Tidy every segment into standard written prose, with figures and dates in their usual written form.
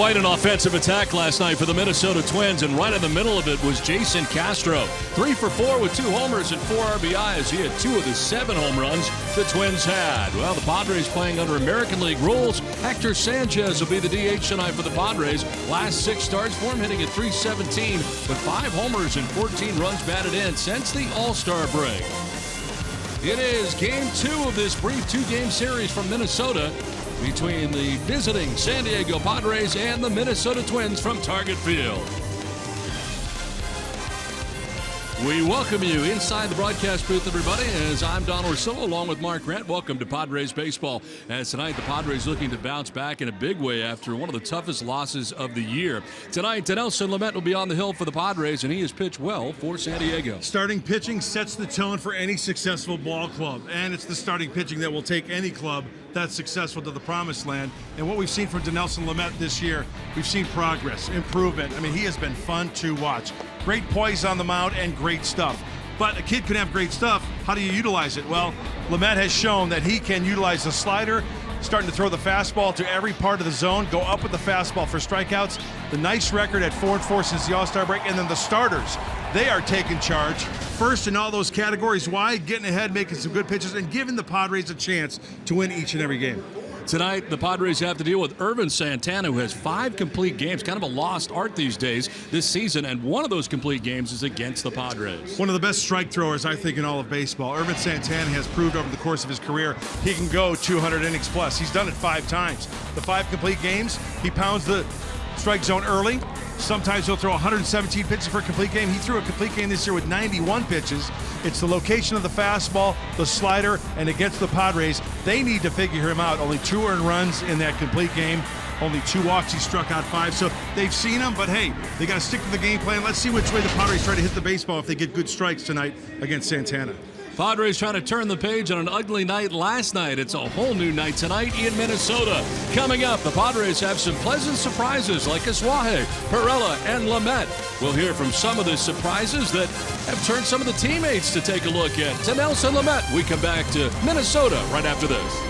Quite an offensive attack last night for the Minnesota Twins, and right in the middle of it was Jason Castro. 3 for 4 with 2 homers and 4 RBIs. He had 2 of the 7 home runs the Twins had. Well, the Padres playing under American League rules. Hector Sanchez will be the DH tonight for the Padres. Last 6 starts for him, hitting at .317 with 5 homers and 14 runs batted in since the All-Star break. It is Game 2 of this brief 2-game series from Minnesota between the visiting San Diego Padres and the Minnesota Twins from Target Field. We welcome you inside the broadcast booth, everybody, as I'm Don Orsillo along with Mark Grant. Welcome to Padres Baseball. As tonight, the Padres looking to bounce back in a big way after one of the toughest losses of the year. Tonight, Nelson Lamet will be on the hill for the Padres, and he has pitched well for San Diego. Starting pitching sets the tone for any successful ball club, and it's the starting pitching that will take any club that's successful to the promised land. And what we've seen from Dinelson Lamet this year, we've seen progress, improvement. I mean, he has been fun to watch. Great poise on the mound and great stuff. But a kid can have great stuff. How do you utilize it? Well, Lamet has shown that he can utilize the slider, starting to throw the fastball to every part of the zone, go up with the fastball for strikeouts. The nice record at 4-4 since the All-Star break. And then the starters, they are taking charge. First in all those categories. Why? Getting ahead, making some good pitches, and giving the Padres a chance to win each and every game. Tonight, the Padres have to deal with Irvin Santana, who has 5 complete games, kind of a lost art these days this season, and one of those complete games is against the Padres. One of the best strike throwers, I think, in all of baseball. Irvin Santana has proved over the course of his career he can go 200 innings plus. He's done it 5 times. The 5 complete games, he pounds the strike zone early. Sometimes he'll throw 117 pitches for a complete game. He threw a complete game this year with 91 pitches. It's the location of the fastball, the slider, and against the Padres, they need to figure him out. Only 2 earned runs in that complete game. Only 2 walks. He struck out 5. So they've seen him, but hey, they got to stick to the game plan. Let's see which way the Padres try to hit the baseball if they get good strikes tonight against Santana. Padres trying to turn the page on an ugly night last night. It's a whole new night tonight in Minnesota. Coming up, the Padres have some pleasant surprises like Asuaje, Perella, and Lamet. We'll hear from some of the surprises that have turned some of the teammates to take a look at. To Nelson Lamet, we come back to Minnesota right after this.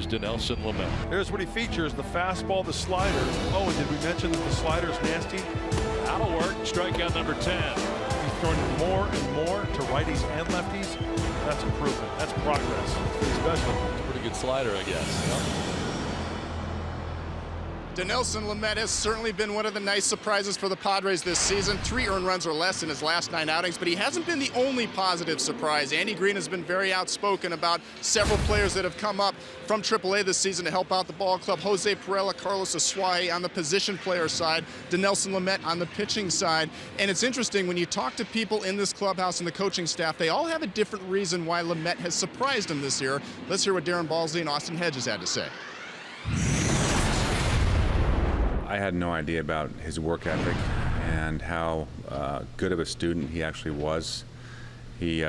Dinelson Lamet. Here's what he features: the fastball, the slider. Oh, and did we mention that the slider's nasty? That'll work. Strikeout number 10. He's throwing it more and more to righties and lefties. That's improvement. That's progress. It's pretty special. Pretty good slider, I guess. Yep. Dinelson Lamet has certainly been one of the nice surprises for the Padres this season. 3 earned runs or less in his last 9 outings, but he hasn't been the only positive surprise. Andy Green has been very outspoken about several players that have come up from AAA this season to help out the ball club. Jose Perella, Carlos Asuaje on the position player side, Dinelson Lamet on the pitching side. And it's interesting, when you talk to people in this clubhouse and the coaching staff, they all have a different reason why Lamet has surprised them this year. Let's hear what Darren Balsley and Austin Hedges had to say. I had no idea about his work ethic and how good of a student he actually was. He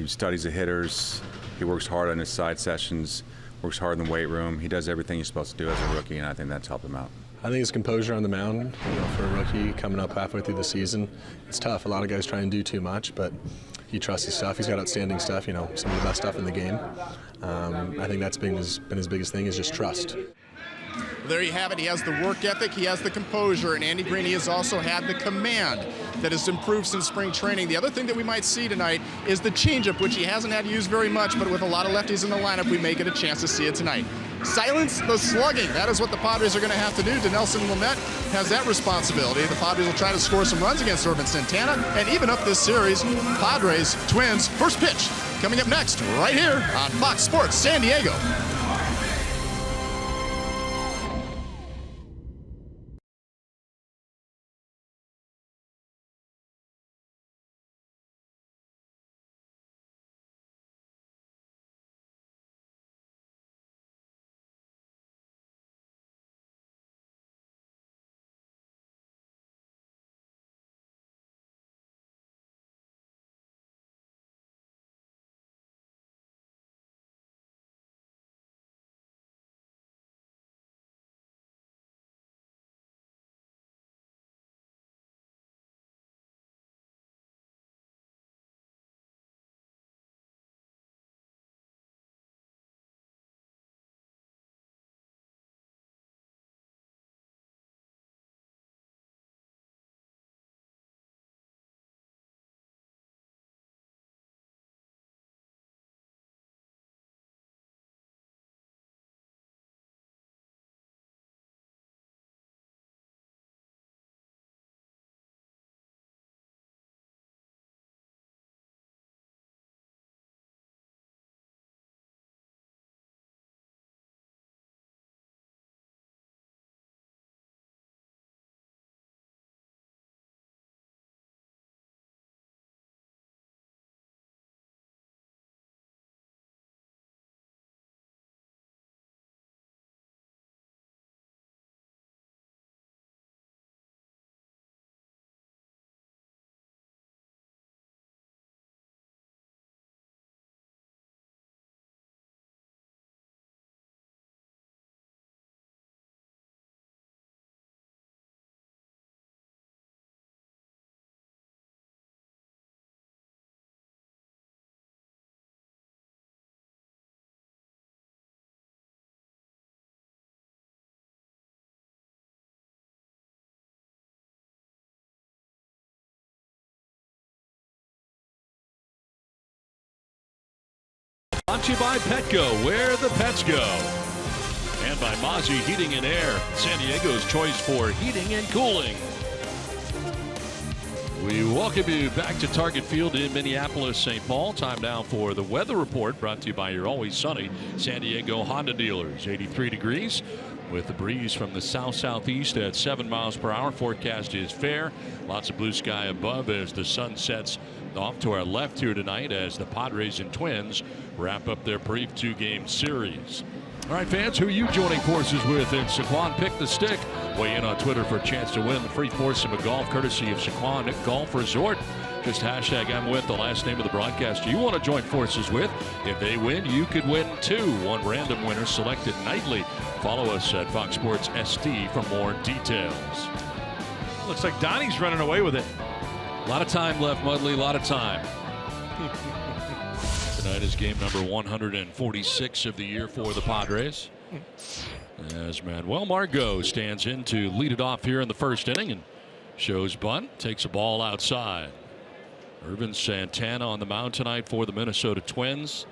studies the hitters. He works hard on his side sessions, works hard in the weight room. He does everything he's supposed to do as a rookie, and I think that's helped him out. I think his composure on the mound, for a rookie coming up halfway through the season, it's tough. A lot of guys try and do too much, but he trusts his stuff. He's got outstanding stuff, some of the best stuff in the game. I think that's been his biggest thing, is just trust. There you have it. He has the work ethic, he has the composure, and Andy Green, he has also had the command that has improved since spring training. The other thing that we might see tonight is the changeup, which he hasn't had to use very much, but with a lot of lefties in the lineup, we may get a chance to see it tonight. Silence the slugging. That is what the Padres are going to have to do. Dinelson Lamet has that responsibility. The Padres will try to score some runs against Irvin Santana and even up this series. Padres, Twins, first pitch coming up next right here on Fox Sports San Diego. Brought to you by Petco, where the pets go. And by Mozzie Heating and Air, San Diego's choice for heating and cooling. We welcome you back to Target Field in Minneapolis, St. Paul. Time now for the weather report, brought to you by your always sunny San Diego Honda dealers. 83 degrees with the breeze from the south-southeast at 7 miles per hour. Forecast is fair. Lots of blue sky above as the sun sets off to our left here tonight as the Padres and Twins wrap up their brief 2-game series. All right, fans, who are you joining forces with in Saquon Pick the Stick? Weigh in on Twitter for a chance to win the free foursome of golf courtesy of Saquon Golf Resort. Just hashtag I'm with the last name of the broadcaster you want to join forces with. If they win, you could win too. One random winner selected nightly. Follow us at Fox Sports SD for more details. Looks like Donnie's running away with it. A lot of time left, Mudley, a lot of time. Tonight is game number 146 of the year for the Padres. As Manuel Margot stands in to lead it off here in the first inning and shows bunt, takes a ball outside. Irvin Santana on the mound tonight for the Minnesota Twins.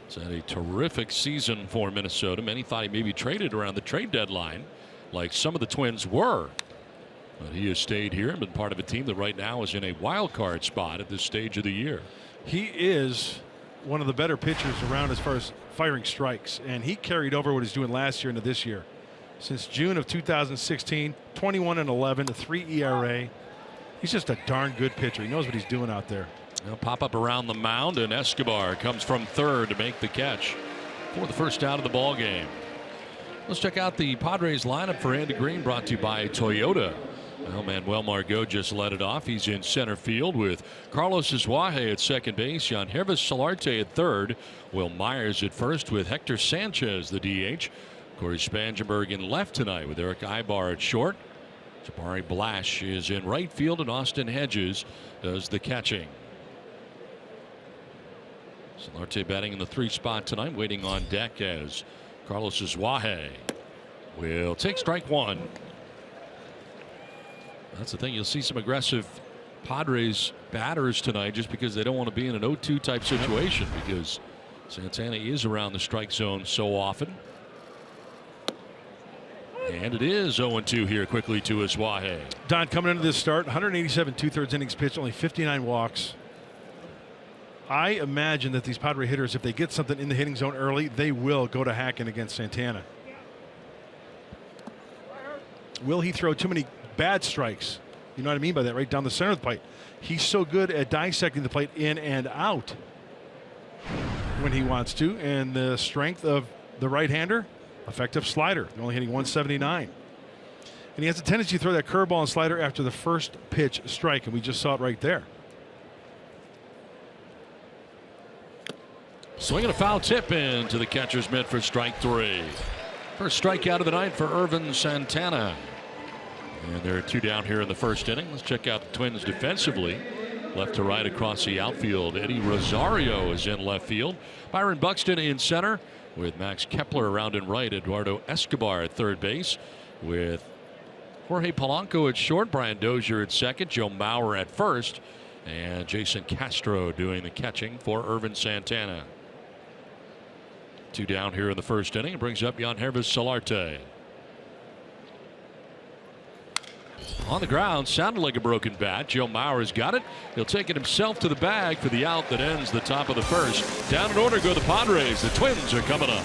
It's had a terrific season for Minnesota. Many thought he may be traded around the trade deadline, like some of the Twins were. But he has stayed here and been part of a team that right now is in a wild card spot at this stage of the year. He is one of the better pitchers around as far as firing strikes, and he carried over what he's doing last year into this year. Since June of 2016, 21-11, a 3 ERA. He's just a darn good pitcher. He knows what he's doing out there. They'll pop up around the mound, and Escobar comes from third to make the catch for the first out of the ball game. Let's check out the Padres lineup for Andy Green, brought to you by Toyota. Well, Manuel Margot just led it off. He's in center field with Carlos Azuaje at second base, Yangervis Solarte at third, Will Myers at first with Hector Sanchez the DH, Corey Spangenberg in left tonight with Eric Ibar at short. Jabari Blash is in right field, and Austin Hedges does the catching. Solarte batting in the 3 spot tonight, waiting on deck as Carlos Azuaje will take strike one. That's the thing. You'll see some aggressive Padres batters tonight just because they don't want to be in an 0-2 type situation, because Santana is around the strike zone so often. And it is 0-2 here quickly to Azuaje. Don, coming into this start, 187 2/3 innings pitched, only 59 walks. I imagine that these Padre hitters, if they get something in the hitting zone early, they will go to hacking against Santana. Will he throw too many bad strikes? You know what I mean by that, right down the center of the plate. He's so good at dissecting the plate in and out when he wants to, and the strength of the right-hander, effective slider. They're only hitting 179. And he has a tendency to throw that curveball and slider after the first pitch strike, and we just saw it right there. Swinging a foul tip into the catcher's mitt for strike 3. First strikeout of the night for Irvin Santana. And there are 2 down here in the first inning. Let's check out the Twins defensively. Left to right across the outfield. Eddie Rosario is in left field. Byron Buxton in center with Max Kepler around in right. Eduardo Escobar at third base with Jorge Polanco at short. Brian Dozier at second. Joe Mauer at first. And Jason Castro doing the catching for Irvin Santana. 2 down here in the first inning. It brings up Yangervis Solarte. On the ground, sounded like a broken bat. Joe Mauer's got it. He'll take it himself to the bag for the out that ends the top of the first. Down in order go the Padres. The Twins are coming up.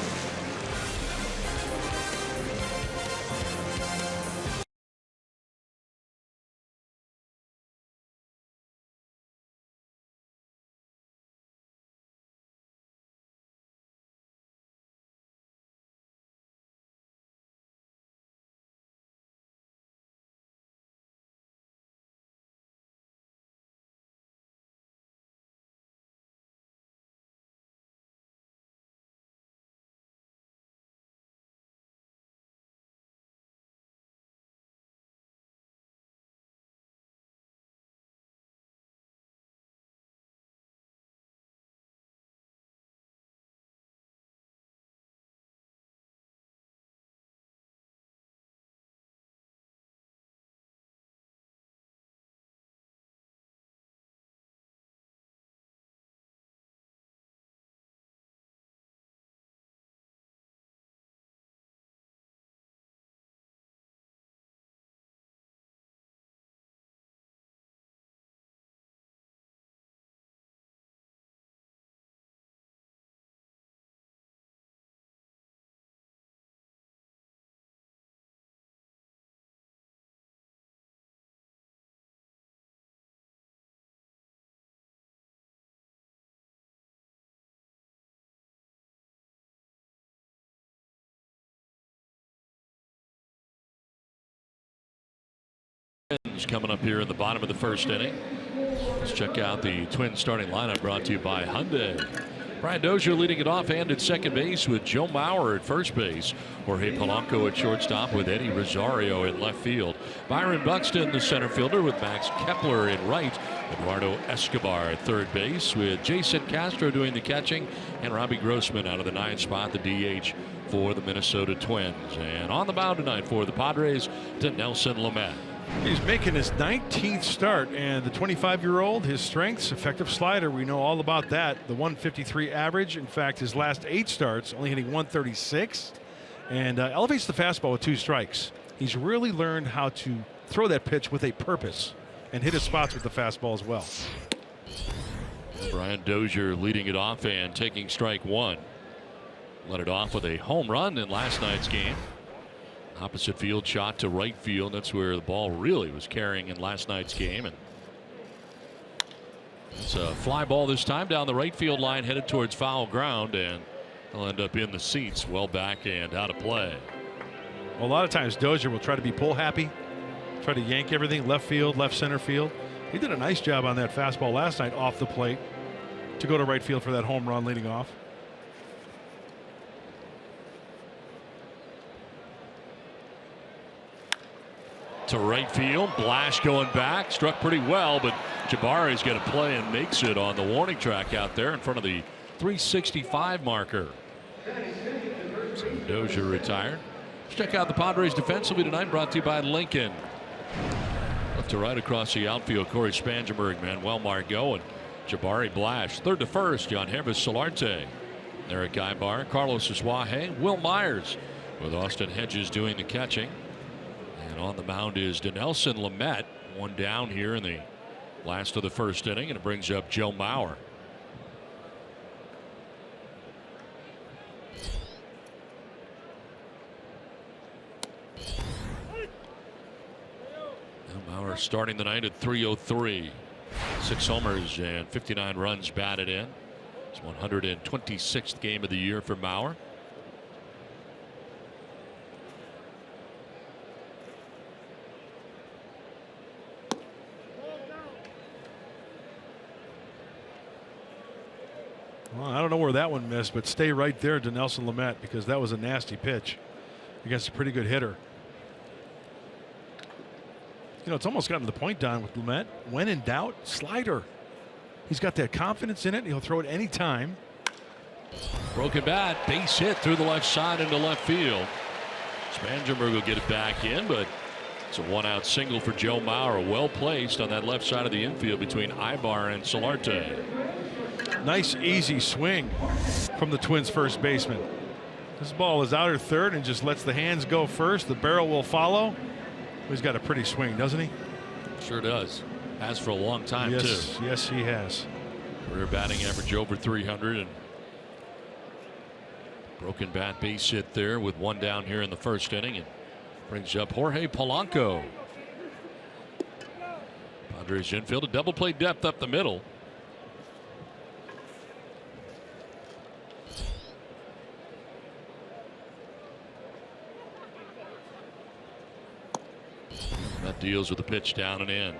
Coming up here in the bottom of the first inning. Let's check out the Twins starting lineup, brought to you by Hyundai. Brian Dozier leading it off and at second base with Joe Mauer at first base. Jorge Polanco at shortstop with Eddie Rosario in left field. Byron Buxton the center fielder with Max Kepler in right. Eduardo Escobar at third base, with Jason Castro doing the catching, and Robbie Grossman out of the 9th spot, the DH for the Minnesota Twins. And on the mound tonight for the Padres, Dinelson Lamet. He's making his 19th start, and the 25-year-old, his strengths, effective slider, we know all about that. The 153 average. In fact, his last 8 starts, only hitting 136, and elevates the fastball with 2 strikes. He's really learned how to throw that pitch with a purpose and hit his spots with the fastball as well. Brian Dozier leading it off and taking strike 1. Led it off with a home run in last night's game. Opposite field shot to right field. That's where the ball really was carrying in last night's game. And it's a fly ball this time down the right field line, headed towards foul ground, and they'll end up in the seats, well back and out of play. Well, a lot of times Dozier will try to be pull happy, try to yank everything left field, left center field. He did a nice job on that fastball last night off the plate to go to right field for that home run leading off. To right field, Blash going back, struck pretty well, but Jabari's going to play and makes it on the warning track out there in front of the 365 marker. So Dozier retired. Let's check out the Padres defensively tonight, brought to you by Lincoln. Left to right across the outfield, Corey Spangenberg, Manuel Margot, and Jabari Blash. Third to first, John Hervis Solarte, Eric Ibar, Carlos Suaje, Will Myers, with Austin Hedges doing the catching. And on the mound is Dinelson Lamet, one down here in the last of the first inning, and it brings up Joe Mauer. Mauer starting the night at 303. 6 homers and 59 runs batted in. It's 126th game of the year for Mauer. Well, I don't know where that one missed, but stay right there, Dinelson Lamet, because that was a nasty pitch against a pretty good hitter. You know, it's almost gotten to the point, Don, with Lamet. When in doubt, slider. He's got that confidence in it. He'll throw it any time. Broken bat, base hit through the left side into left field. Spangenberg will get it back in, but it's a 1-out single for Joe Mauer. Well placed on that left side of the infield between Ibar and Solarte. Nice, easy swing from the Twins' first baseman. This ball is out at third and just lets the hands go first. The barrel will follow. He's got a pretty swing, doesn't he? Sure does. Has for a long time, yes, too. Yes, he has. Career batting average over 300. And broken bat, base hit there with 1 down here in the first inning. And brings up Jorge Polanco. Padres infield, a double play depth up the middle. That deals with the pitch down and in.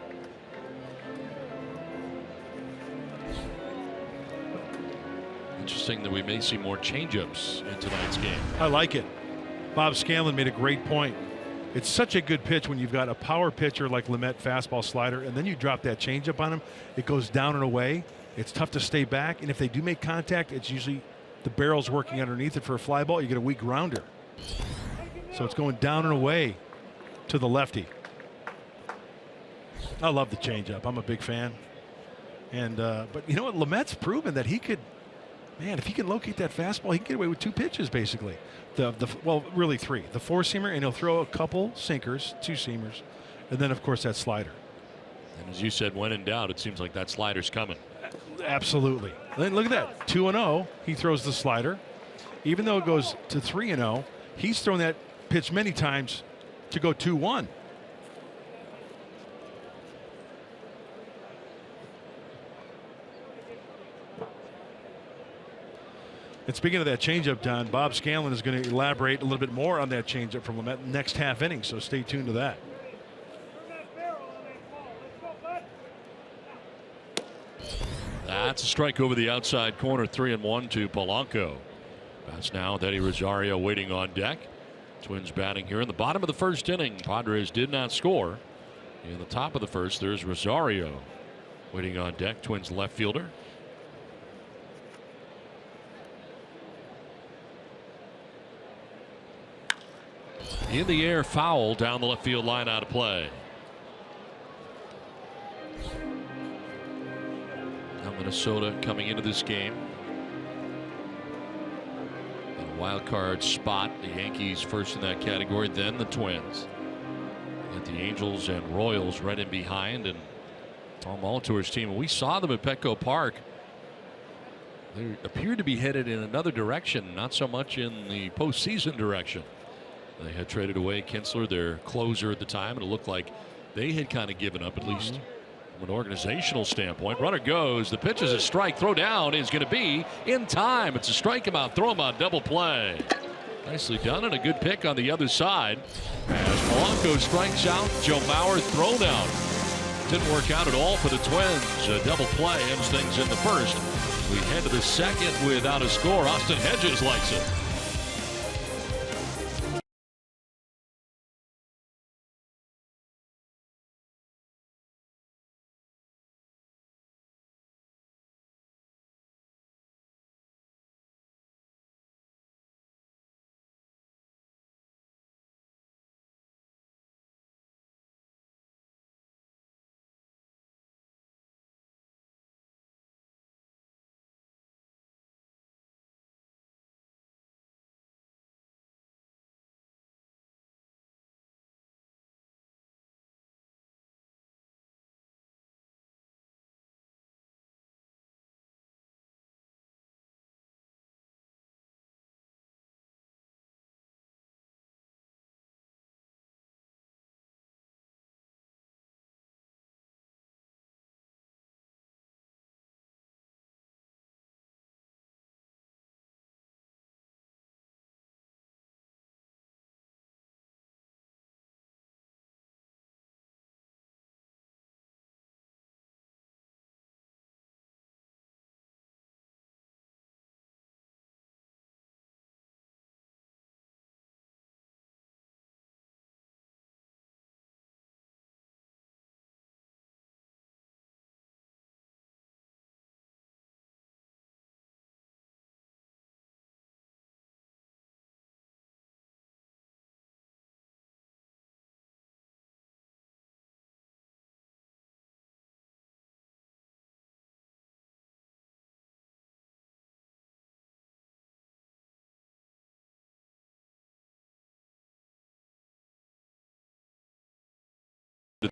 Interesting that we may see more changeups in tonight's game. I like it. Bob Scanlon made a great point. It's such a good pitch when you've got a power pitcher like Lamet, fastball, slider, and then you drop that changeup on him. It goes down and away. It's tough to stay back, and if they do make contact, it's usually the barrel's working underneath it for a fly ball. You get a weak grounder. So it's going down and away to the lefty. I love the changeup. I'm a big fan. And but you know what? Lamet's proven that he could, man, if he can locate that fastball, he can get away with 2 pitches basically. Well, really 3. The 4-seamer, and he'll throw a couple sinkers, 2-seamers, and then of course that slider. And as you said, when in doubt, it seems like that slider's coming. Absolutely. Then look at that, 2-0. He throws the slider. Even though it goes to 3-0, he's thrown that pitch many times to go 2-1. And speaking of that changeup, Don, Bob Scanlon is going to elaborate a little bit more on that changeup from Lamet next half inning, so stay tuned to that. That's a strike over the outside corner, 3-1 to Polanco. That's now with Eddie Rosario waiting on deck. Twins batting here in the bottom of the first inning. Padres did not score. In the top of the first, there's Rosario. Waiting on deck, Twins left fielder. In the air, foul down the left field line, out of play. Now Minnesota coming into this game in a wild card spot. The Yankees first in that category, then the Twins. Got the Angels and Royals right in behind, and Tom Molitor's team. We saw them at Petco Park. They appeared to be headed in another direction, not so much in the postseason direction. They had traded away Kinsler, their closer at the time, and it looked like they had kind of given up, at least from an organizational standpoint. Runner goes. The pitch is a strike. Throw down is going to be in time. It's a strike him out, throw him out, double play. Nicely done, and a good pick on the other side. As Polanco strikes out, Joe Mauer thrown out. Didn't work out at all for the Twins. A double play ends things in the first. We head to the second without a score. Austin Hedges likes it.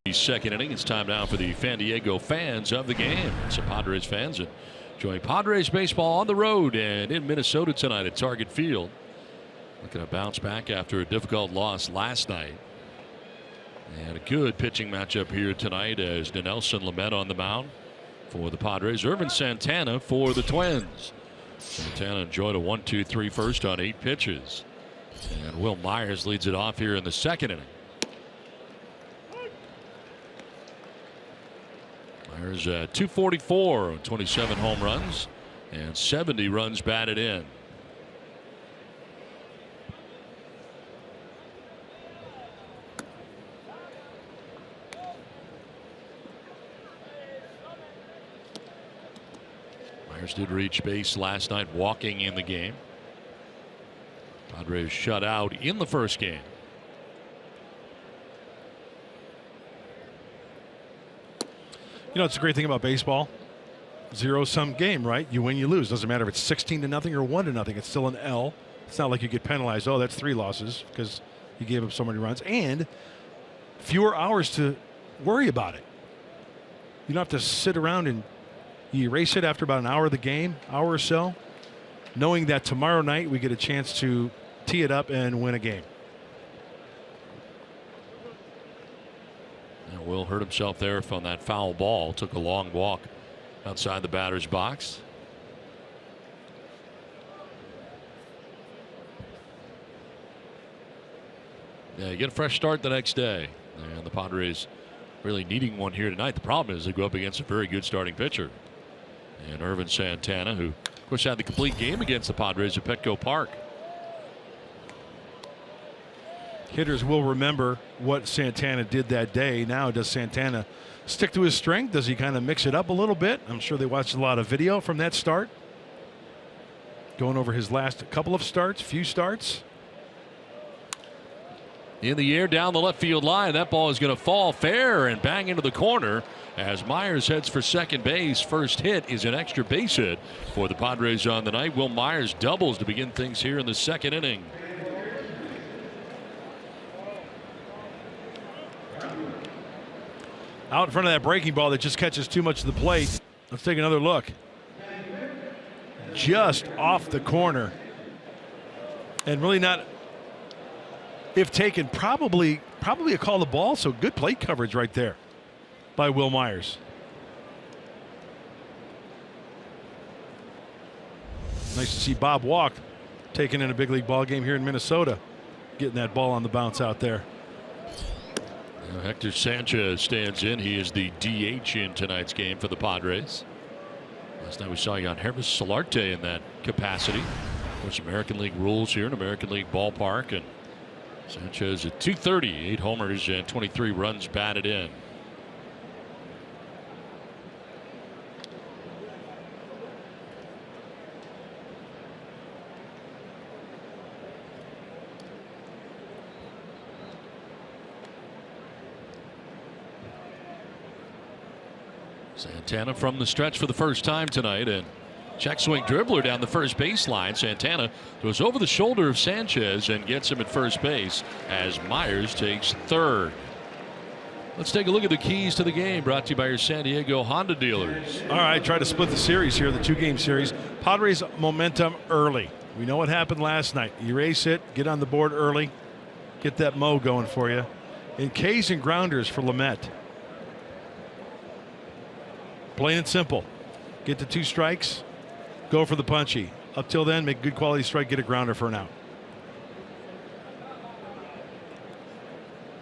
The second inning. It's time now for the San Diego fans of the game. Some Padres fans enjoying Padres baseball on the road and in Minnesota tonight at Target Field. Looking to bounce back after a difficult loss last night. And a good pitching matchup here tonight as Dinelson Lamet on the mound for the Padres. Irvin Santana for the Twins. Santana enjoyed a 1-2-3 first on 8 pitches. And Will Myers leads it off here in the second inning. Myers 244 on 27 home runs and 70 runs batted in. Myers did reach base last night, walking in the game. Padres shut out in the first game. You know, it's a great thing about baseball. Zero-sum game, right? You win, you lose. Doesn't matter if it's 16-0 or 1-0. It's still an L. It's not like you get penalized. Oh, that's 3 losses because you gave up so many runs. And fewer hours to worry about it. You don't have to sit around and you erase it after about an hour of the game, hour or so, knowing that tomorrow night we get a chance to tee it up and win a game. Will hurt himself there on that foul ball. Took a long walk outside the batter's box. Yeah, you get a fresh start the next day. And the Padres really needing one here tonight. The problem is they go up against a very good starting pitcher. And Irvin Santana, who of course had the complete game against the Padres at Petco Park. hitters will remember what Santana did that day. Now, does Santana stick to his strength? Does he kind of mix it up a little bit? I'm sure they watched a lot of video from that start. Going over his last couple of starts, few starts. In the air down the left field line. That ball is going to fall fair and bang into the corner as Myers heads for second base. First hit is an extra base hit for the Padres on the night. Will Myers doubles to begin things here in the second inning. Out in front of that breaking ball that just catches too much of the plate. Let's take another look. Just off the corner. And really not, if taken, probably a call the ball. So good plate coverage right there by Will Myers. Nice to see Bob Walk taking in a big league ball game here in Minnesota. Getting that ball on the bounce out there. Hector Sanchez stands in. He is the DH in tonight's game for the Padres. Last night we saw Yangervis Solarte in that capacity. Of course, American League rules here in American League ballpark. And Sanchez at .230, 8 homers and 23 runs batted in. Santana from the stretch for the first time tonight, and check swing dribbler down the first baseline. Santana goes over the shoulder of Sanchez and gets him at first base as Myers takes third. Let's take a look at the keys to the game, brought to you by your San Diego Honda dealers. All right, try to split the series here, the 2-game series. Padres momentum early. We know what happened last night. Erase it, get on the board early, get that mo going for you. And Ks and grounders for Lamet. Plain and simple. Get to 2 strikes, go for the punchy. Up till then, make a good quality strike, get a grounder for an out.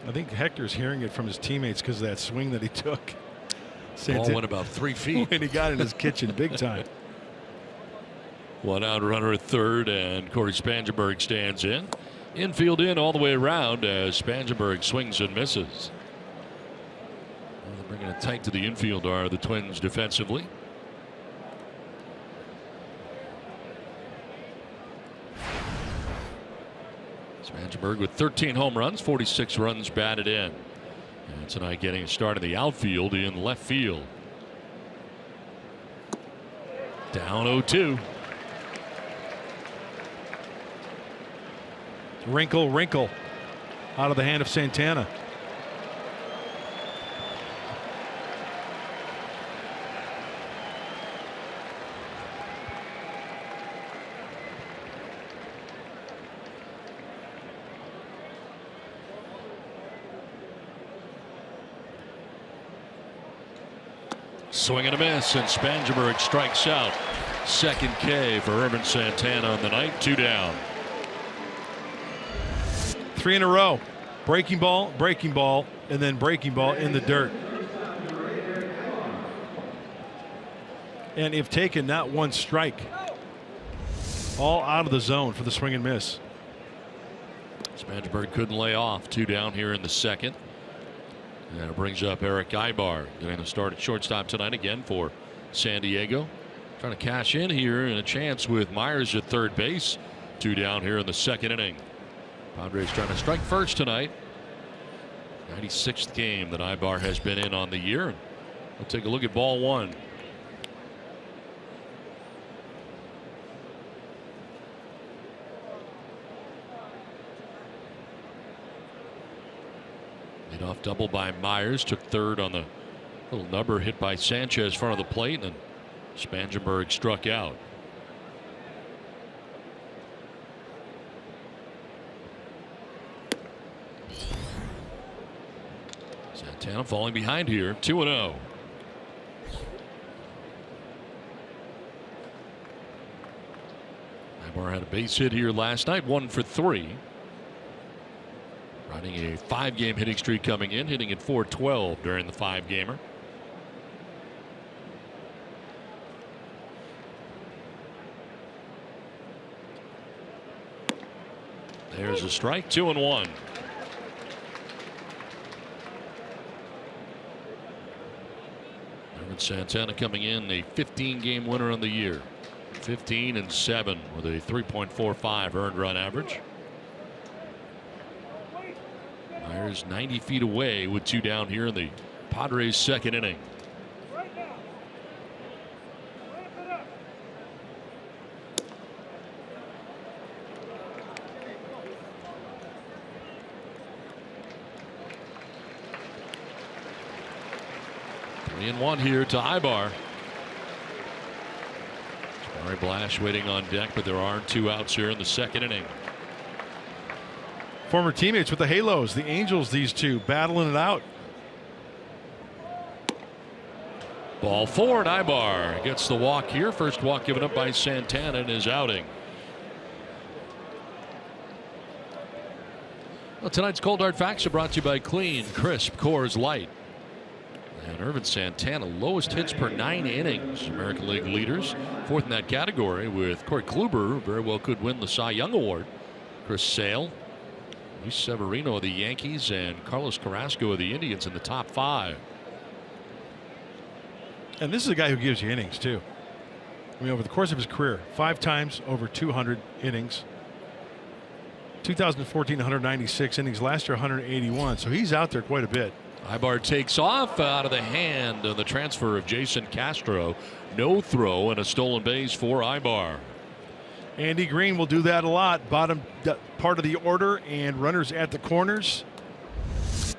I think Hector's hearing it from his teammates because of that swing that he took. Ball went about 3 feet. When he got in his kitchen big time. 1 out runner at third, and Corey Spangenberg stands in. Infield in all the way around as Spangenberg swings and misses. Bringing it tight to the infield are the Twins defensively. Spangenberg with 13 home runs, 46 runs batted in. And tonight getting a start in the outfield in left field. Down 0-2. Wrinkle out of the hand of Santana. Swing and a miss, and Spangenberg strikes out. Second K for Urban Santana on the night. 2 down. 3 in a row. Breaking ball, and then breaking ball in the dirt. And if taken, not 1 strike. All out of the zone for the swing and miss. Spangenberg couldn't lay off. 2 down here in the second. And it brings up Eric Ibar, getting to start at shortstop tonight again for San Diego. Trying to cash in here and a chance with Myers at third base. 2 down here in the second inning. Padres trying to strike first tonight. 96th game that Ibar has been in on the year. We'll take a look at ball 1. Leadoff double by Myers, took third on the little number hit by Sanchez in front of the plate, and Spangenberg struck out. Santana falling behind here, 2-0. Ibar had a base hit here last night, 1 for 3. Riding a 5-game hitting streak coming in, hitting at .412 during the 5-gamer. There's a strike, 2-1. Santana coming in a 15-game winner on the year. 15-7 with a 3.45 earned run average. Myers 90 feet away with 2 down here in the Padres' second inning. Three and 1 here to Ibar. Jabari Blash waiting on deck, but there are 2 outs here in the second inning. Former teammates with the Halos, the Angels, these two battling it out. Ball 4 and Ibar gets the walk here. First walk given up by Santana in his outing. Well, tonight's Cold Hard Facts are brought to you by Clean, Crisp, Coors Light. And Irvin Santana, lowest hits per 9 innings. American League leaders. 4th in that category with Corey Kluber, who very well could win the Cy Young Award. Chris Sale, Luis Severino of the Yankees, and Carlos Carrasco of the Indians in the top 5. And this is a guy who gives you innings, too. I mean, over the course of his career, 5 times over 200 innings. 2014, 196 innings. Last year, 181. So he's out there quite a bit. Ibar takes off out of the hand of the transfer of Jason Castro. No throw and a stolen base for Ibar. Andy Green will do that a lot. Bottom part of the order and runners at the corners.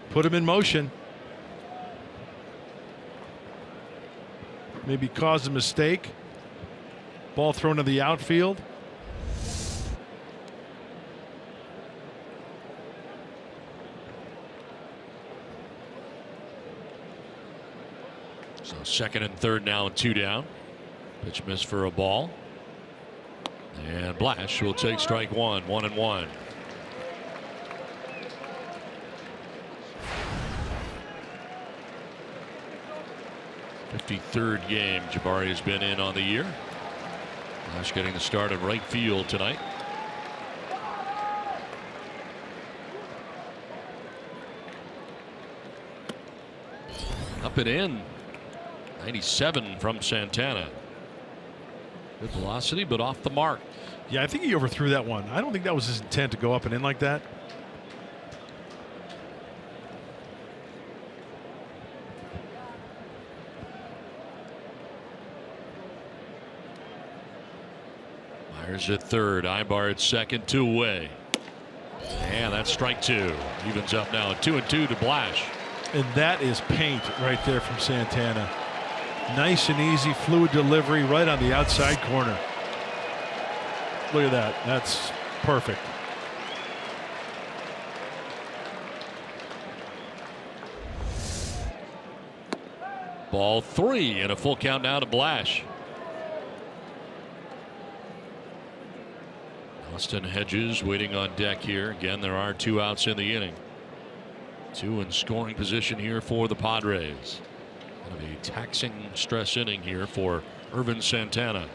Put him in motion. Maybe cause a mistake. Ball thrown to the outfield. So 2nd and 3rd now and 2 down. Pitch missed for a ball. And Blash will take strike 1, 1-1. "53rd game Jabari has been in on the year. Blash getting the start in right field tonight. Up and in. 97 from Santana. Good velocity, but off the mark. Yeah, I think he overthrew that one. I don't think that was his intent to go up and in like that. Myers at 3rd, Ibar at 2nd, 2 away. And that's strike 2. Evens up now at 2-2 to Blash. And that is paint right there from Santana. Nice and easy, fluid delivery right on the outside corner. Look at that. That's perfect. Ball 3 and a full count now to Blash. Austin Hedges waiting on deck here. Again, there are 2 outs in the inning. 2 in scoring position here for the Padres. Kind of a taxing stress inning here for Irvin Santana.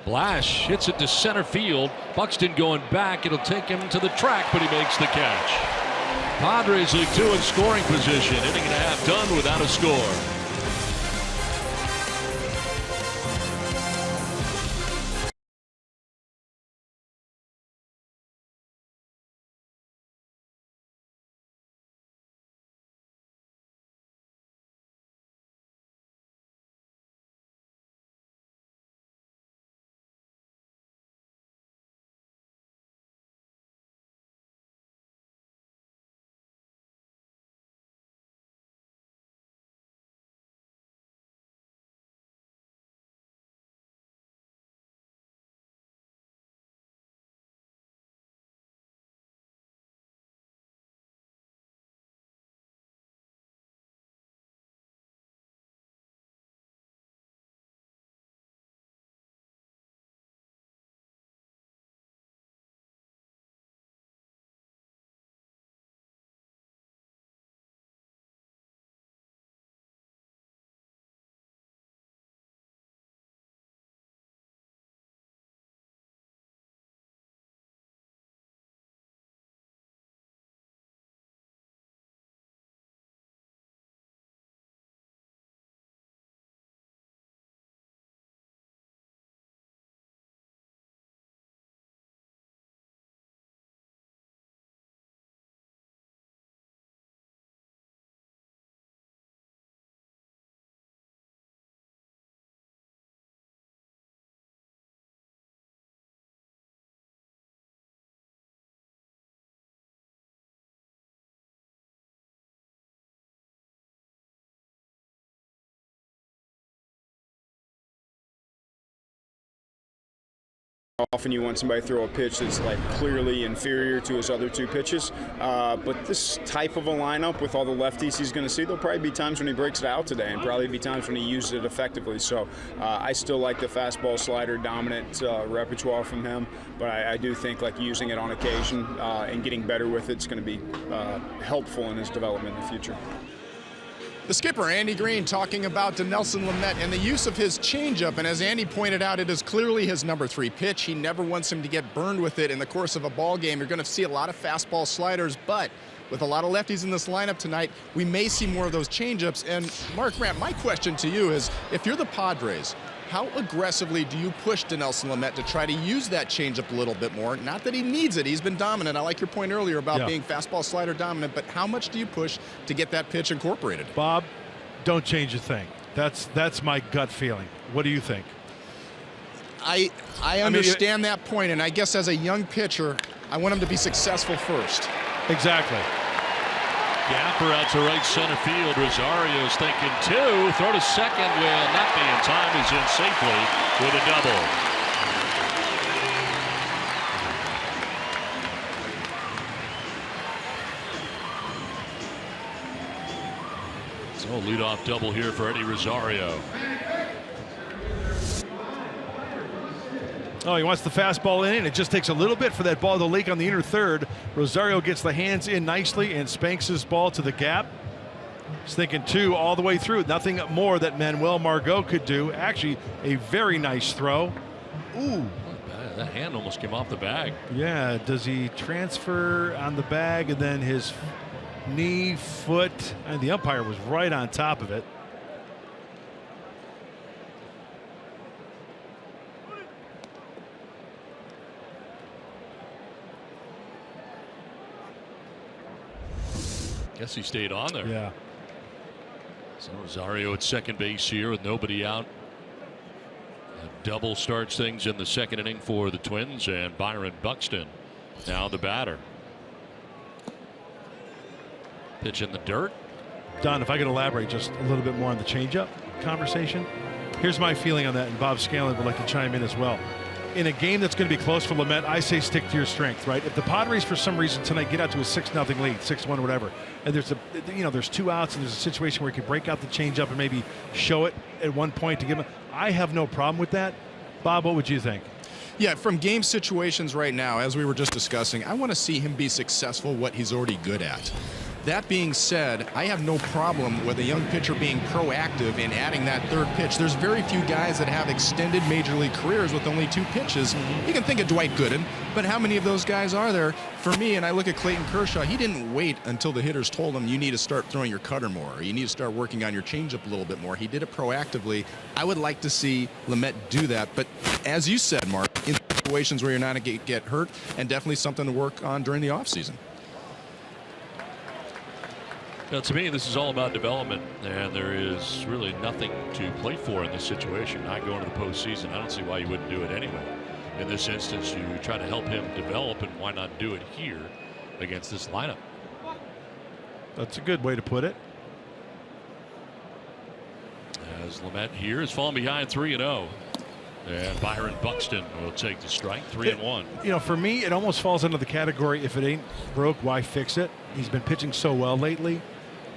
Blash hits it to center field. Buxton going back. It'll take him to the track, but he makes the catch. Padres lead 2 in scoring position. Inning and a half done without a score. often you want somebody to throw a pitch that's like clearly inferior to his other 2 pitches. But this type of a lineup with all the lefties he's going to see, there'll probably be times when he breaks it out today and probably be times when he uses it effectively. So I still like the fastball slider dominant repertoire from him, but I do think like using it on occasion and getting better with it's going to be helpful in his development in the future. The skipper, Andy Green, talking about Dinelson Lamet and the use of his changeup. And as Andy pointed out, it is clearly his number 3 pitch. He never wants him to get burned with it in the course of a ball game. You're going to see a lot of fastball sliders, but with a lot of lefties in this lineup tonight, we may see more of those changeups. And Mark Grant, my question to you is, if you're the Padres, how aggressively do you push Dinelson Lamet to try to use that changeup a little bit more? Not that he needs it. He's been dominant. I like your point earlier about being fastball slider dominant, but how much do you push to get that pitch incorporated? Bob, don't change a thing. That's my gut feeling. What do you think? I understand that point, and I guess as a young pitcher, I want him to be successful first. Exactly. Gapper out to right center field. Rosario's thinking 2. Throw to second will not be in time. He's in safely with a double. So leadoff double here for Eddie Rosario. Oh, he wants the fastball in. It just takes a little bit for that ball to leak on the inner third. Rosario gets the hands in nicely and spanks his ball to the gap. He's thinking 2 all the way through. Nothing more that Manuel Margot could do. Actually, a very nice throw. Ooh. That hand almost came off the bag. Yeah. Does he transfer on the bag and then his knee, foot, and the umpire was right on top of it. Guess he stayed on there. Yeah. So Rosario at second base here with nobody out. A double starts things in the second inning for the Twins, and Byron Buxton now the batter. Pitch in the dirt. Don, if I could elaborate just a little bit more on the changeup conversation. Here's my feeling on that, and Bob Scanlon would like to chime in as well. In a game that's going to be close for Lamet, I say stick to your strength, right? If the Padres for some reason tonight get out to a 6-0 lead, 6-1, whatever, and there's 2 outs and there's a situation where you can break out the changeup and maybe show it at one point to give him, I have no problem with that. Bob, what would you think? Yeah, from game situations right now, as we were just discussing, I want to see him be successful what he's already good at. That being said, I have no problem with a young pitcher being proactive in adding that 3rd pitch. There's very few guys that have extended major league careers with only 2 pitches. You can think of Dwight Gooden, but how many of those guys are there? For me, and I look at Clayton Kershaw, he didn't wait until the hitters told him you need to start throwing your cutter more, or you need to start working on your changeup a little bit more. He did it proactively. I would like to see Lamet do that, but as you said, Mark, in situations where you're not going to get hurt, and definitely something to work on during the offseason. Now, to me, this is all about development, and there is really nothing to play for in this situation. Not going to the postseason, I don't see why you wouldn't do it anyway. In this instance, you try to help him develop, and why not do it here against this lineup? That's a good way to put it. As Lamet here is falling behind 3-0. And Byron Buxton will take the strike, 3-1. You know, for me, it almost falls into the category, if it ain't broke, why fix it? He's been pitching so well lately.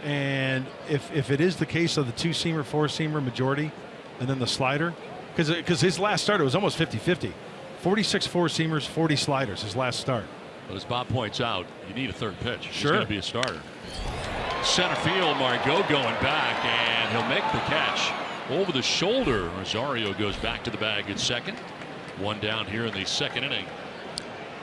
And if it is the case of the 2-seamer, 4-seamer majority, and then the slider, because his last start, it was almost 50-50. 46 4-seamers, 40 sliders, his last start. But as Bob points out, you need a 3rd pitch. He's Sure. going to be a starter. Center field, Margot going back, and he'll make the catch. Over the shoulder, Rosario goes back to the bag at second. 1 down here in the second inning.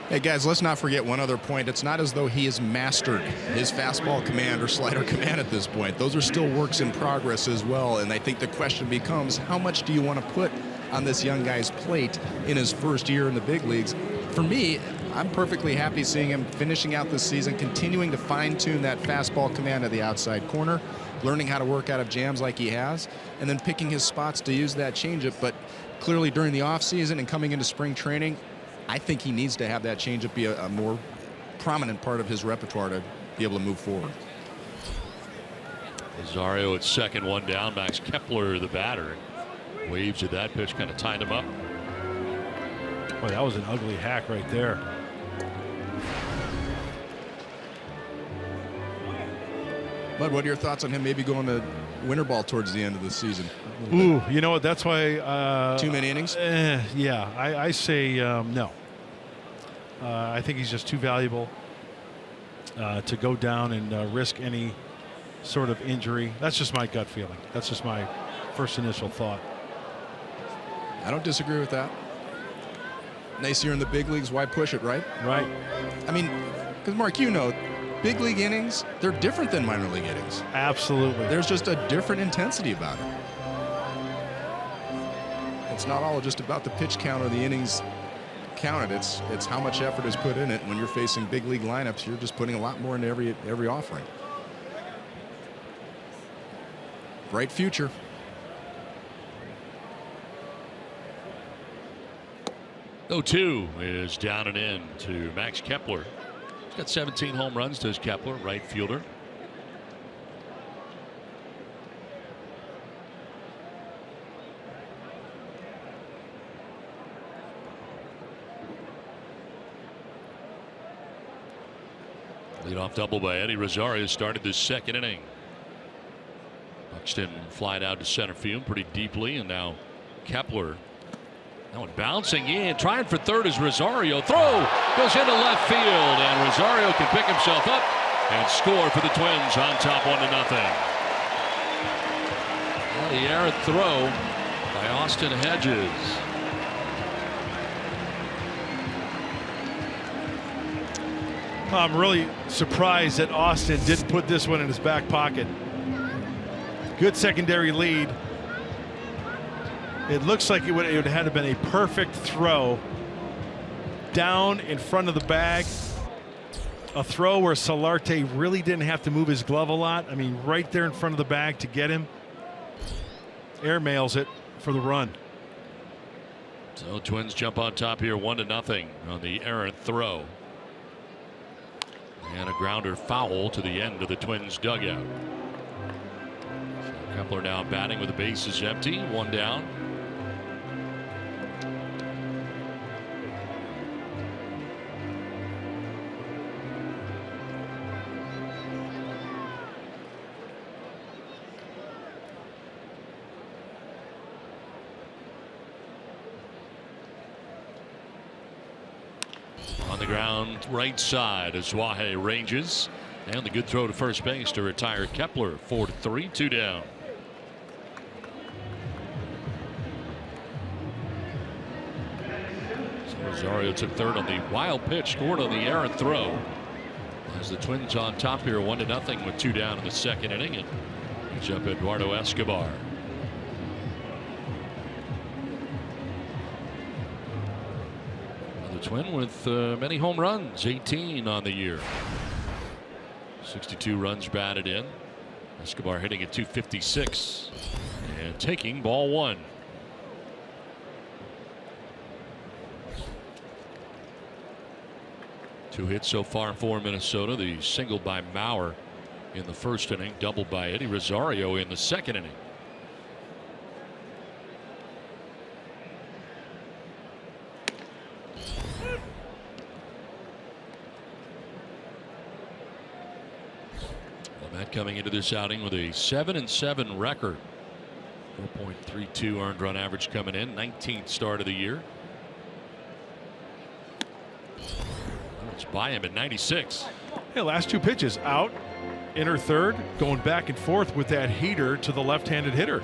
Hey guys, let's not forget one other point. It's not as though he has mastered his fastball command or slider command at this point. Those are still works in progress as well, and I think the question becomes, how much do you want to put on this young guy's plate in his first year in the big leagues? For me, I'm perfectly happy seeing him finishing out this season, continuing to fine-tune that fastball command at the outside corner, learning how to work out of jams like he has, and then picking his spots to use that changeup. But clearly during the offseason and coming into spring training, I think he needs to have that changeup be a more prominent part of his repertoire to be able to move forward. Rosario at second, 1 down. Max Kepler, the batter, waves at that pitch, kind of tied him up. Boy, that was an ugly hack right there. Bud, what are your thoughts on him maybe going to winter ball towards the end of the season? Ooh, you know what? That's why. Too many innings? Yeah, I say no. I think he's just too valuable to go down and risk any sort of injury. That's just my gut feeling. That's just my first initial thought. I don't disagree with that. Nice year in the big leagues. Why push it, right? Right. I mean, because, Mark, you know, big league innings, they're different than minor league innings. Absolutely. There's just a different intensity about it. It's not all just about the pitch count or the innings counted. It's how much effort is put in it. When you're facing big league lineups, you're just putting a lot more into every offering. Bright future. Oh, 2 is down and in to Max Kepler. He's got 17 home runs, does Kepler, right fielder. Leadoff double by Eddie Rosario started the second inning. Buxton flied out to center field pretty deeply, and now Kepler. That one bouncing in, trying for third as Rosario. Throw goes into left field, and Rosario can pick himself up and score for the Twins on top 1-0. Well, the errant throw by Austin Hedges. I'm really surprised that Austin didn't put this one in his back pocket. Good secondary lead. It looks like it would have had to been a perfect throw down in front of the bag. A throw where Solarte really didn't have to move his glove a lot. I mean, right there in front of the bag to get him. Airmails it for the run. So Twins jump on top here 1-0 on the errant throw. And a grounder foul to the end of the Twins dugout. So Kepler now batting with the bases empty, 1 down. On the ground, right side as Suaje ranges, and the good throw to first base to retire Kepler. 4-3, 2 down. So Rosario took third on the wild pitch, scored on the errant throw. As the Twins on top here, 1-0 with 2 down in the second inning, and he's up Eduardo Escobar. Twin with many home runs, 18 on the year. 62 runs batted in. Escobar hitting at .256 and taking ball 1. Two hits so far for Minnesota. The single by Mauer in the first inning, doubled by Eddie Rosario in the second inning. Coming into this outing with a 7-7 record. 4.32 earned run average coming in. 19th start of the year. It's by him at 96. Hey, last 2 pitches out, inner third, going back and forth with that heater to the left-handed hitter.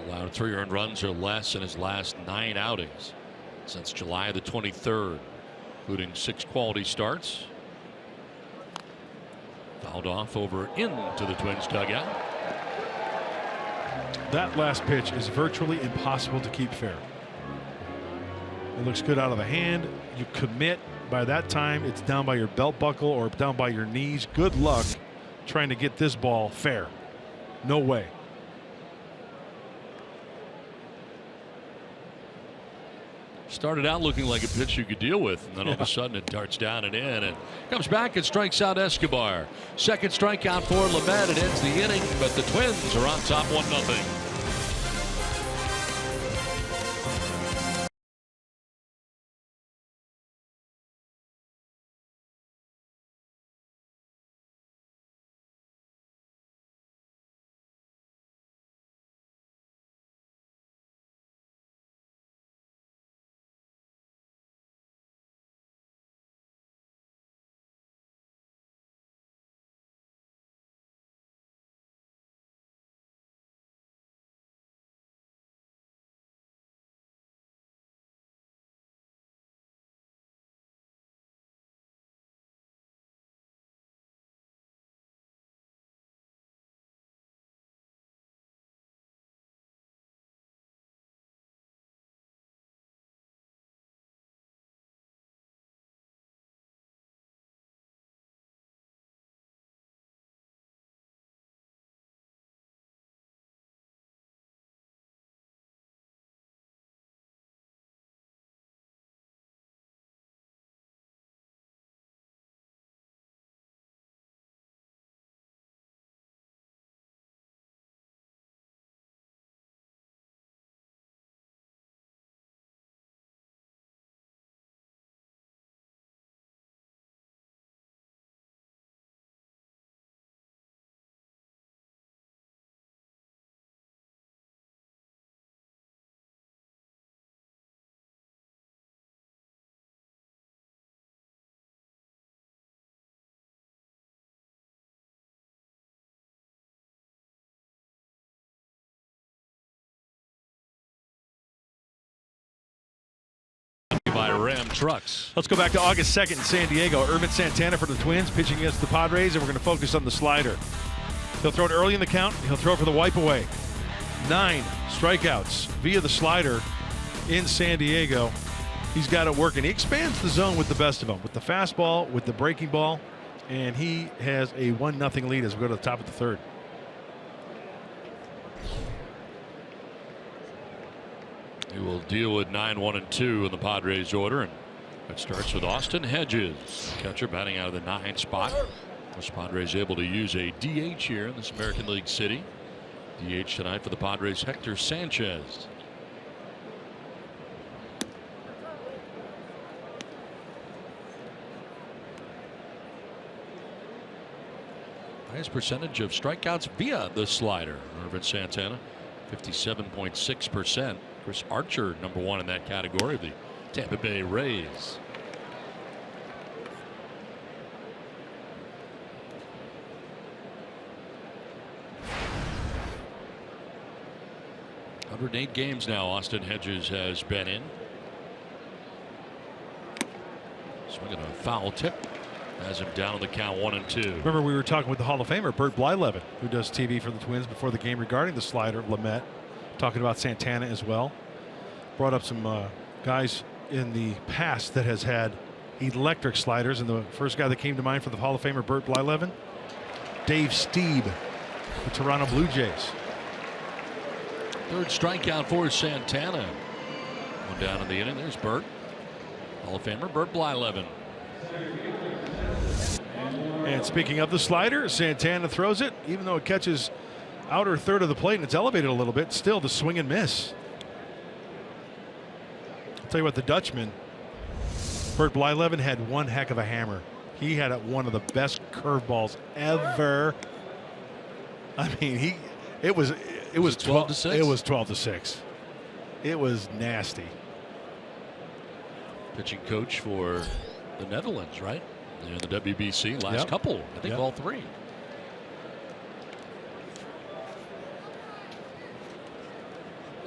Allowed 3 earned runs or less in his last 9 outings since July the 23rd, including 6 quality starts. Fouled off over into the Twins dugout. That last pitch is virtually impossible to keep fair. It looks good out of the hand. You commit, by that time it's down by your belt buckle or down by your knees. Good luck trying to get this ball fair. No way. Started out looking like a pitch you could deal with, and then all of a sudden it darts down and in, and comes back and strikes out Escobar. Second strikeout for Lamet. It ends the inning, but the Twins are on top 1-0. By Ram Trucks. Let's go back to August 2nd in San Diego. Ervin Santana for the Twins pitching against the Padres, and we're going to focus on the slider. He'll throw it early in the count. He'll throw it for the wipe away. 9 strikeouts via the slider in San Diego. He's got it working. He expands the zone with the best of them, with the fastball, with the breaking ball, and he has a 1-0 lead as we go to the top of the third. He will deal with 9, 1, and 2 in the Padres order, and it starts with Austin Hedges, catcher batting out of the 9 spot. Was Padres able to use a DH here in this American League city? DH tonight for the Padres, Hector Sanchez. Highest percentage of strikeouts via the slider. Ervin Santana, 57.6%. Chris Archer, number 1 in that category of the Tampa Bay Rays. "108 games now Austin Hedges has been in." Swinging a foul tip. Has him down on the count 1 and 2. Remember, we were talking with the Hall of Famer Bert Blyleven, who does TV for the Twins before the game, regarding the slider of Lamet. Talking about Santana as well. Brought up some guys in the past that has had electric sliders, and the first guy that came to mind for the Hall of Famer Bert Blyleven, Dave Stieb, the Toronto Blue Jays. Third strikeout for Santana. One down in the inning. There's Bert. Hall of Famer Bert Blyleven. And speaking of the slider, Santana throws it, even though it catches outer third of the plate and it's elevated a little bit, still the swing and miss. I'll tell you what, the Dutchman, Bert Blyleven, had one heck of a hammer. He had one of the best curveballs ever. I mean, it was 12 to 6. It was 12 to 6. It was nasty. Pitching coach for the Netherlands, right? In the WBC last couple, I think all 3.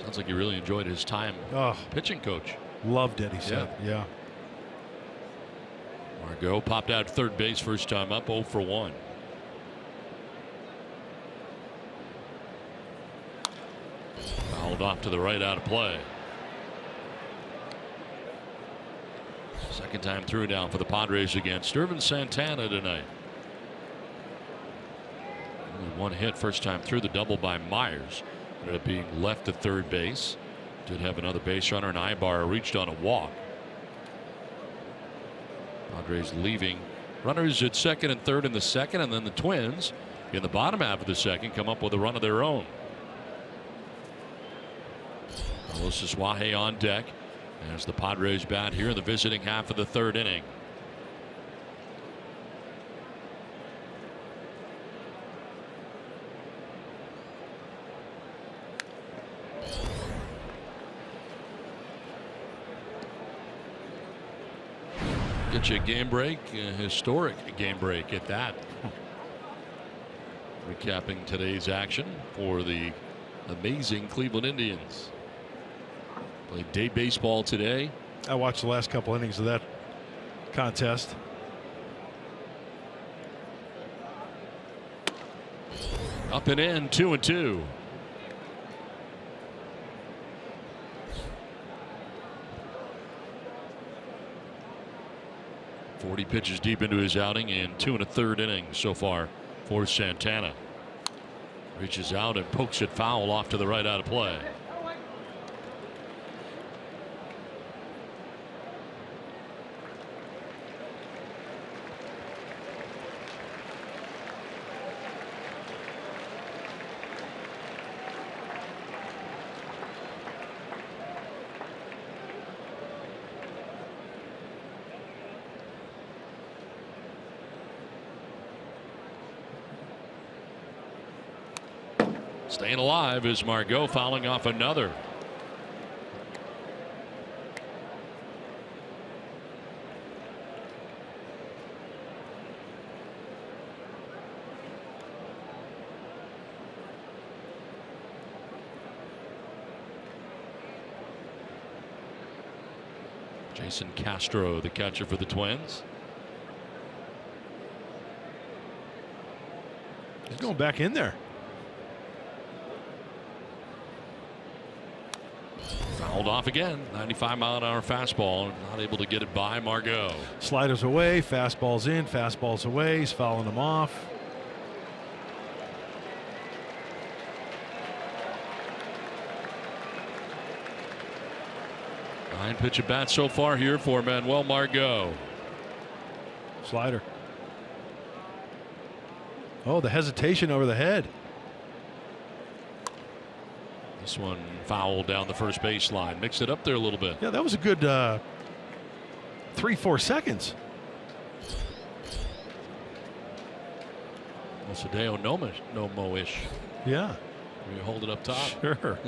Sounds like he really enjoyed his time pitching coach. Loved it, he said. Yeah. Margot popped out third base first time up, 0 for 1. Fouled off to the right, out of play. Second time through now for the Padres against Irvin Santana tonight. Only one hit first time through, the double by Myers. Ended up being left at third base. Did have another base runner, and Ibar reached on a walk. Padres leaving runners at second and third in the second, and then the Twins in the bottom half of the second come up with a run of their own. Carlos Asuaje on deck as the Padres bat here in the visiting half of the third inning. Get you a game break, a historic game break at that. Recapping today's action for the amazing Cleveland Indians. Played day baseball today. I watched the last couple innings of that contest. Up and in, 2-2. Forty pitches deep into his outing in 2 1/3 innings so far for Santana. Reaches out and pokes it foul off to the right, out of play. Staying alive is Margot, fouling off another. Jason Castro, the catcher for the Twins. He's going back in there. Fouled off again. 95-mile-an-hour fastball. Not able to get it by Margot. Sliders away, fastballs in, fastballs away. He's fouling them off. Nine pitch at bat so far here for Manuel Margot. Slider. Oh, the hesitation over the head. This one fouled down the first baseline. Mixed it up there a little bit. Yeah, that was a good 3-4 seconds. Well, Sadeo Nomo-ish. Yeah. You hold it up top. Sure.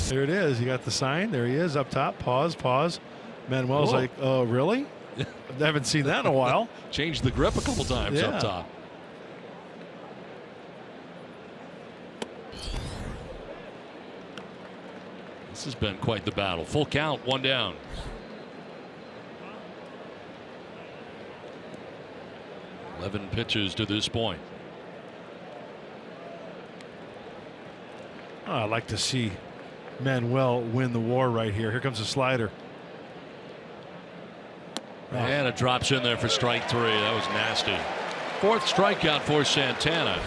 There it is. You got the sign. There he is up top. Pause, pause. Manuel's like, oh, really? I haven't seen that in a while. Changed the grip a couple times up top. This has been quite the battle. Full count, one down. Eleven pitches to this point. Oh, I'd like to see Manuel win the war right here. Here comes a slider. Oh. And it drops in there for strike three. That was nasty. Fourth strikeout for Santana.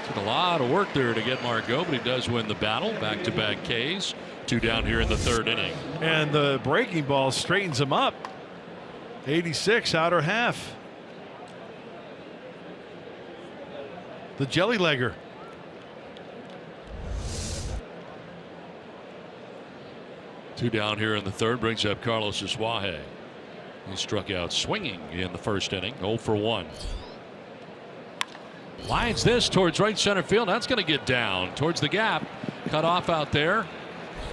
Took a lot of work there to get Margot, but he does win the battle. Back-to-back Ks. Two down here in the third inning. And the breaking ball straightens him up. 86, outer half. The jelly legger. Two down here in the third brings up Carlos Asuaje. He struck out swinging in the first inning. 0 for 1. Lines this towards right center field. That's going to get down towards the gap. Cut off out there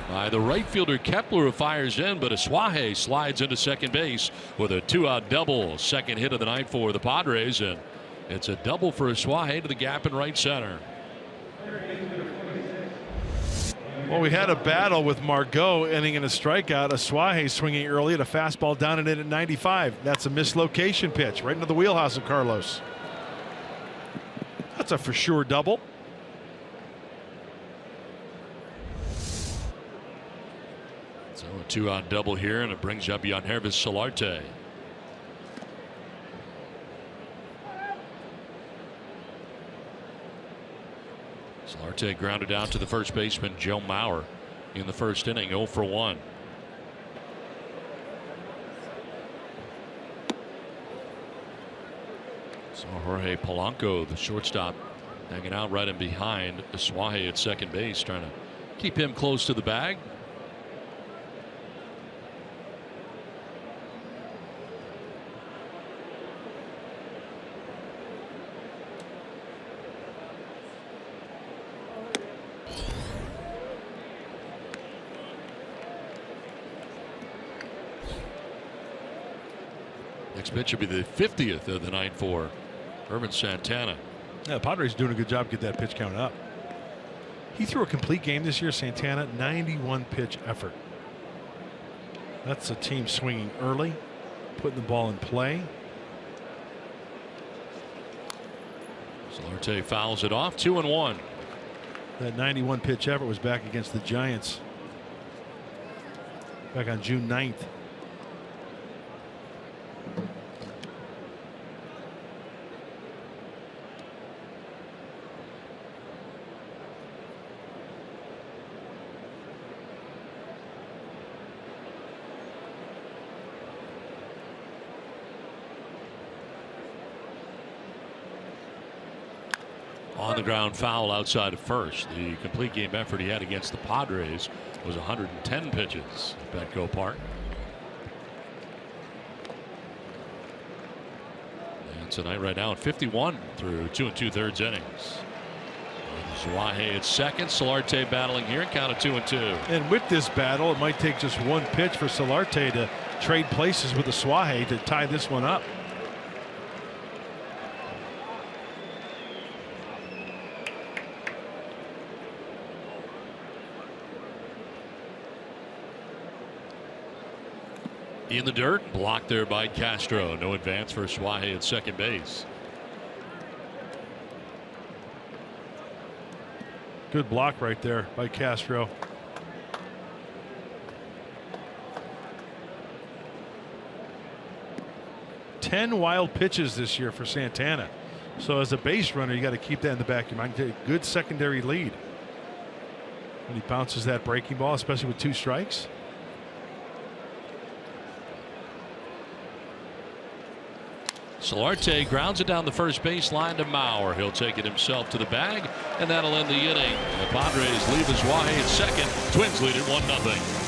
by the right fielder Kepler, who fires in, but Asuaje slides into second base with a 2-out double. Second hit of the night for the Padres, and it's a double for Asuaje to the gap in right center. Well, we had a battle with Margot ending in a strikeout. Asuaje swinging early at a fastball down and in at 95. That's a mislocation pitch right into the wheelhouse of Carlos. That's a for sure double. So 2-out double here, and it brings up Yangervis Solarte. Solarte grounded out to the first baseman Joe Mauer in the first inning, 0 for 1. So Jorge Polanco, the shortstop, hanging out right in behind Suaje at second base, trying to keep him close to the bag. Next pitch will be the 50th of the night for Ervin Santana. Yeah, Padres doing a good job to get that pitch count up. He threw a complete game this year, Santana, 91 pitch effort. That's a team swinging early, putting the ball in play. Solarte fouls it off, 2-1. That 91 pitch effort was back against the Giants back on June 9th. On the ground foul outside of first. The complete game effort he had against the Padres was 110 pitches at Petco Park. And tonight right now at 51 through 2 2/3 innings. Suaje at second. Solarte battling here, count of 2-2. And with this battle, it might take just one pitch for Solarte to trade places with the Suaje to tie this one up. In the dirt, blocked there by Castro. No advance for Suaje at second base. Good block right there by Castro. Ten wild pitches this year for Santana. So as a base runner, you got to keep that in the back of your mind. Get a good secondary lead when he bounces that breaking ball, especially with 2 strikes. Solarte grounds it down the first base line to Mauer. He'll take it himself to the bag, and that'll end the inning. The Padres leave Suaje at second. Twins lead it 1-0.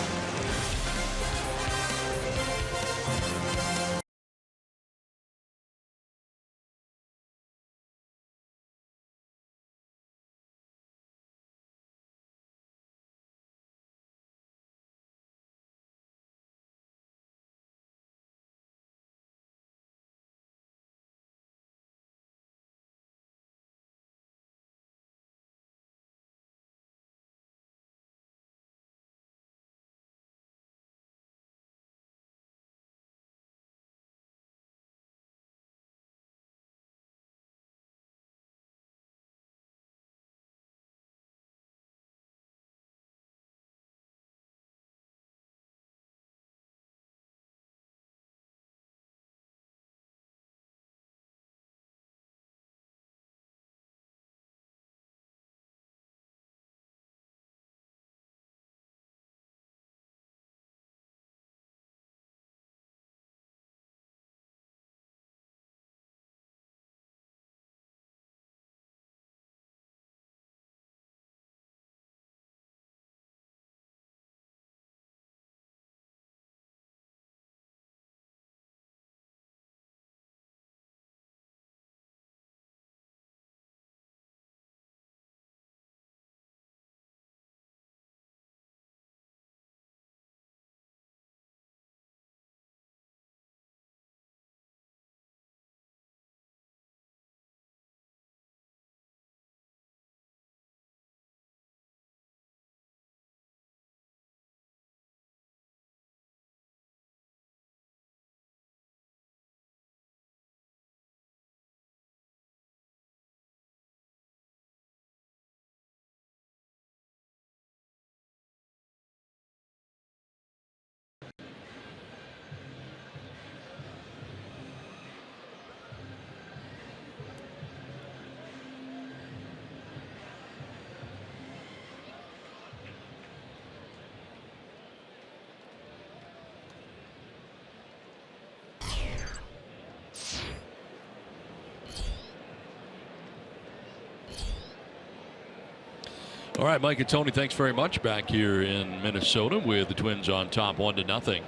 All right, Mike and Tony, thanks very much. Back here in Minnesota with the Twins on top 1-0. Yeah,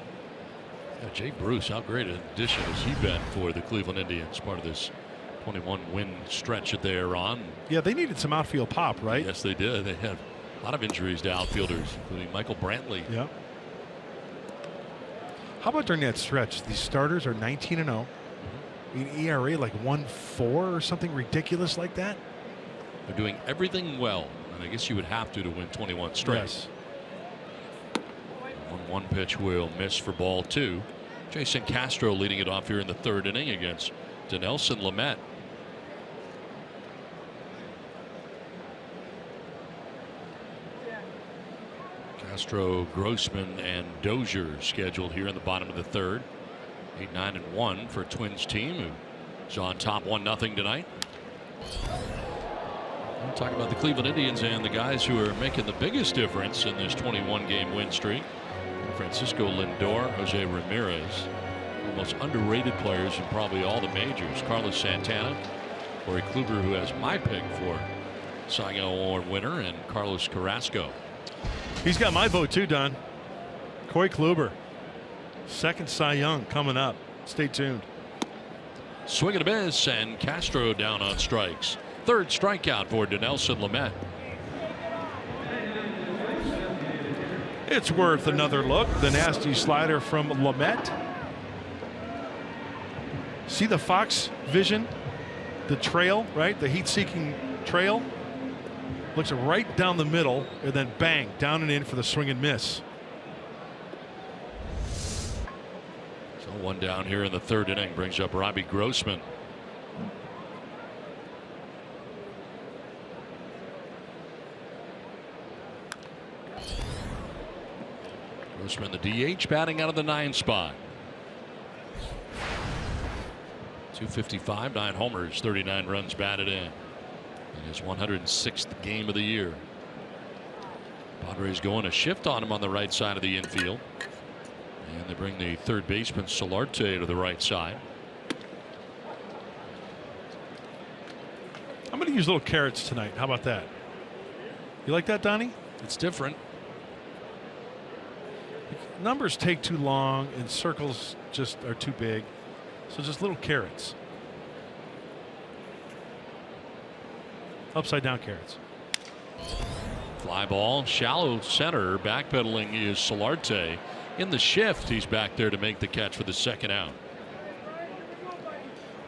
Jay Bruce, how great an addition has he been for the Cleveland Indians, part of this 21-win stretch that they're on. Yeah, they needed some outfield pop, right? Yes, they did. They had a lot of injuries to outfielders, including Michael Brantley. Yeah. How about during that stretch? These starters are 19-0. I mean, ERA like 1.4 or something ridiculous like that. They're doing everything well, and I guess you would have to win 21 straight. Yes. 1-1 pitch will miss for ball 2. Jason Castro leading it off here in the 3rd inning against Dinelson Lamet. Castro, Grossman, and Dozier scheduled here in the bottom of the 3rd. 8-9-1 for Twins team, who's on top 1-0 tonight. We'll talk about the Cleveland Indians and the guys who are making the biggest difference in this 21-game win streak. Francisco Lindor, Jose Ramirez, the most underrated players in probably all the majors. Carlos Santana, Corey Kluber, who has my pick for Cy Young Award winner, and Carlos Carrasco. He's got my vote too, Don. Corey Kluber, 2nd Cy Young coming up. Stay tuned. Swing and a miss, and Castro down on strikes. 3rd strikeout for Dinelson Lamet. It's worth another look. The nasty slider from Lamet. See the Fox vision? The trail, right? The heat-seeking trail. Looks right down the middle, and then bang, down and in for the swing and miss. So 1 down here in the 3rd inning brings up Robbie Grossman. Grossman, the DH, batting out of the 9 spot. 255, 9 homers, 39 runs batted in. In his 106th game of the year. Padres going a shift on him on the right side of the infield. And they bring the 3rd baseman Solarte to the right side. I'm going to use little carrots tonight. How about that? You like that, Donnie? It's different. Numbers take too long and circles just are too big. So just little carrots. Upside down carrots. Fly ball, shallow center. Backpedaling is Solarte. In the shift, he's back there to make the catch for the 2nd out.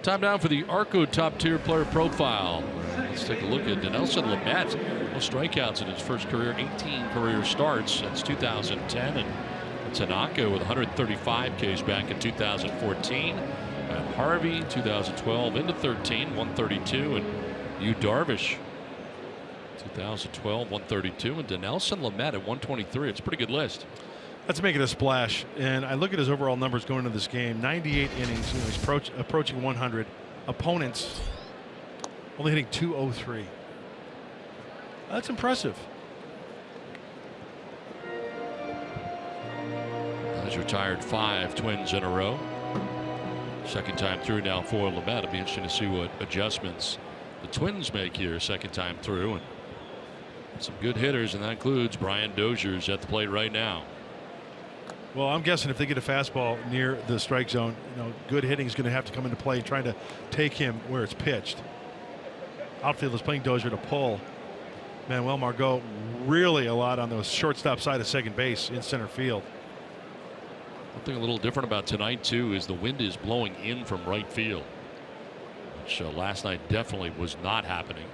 Time now for the Arco top tier player profile. Let's take a look at Dinelson Lamet. No strikeouts in his first career, 18 career starts since 2010. And Tanaka with 135 Ks back in 2014. And Harvey 2012 into 13, 132. And Yu Darvish 2012, 132. And Dinelson Lamet at 123. It's a pretty good list. That's making a splash. And I look at his overall numbers going into this game. 98 innings. He's approaching 100. Opponents only hitting 203. That's impressive. He's retired 5 Twins in a row. 2nd time through now for Lamet. It'll be interesting to see what adjustments the Twins make here 2nd time through. And some good hitters, and that includes Brian Dozier's at the plate right now. Well, I'm guessing if they get a fastball near the strike zone, good hitting is going to have to come into play, trying to take him where it's pitched. Outfield is playing Dozier to pull. Manuel Margot really a lot on the shortstop side of second base in center field. One thing a little different about tonight too is the wind is blowing in from right field, which last night definitely was not happening.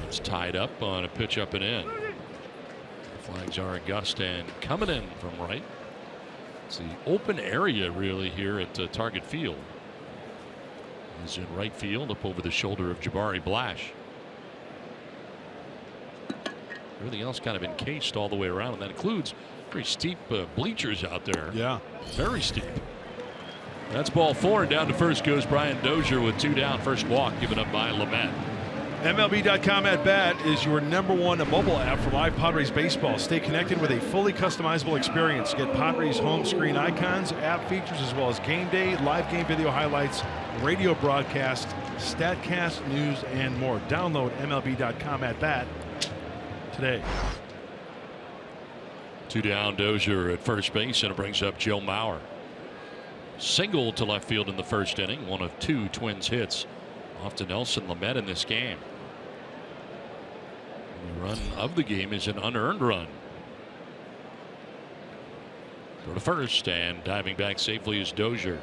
It's tied up on a pitch up and in. Flags are august and coming in from right. It's the open area really here at Target Field. He's in right field up over the shoulder of Jabari Blash. Everything else kind of encased all the way around, and that includes pretty steep bleachers out there. Yeah, very steep. That's ball 4, and down to first goes Brian Dozier with 2 down. First walk given up by Lamet. MLB.com at bat is your #1 mobile app for live Padres baseball. Stay connected with a fully customizable experience. Get Padres home screen icons, app features, as well as game day, live game video highlights, radio broadcast, StatCast, news, and more. Download MLB.com at bat today. 2 down, Dozier at first base, and it brings up Joe Mauer. Single to left field in the first inning, one of 2 Twins hits off to Nelson Lamet in this game. The run of the game is an unearned run. Go to first, and diving back safely is Dozier.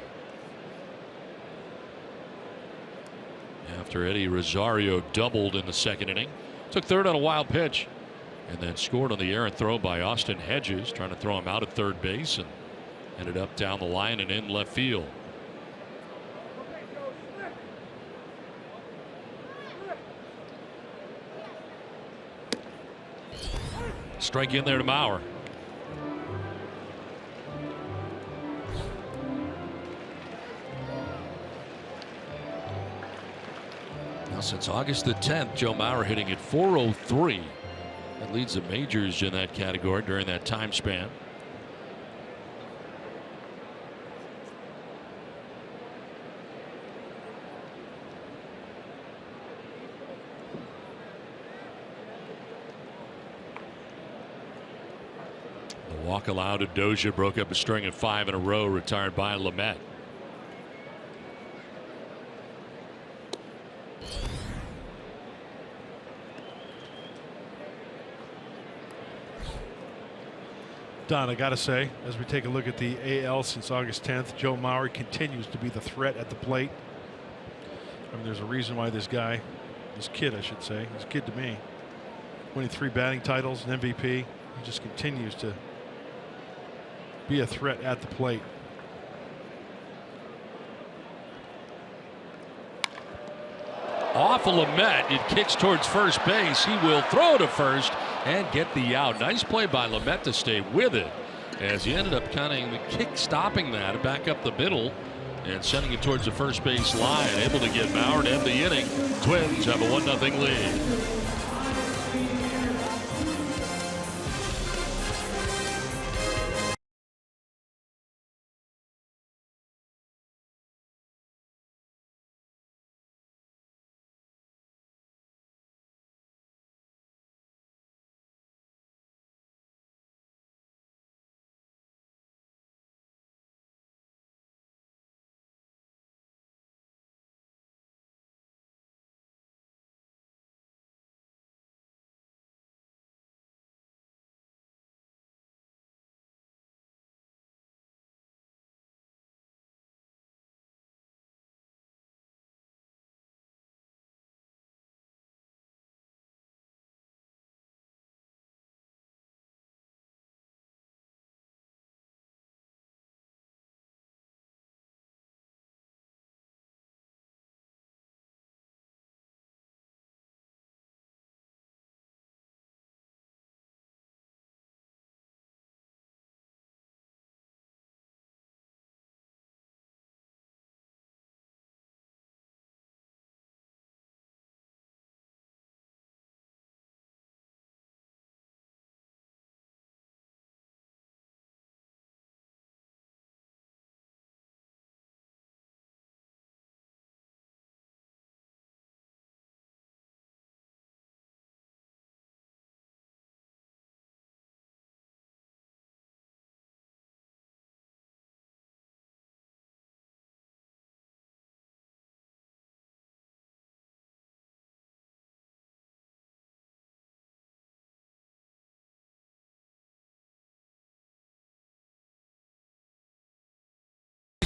After Eddie Rosario doubled in the second inning, took third on a wild pitch, and then scored on the errant throw by Austin Hedges, trying to throw him out at third base, and ended up down the line and in left field. Strike in there to Mauer. Now since August the 10th, Joe Mauer hitting at .403. That leads the majors in that category during that time span. The walk allowed to Dozier broke up a string of 5 in a row, retired by Lamet. Don, I got to say, as we take a look at the AL since August 10th, Joe Mauer continues to be the threat at the plate. I mean, there's a reason why this kid, I should say, he's a kid to me, winning 3 batting titles, an MVP. He just continues to be a threat at the plate. Off of Lamet, it kicks towards first base. He will throw to first and get the out. Nice play by Lamet to stay with it, as he ended up kind of the kick stopping that back up the middle and sending it towards the first base line. Able to get Mauer to end the inning. Twins have a 1-0 lead.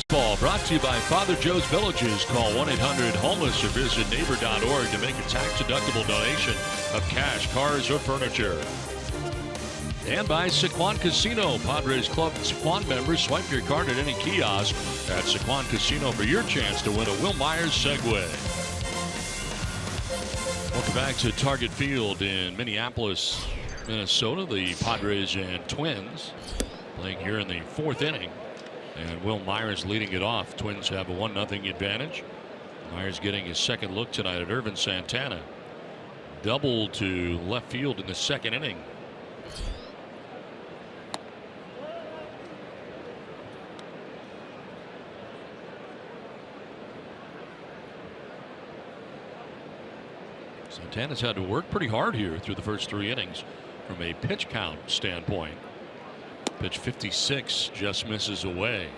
Baseball brought to you by Father Joe's Villages. Call 1-800-HOMELESS or visit neighbor.org to make a tax-deductible donation of cash, cars, or furniture. And by Sequan Casino. Padres Club Sequan members, swipe your card at any kiosk at Sequan Casino for your chance to win a Will Myers Segway. Welcome back to Target Field in Minneapolis, Minnesota. The Padres and Twins playing here in the 4th inning. And Will Myers leading it off. Twins have a 1-0 advantage. Myers getting his second look tonight at Irvin Santana. Double to left field in the 2nd inning. Santana's had to work pretty hard here through the first 3 innings from a pitch count standpoint. Pitch 56 just misses away.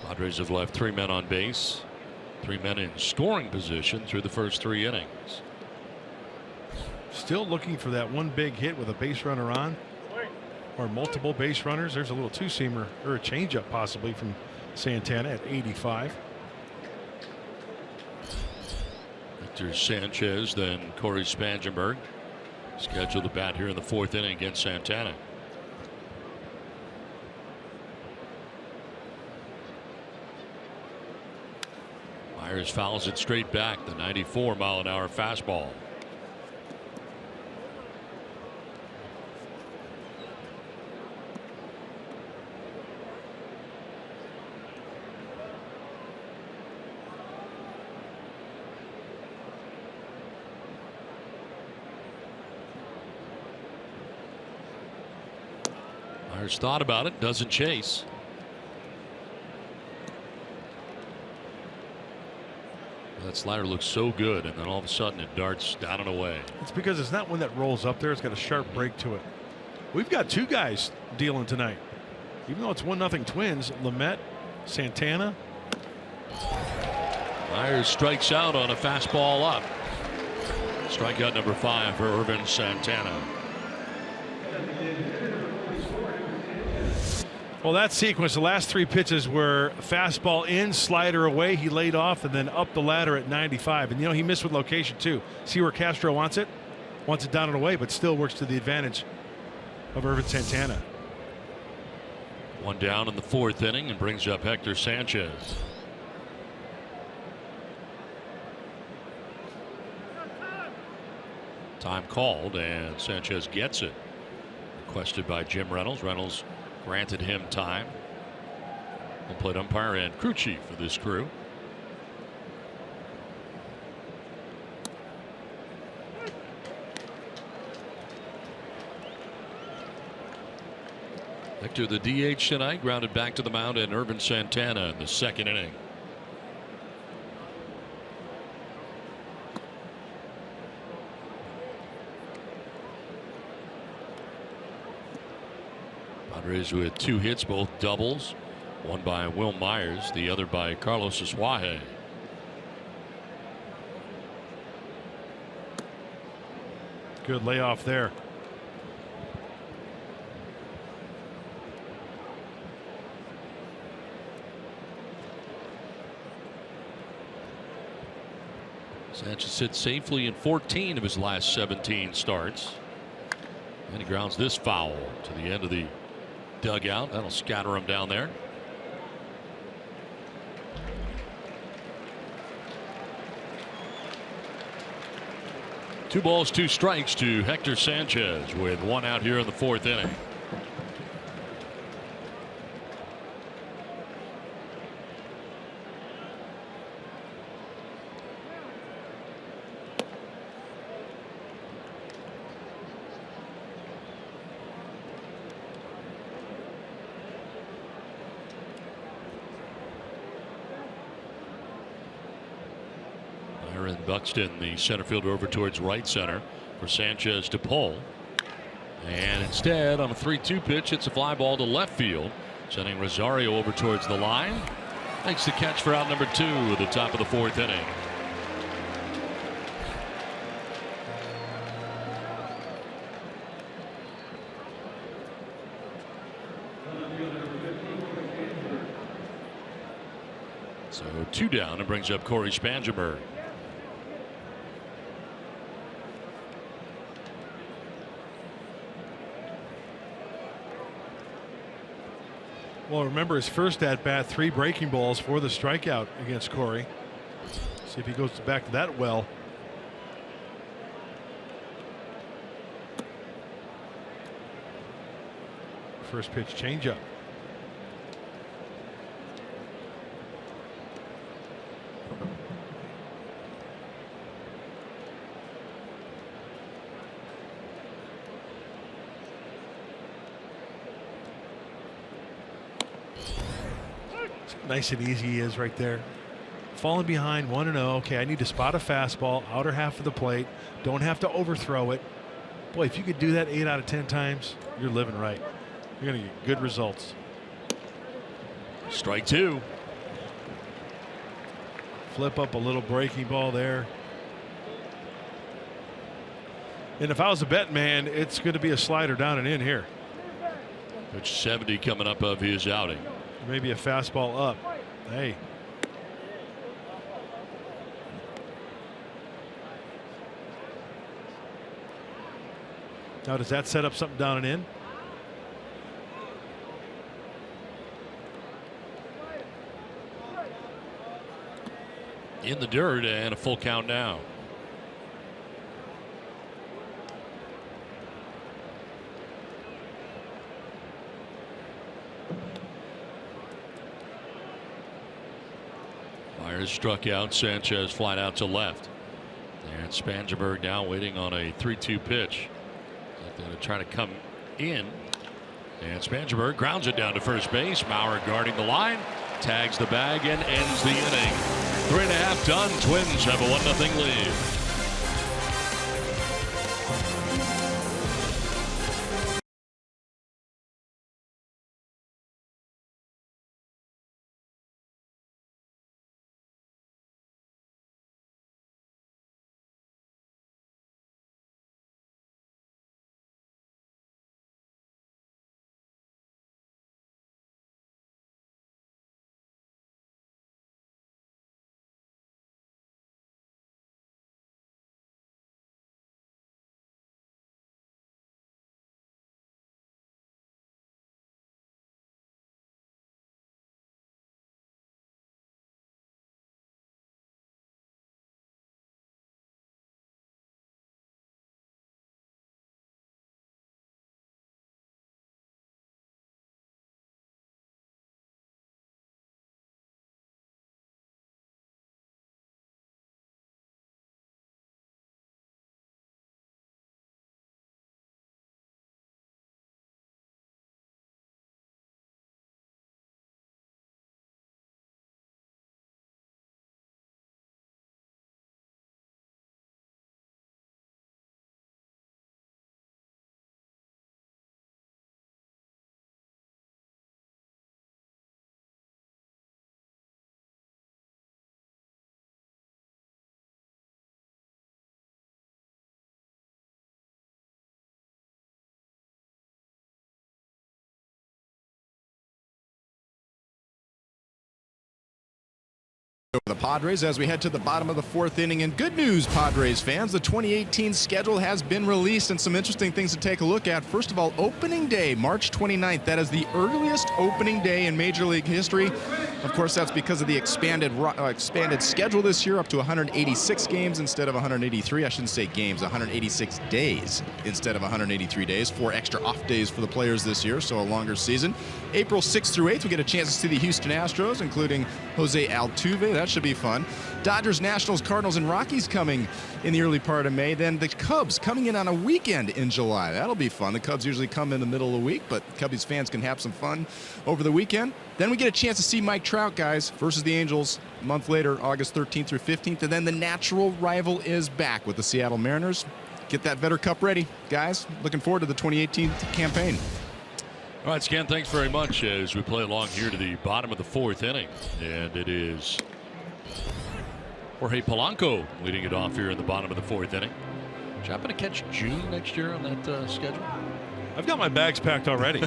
Padres have left 3 men on base, 3 men in scoring position through the first 3 innings. Still looking for that one big hit with a base runner on, or multiple base runners. There's a little two-seamer or a changeup possibly from Santana at 85. Hector Sanchez, then Corey Spangenberg scheduled to bat here in the 4th inning against Santana. Myers fouls it straight back, the 94-mile-an-hour fastball. Myers thought about it, doesn't chase. That slider looks so good, and then all of a sudden it darts down and away. It's because it's not one that rolls up there. It's got a sharp break to it. We've got 2 guys dealing tonight. Even though it's 1-0 Twins, Lamet, Santana. Myers strikes out on a fastball up. Strikeout number 5 for Irvin Santana. Well, that sequence, the last 3 pitches were fastball in, slider away. He laid off and then up the ladder at 95. And, you know, he missed with location, too. See where Castro wants it? Wants it down and away, but still works to the advantage of Irvin Santana. 1 down in the 4th inning and brings up Hector Sanchez. Time called, and Sanchez gets it. Requested by Jim Reynolds. Reynolds granted him time. Home plate umpire and crew chief for this crew. Hector, the DH tonight, grounded back to the mound, and Irvin Santana in the 2nd inning. Padres with 2 hits, both doubles. One by Will Myers, the other by Carlos Asuaje. Good layoff there. Sanchez sits safely in 14 of his last 17 starts. And he grounds this foul to the end of the dugout. That'll scatter him down there. Two balls, 2 strikes to Hector Sanchez with 1 out here in the 4th inning. Buxton, the center fielder, over towards right center for Sanchez to pull. And instead, on a 3-2 pitch, it's a fly ball to left field, sending Rosario over towards the line. Makes the catch for out number 2 at the top of the 4th inning. So 2 down, and brings up Corey Spangenberg. Well, remember his first at bat, 3 breaking balls for the strikeout against Corey. See if he goes back to that well. First pitch changeup. Nice and easy he is right there. Falling behind 1-0. Okay, I need to spot a fastball, outer half of the plate. Don't have to overthrow it. Boy, if you could do that 8 out of 10 times, you're living right. You're going to get good results. Strike 2. Flip up a little breaking ball there. And if I was a bet man, it's going to be a slider down and in here. Pitch 70 coming up of his outing. Maybe a fastball up. Hey. Now, does that set up something down and in? In the dirt and a full count now. Myers struck out. Sanchez flying out to left. And Spangenberg now waiting on a 3-2 pitch. Going to try to come in. And Spangenberg grounds it down to first base. Maurer guarding the line. Tags the bag and ends the inning. 3.5 done. Twins have a 1-0 lead. The Padres as we head to the bottom of the 4th inning. And good news, Padres fans, the 2018 schedule has been released and some interesting things to take a look at. First of all, opening day, March 29th. That is the earliest opening day in Major League history. Of course, that's because of the expanded schedule this year, up to 186 games instead of 183. I shouldn't say games, 186 days instead of 183 days. 4 extra off days for the players this year, so a longer season. April 6th through 8th, we get a chance to see the Houston Astros, including Jose Altuve. That should be fun. Dodgers, Nationals, Cardinals, and Rockies coming in the early part of May. Then the Cubs coming in on a weekend in July. That'll be fun. The Cubs usually come in the middle of the week, but Cubbies fans can have some fun over the weekend. Then we get a chance to see Mike Trout, guys, versus the Angels a month later, August 13th through 15th. And then the natural rival is back with the Seattle Mariners. Get that Vetter Cup ready, guys. Looking forward to the 2018 campaign. All right, Scan, thanks very much as we play along here to the bottom of the 4th inning. And it is Jorge Polanco leading it off here in the bottom of the 4th inning. Did you happen to catch June next year on that schedule? I've got my bags packed already.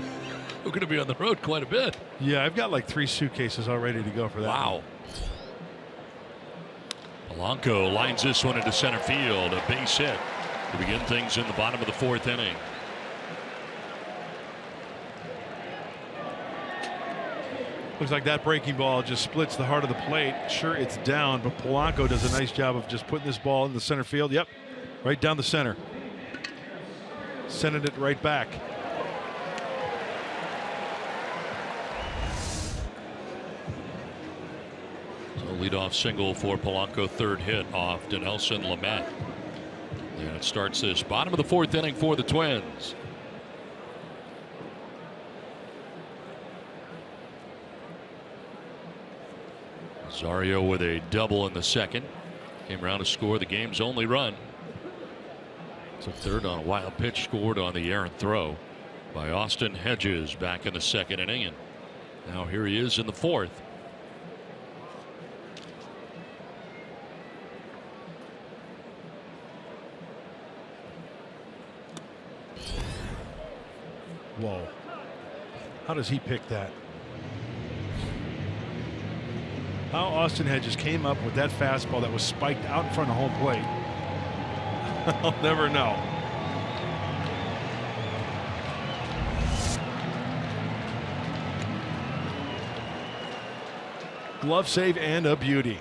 We're going to be on the road quite a bit. Yeah, I've got like 3 suitcases all ready to go for that. Wow. Polanco lines this one into center field. A base hit to begin things in the bottom of the 4th inning. Looks like that breaking ball just splits the heart of the plate. Sure, it's down, but Polanco does a nice job of just putting this ball in the center field. Yep, right down the center. Sending it right back. So leadoff single for Polanco, 3rd hit off Dinelson Lamet. And it starts this bottom of the 4th inning for the Twins. Rosario with a double in the second. Came around to score the game's only run. Took third on a wild pitch, scored on the errant throw by Austin Hedges back in the second inning. And now here he is in the fourth. Whoa. How does he pick that? How Austin Hedges came up with that fastball that was spiked out in front of home plate. I'll never know. Glove save and a beauty.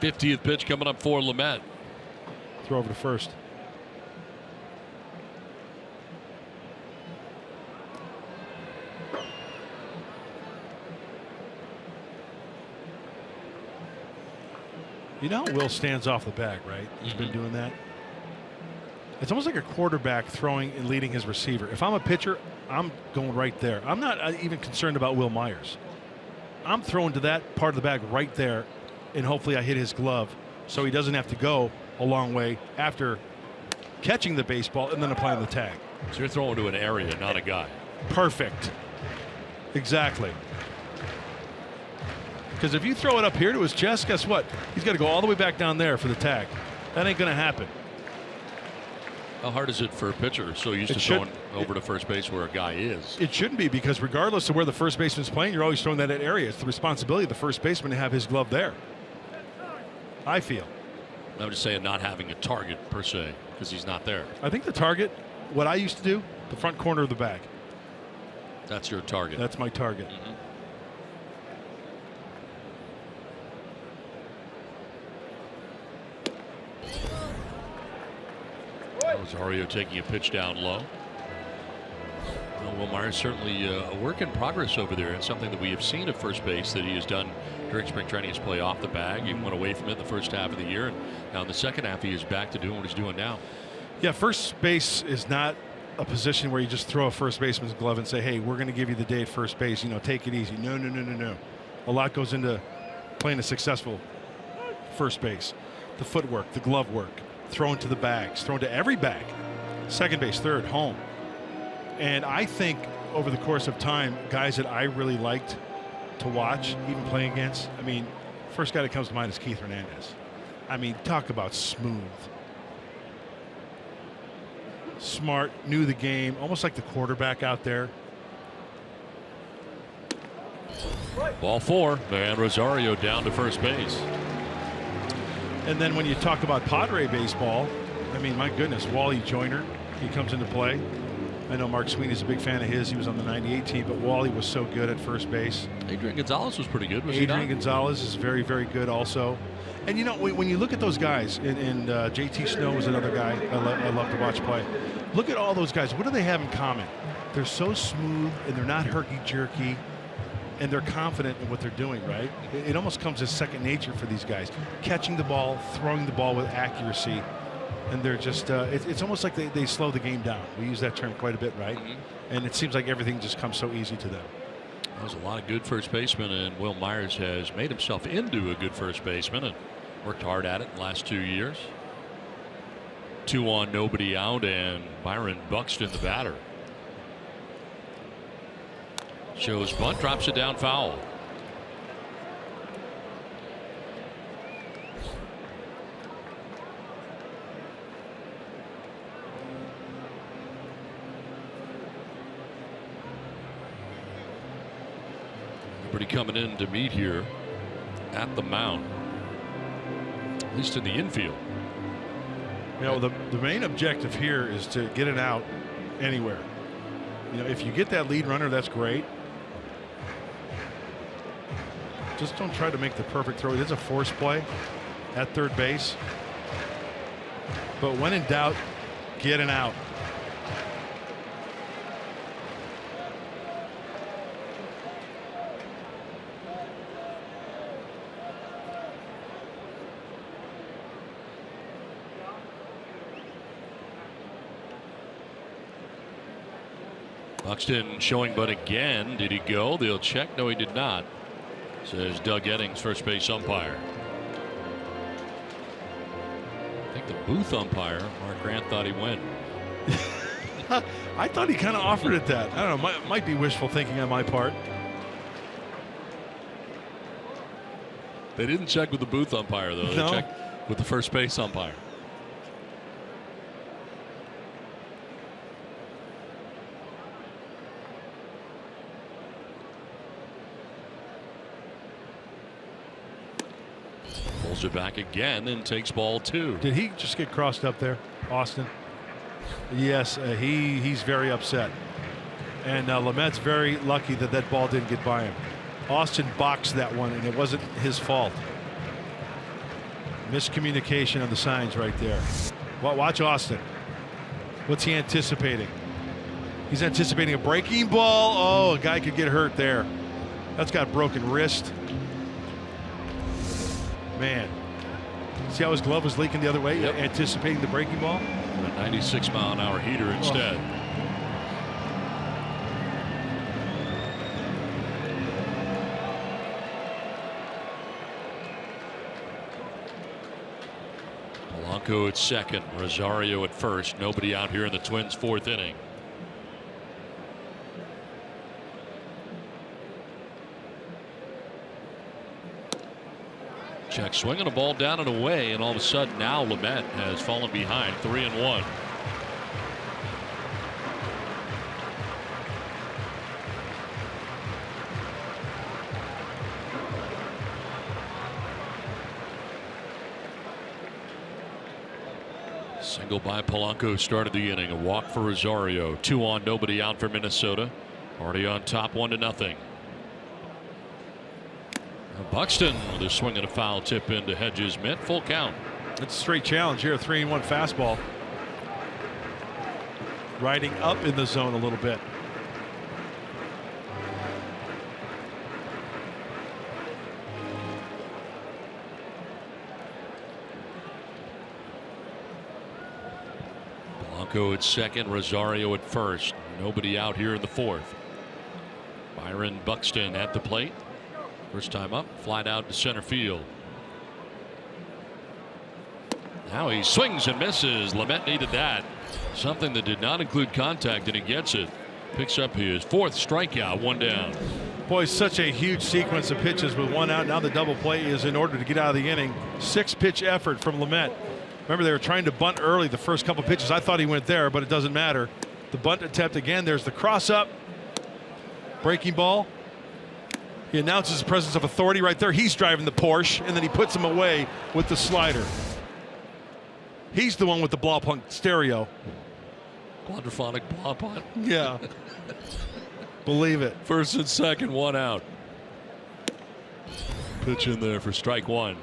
50th pitch coming up for Lamet. Throw over to first. You know how Will stands off the bag, right? He's been doing that. It's almost like a quarterback throwing and leading his receiver. If I'm a pitcher, I'm going right there. I'm not even concerned about Will Myers. I'm throwing to that part of the bag right there, and hopefully I hit his glove so he doesn't have to go a long way after catching the baseball and then applying the tag. So you're throwing to an area, not a guy. Perfect. Exactly. Because if you throw it up here to his chest, guess what? He's got to go all the way back down there for the tag. That ain't going to happen. How hard is it for a pitcher so used to throwing over to first base where a guy is? It shouldn't be, because regardless of where the first baseman's playing, you're always throwing that area. It's the responsibility of the first baseman to have his glove there, I feel. I'm just saying not having a target per se because he's not there. I think the target, what I used to do, the front corner of the bag. That's your target. That's my target. Rosario taking a pitch down low. Well, Will Myers certainly a work in progress over there, and something that we have seen at first base that he has done during spring training is play off the bag. He went away from it in the first half of the year, and now in the second half he is back to doing what he's doing now. Yeah, first base is not a position where you just throw a first baseman's glove and say, hey, we're going to give you the day at first base. You know, take it easy. No, no, no, no, no. A lot goes into playing a successful first base. The footwork, the glove work, thrown to the bags, thrown to every bag. Second base, third, home. And I think over the course of time, guys that I really liked to watch, even playing against, I mean, first guy that comes to mind is Keith Hernandez. I mean, talk about smooth. Smart, knew the game, almost like the quarterback out there. Ball four, and Rosario down to first base. And then when you talk about Padre baseball, I mean, my goodness, Wally Joyner, he comes into play. I know Mark Sweeney's a big fan of his. He was on the '98 team, but Wally was so good at first base. Adrian Gonzalez was pretty good, was he not? Adrian Gonzalez is very, very good also. And you know, when you look at those guys, and JT Snow is another guy I love to watch play. Look at all those guys. What do they have in common? They're so smooth, and they're not herky-jerky, and they're confident in what they're doing, right? It almost comes as second nature for these guys. Catching the ball, throwing the ball with accuracy, and they're just, it's almost like they slow the game down. We use that term quite a bit, right? And it seems like everything just comes so easy to them. There's a lot of good first basemen, and Will Myers has made himself into a good first baseman and worked hard at it the last 2 years. 2 on, nobody out, and Byron Buxton, the batter. Shows bunt, drops it down foul. Everybody coming in to meet here at the mound, at least in the infield. You know, the main objective here is to get it out anywhere. You know, if you get that lead runner, that's great. Just don't try to make the perfect throw. It is a force play at third base. But when in doubt, get an out. Buxton showing, but again, did he go? They'll check. No, he did not. Says Doug Eddings, first base umpire. I think the booth umpire, Mark Grant, thought he went. I thought he kind of offered it that. I don't know. Might be wishful thinking on my part. They didn't check with the booth umpire, though. They checked with the first base umpire. Pulls it back again and takes ball 2. Did he just get crossed up there, Austin? Yes, he's very upset. And Lamet's very lucky that that ball didn't get by him. Austin boxed that one, and it wasn't his fault. Miscommunication on the signs right there. Well, watch Austin. What's he anticipating? He's anticipating a breaking ball. Oh, a guy could get hurt there. That's got broken wrist. Man. See how his glove was leaking the other way? Yep. Anticipating the breaking ball? A 96-mile-an-hour heater instead. Oh. Polanco at second, Rosario at first. Nobody out here in the Twins' 4th inning. Check swinging a ball down and away, and all of a sudden now Lamet has fallen behind 3-1. Single by Polanco started the inning. A walk for Rosario. 2 on, nobody out for Minnesota. Already on top 1-0. Buxton with a swing and a foul tip into Hedges' mitt. Full count. It's a straight challenge here. 3-1 fastball. Riding up in the zone a little bit. Polanco at second, Rosario at first. Nobody out here in the 4th. Byron Buxton at the plate. First time up, flied out to center field. Now he swings and misses. Lamet needed that. Something that did not include contact, and he gets it. Picks up his 4th strikeout, 1 down. Boy, such a huge sequence of pitches with 1 out. Now the double play is in order to get out of the inning. 6-pitch effort from Lamet. Remember, they were trying to bunt early the first couple pitches. I thought he went there, but it doesn't matter. The bunt attempt again. There's the cross up. Breaking ball. He announces the presence of authority right there. He's driving the Porsche, and then he puts him away with the slider. He's the one with the blah punt stereo. Quadraphonic blah punt. Yeah. Believe it. First and second, 1 out. Pitch in there for strike 1.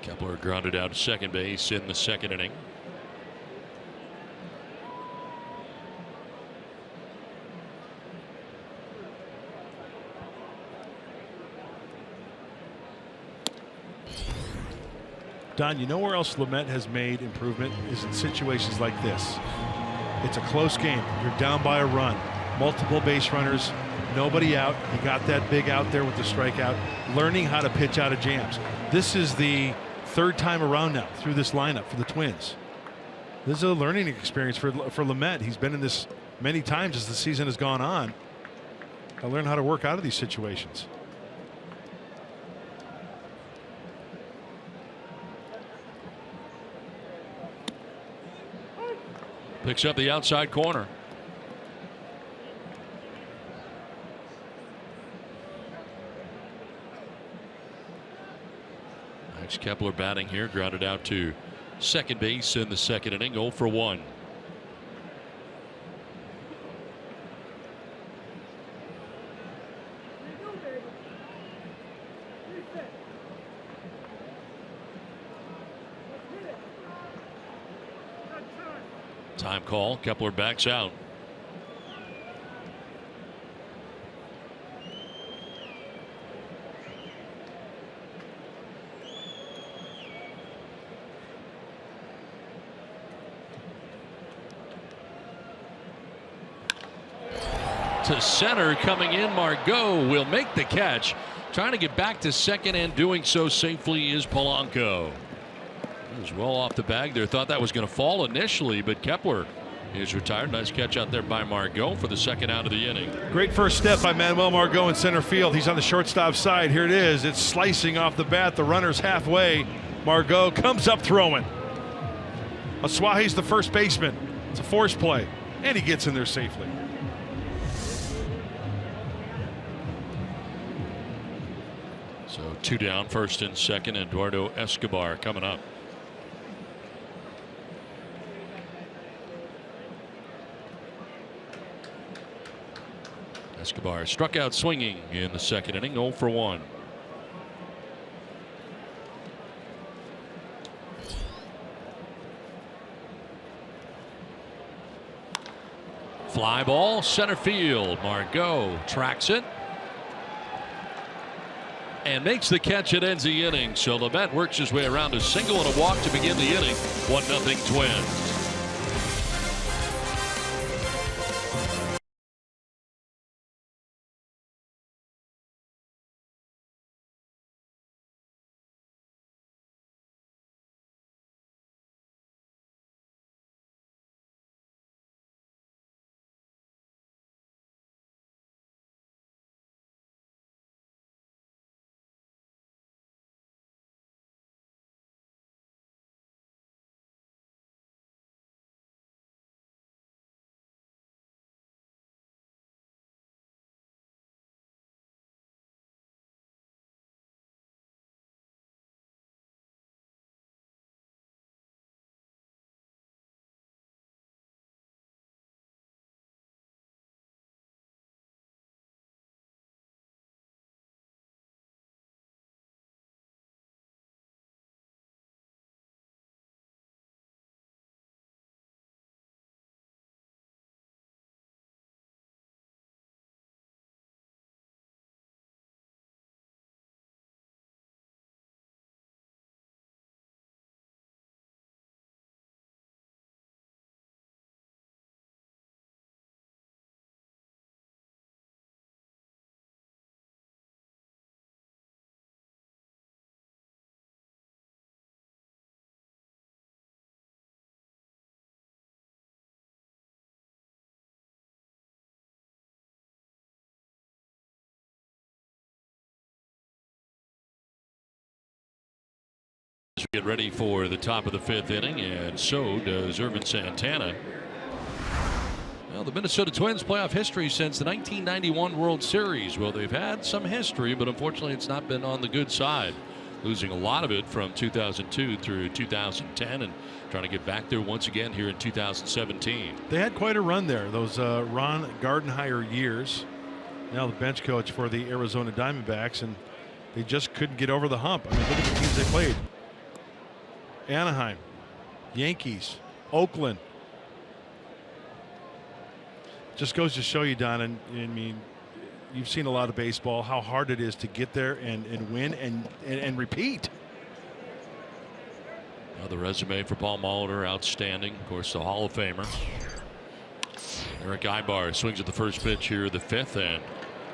Kepler grounded out to second base in the 2nd inning. Don, you know where else Lamet has made improvement is in situations like this. It's a close game. You're down by a run. Multiple base runners. Nobody out. He got that big out there with the strikeout. Learning how to pitch out of jams. This is the 3rd time around now through this lineup for the Twins. This is a learning experience for Lamet. He's been in this many times as the season has gone on. I learn how to work out of these situations. Picks up the outside corner. Max Kepler batting here, grounded out to second base in the 2nd inning, 0 for 1. Time call. Kepler backs out. to center. Coming in, Margot will make the catch. Trying to get back to second and doing so safely is Polanco. He was well off the bag there. Thought that was going to fall initially, but Kepler is retired. Nice catch out there by Margot for the second out of the inning. Great first step by Manuel Margot in center field. He's on the shortstop side. Here it is. It's slicing off the bat. The runner's halfway. Margot comes up throwing. Asuahi's the first baseman. It's a force play, and he gets in there safely. So 2 down, first and second. Eduardo Escobar coming up. Escobar struck out swinging in the second inning, 0 for 1. Fly ball, center field. Margot tracks it and makes the catch. It ends the inning. So Lamet works his way around a single and a walk to begin the inning. 1-0 Twins. Get ready for the top of the 5th inning, and so does Ervin Santana. Well, the Minnesota Twins playoff history since the 1991 World Series. Well, they've had some history, but unfortunately it's not been on the good side. Losing a lot of it from 2002 through 2010 and trying to get back there once again here in 2017. They had quite a run there, those Ron Gardenhire years. Now the bench coach for the Arizona Diamondbacks, and they just couldn't get over the hump. I mean, look at the teams they played. Anaheim, Yankees, Oakland. Just goes to show you, Don, and I mean, you've seen a lot of baseball, how hard it is to get there and win and repeat. Well, the resume for Paul Molitor, outstanding. Of course, the Hall of Famer. Eric Ibar swings at the first pitch here, the 5th, and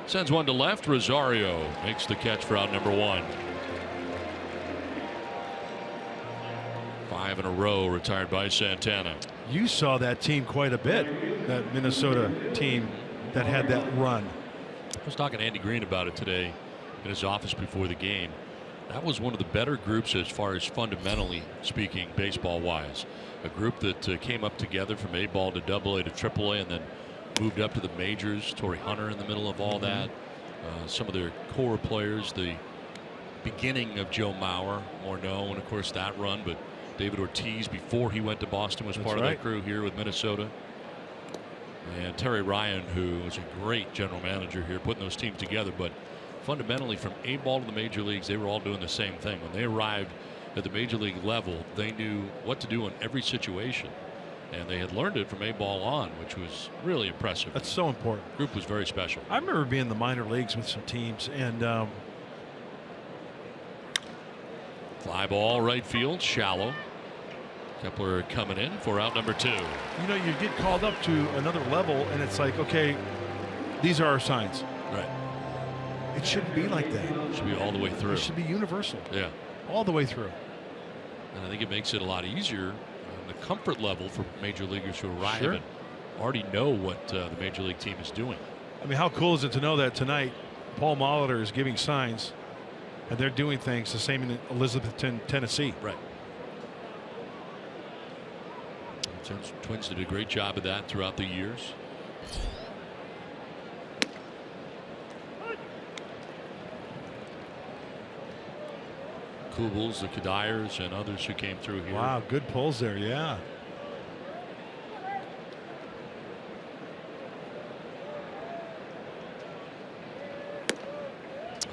sends one to left. Rosario makes the catch for out number 1. 5 in a row retired by Santana. You saw that team quite a bit, that Minnesota team that had that run. I was talking to Andy Green about it today in his office before the game. That was one of the better groups as far as fundamentally speaking, baseball wise. A group that came up together from A ball to AA to AAA and then moved up to the majors. Torrey Hunter in the middle of all that. Some of their core players, the beginning of Joe Mauer, Morneau, and of course that run, but David Ortiz before he went to Boston was part of that crew here with Minnesota. And Terry Ryan, who was a great general manager here, putting those teams together. But fundamentally, from A ball to the major leagues, they were all doing the same thing. When they arrived at the major league level, they knew what to do in every situation. And they had learned it from A ball on, which was really impressive. That's so important. The group was very special. I remember being in the minor leagues with some teams, and fly ball right field, shallow. Kepler coming in for out number 2. You know, you get called up to another level, and it's like, okay, these are our signs. Right. It shouldn't be like that. It should be all the way through. It should be universal. Yeah. All the way through. And I think it makes it a lot easier on the comfort level for major leaguers who arrive and already know what the major league team is doing. I mean, how cool is it to know that tonight Paul Molitor is giving signs and they're doing things the same in Elizabethton, Tennessee. Right. Twins did a great job of that throughout the years. Kubels, the Kadires, and others who came through here. Wow, good pulls there, yeah.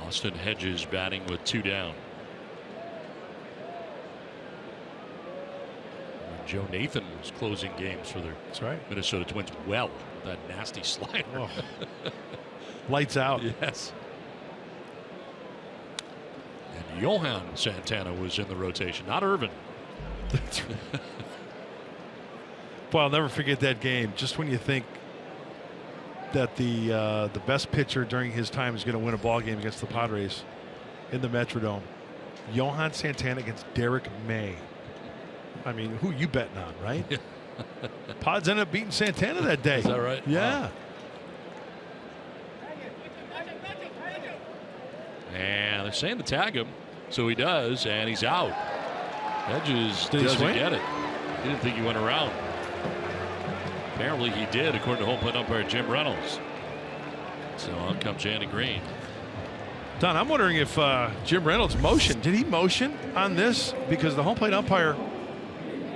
Austin Hedges batting with 2 down. Joe Nathan was closing games for their Minnesota Twins well. That nasty slider. Oh. Lights out. Yes. And Johan Santana was in the rotation, not Irvin. That's right. Boy, I'll never forget that game. Just when you think that the best pitcher during his time is going to win a ball game against the Padres in the Metrodome, Johan Santana against Derek May. I mean, who you betting on, right? Pods ended up beating Santana that day. Is that right? Yeah. Wow. And they're saying to tag him, so he does, and he's out. Hedges doesn't get it. He didn't think he went around. Apparently he did, according to home plate umpire Jim Reynolds. So on comes Andy Green. Don, I'm wondering if Jim Reynolds motioned. Did he motion on this? Because the home plate umpire.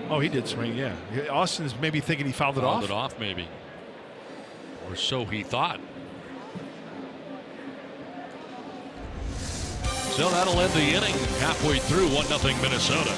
Oh, he did swing, yeah. Austin's maybe thinking he fouled it off. Fouled it off, maybe. Or so he thought. So that'll end the inning halfway through, 1-0 Minnesota.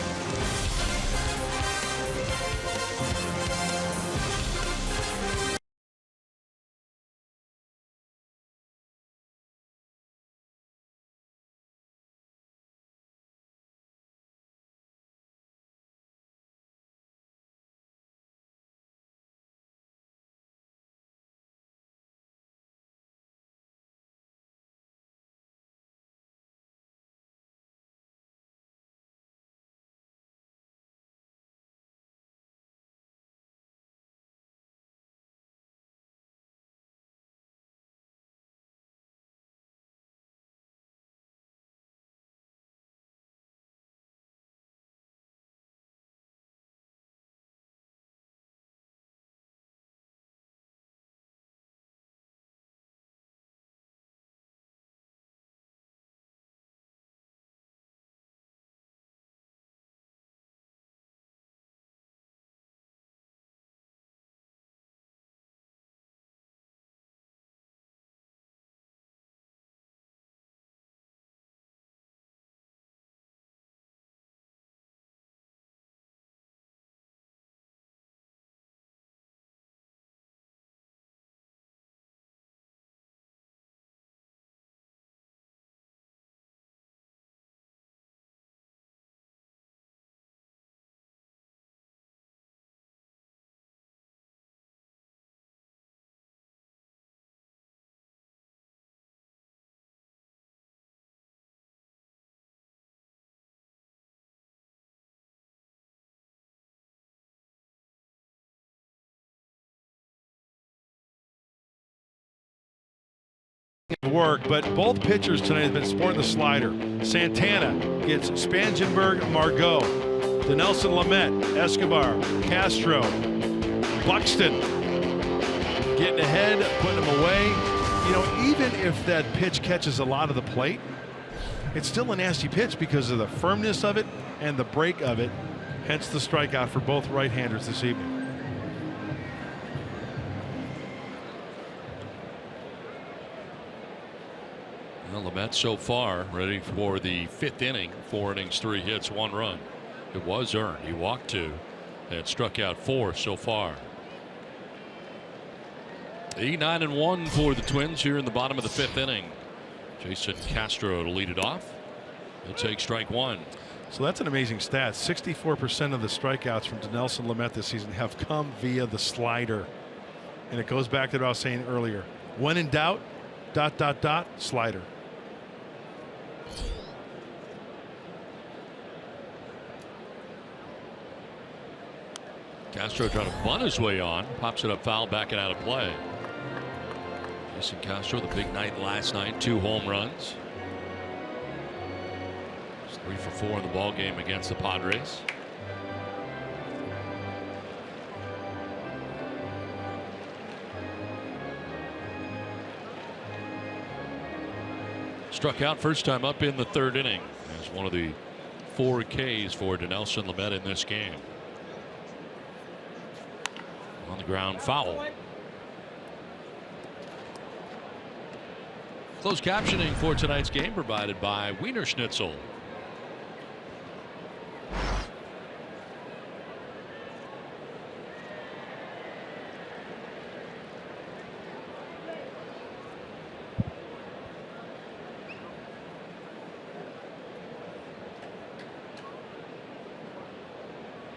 Work, but both pitchers tonight have been sporting the slider. Santana gets Spangenberg, Margot, Dinelson Lamet, Escobar, Castro, Buxton getting ahead, putting them away. You know, even if that pitch catches a lot of the plate, it's still a nasty pitch because of the firmness of it and the break of it. Hence the strikeout for both right-handers this evening. Well, Lamet so far ready for the 5th inning. 4 innings, 3 hits, 1 run. It was earned. He walked 2 and struck out 4 so far. 9-1 for the Twins here in the bottom of the 5th inning. Jason Castro to lead it off. He'll take strike 1. So that's an amazing stat. 64% of the strikeouts from Dinelson Lamet this season have come via the slider. And it goes back to what I was saying earlier. When in doubt, ... slider. Castro trying to bunt his way on. Pops it up foul, backing out of play. Jason Castro, the big night last night. 2 home runs. He's 3 for 4 in the ball game against the Padres. Struck out first time up in the 3rd inning. As one of the 4 Ks for Dinelson Lamet in this game. On the ground, foul. Closed captioning for tonight's game provided by Wiener Schnitzel.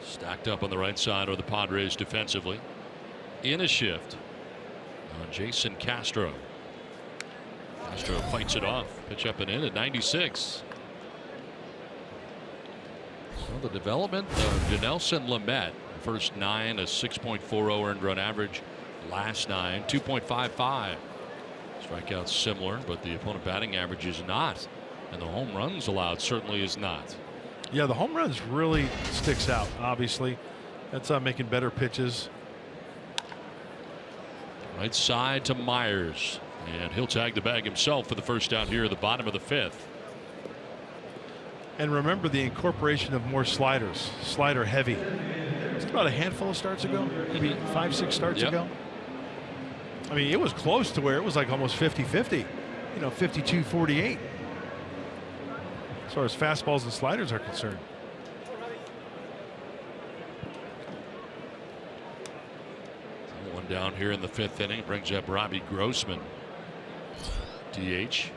Stacked up on the right side are the Padres defensively. In a shift on Jason Castro. Castro fights it off. Pitch up and in at 96. So the development of Dinelson Lamet. First 9, a 6.40 earned run average. Last 9, 2.55. Strikeouts similar, but the opponent batting average is not. And the home runs allowed certainly is not. Yeah, the home runs really sticks out, obviously. That's making better pitches. Right side to Myers. And he'll tag the bag himself for the first out here at the bottom of the 5th. And remember the incorporation of more sliders. Slider heavy. It's about a handful of starts ago, maybe 5-6 starts ago. I mean, it was close to where it was like almost 50-50. You know, 52-48. As far as fastballs and sliders are concerned. One down here in the 5th inning brings up Robbie Grossman. DH.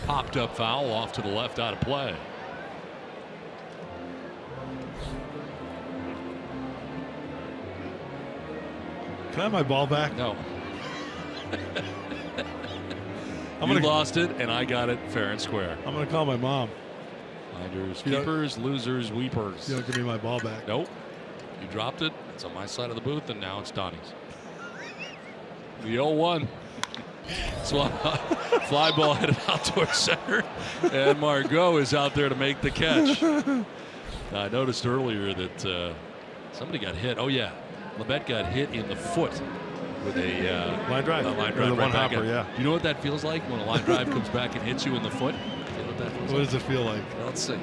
Popped up foul off to the left, out of play. Can I have my ball back? No. You lost it, and I got it fair and square. I'm going to call my mom. Finders, keepers, losers, weepers. You don't give me my ball back. Nope. You dropped it. It's on my side of the booth, and now it's Donnie's. The 0-1. Fly ball headed out towards center, and Margot is out there to make the catch. I noticed earlier that somebody got hit. Oh, yeah. Lamet got hit in the foot with a line drive. Line drive right one back hopper, yeah. You know what that feels like when a line drive comes back and hits you in the foot? You know what that feels What like? does it feel like? Let's see.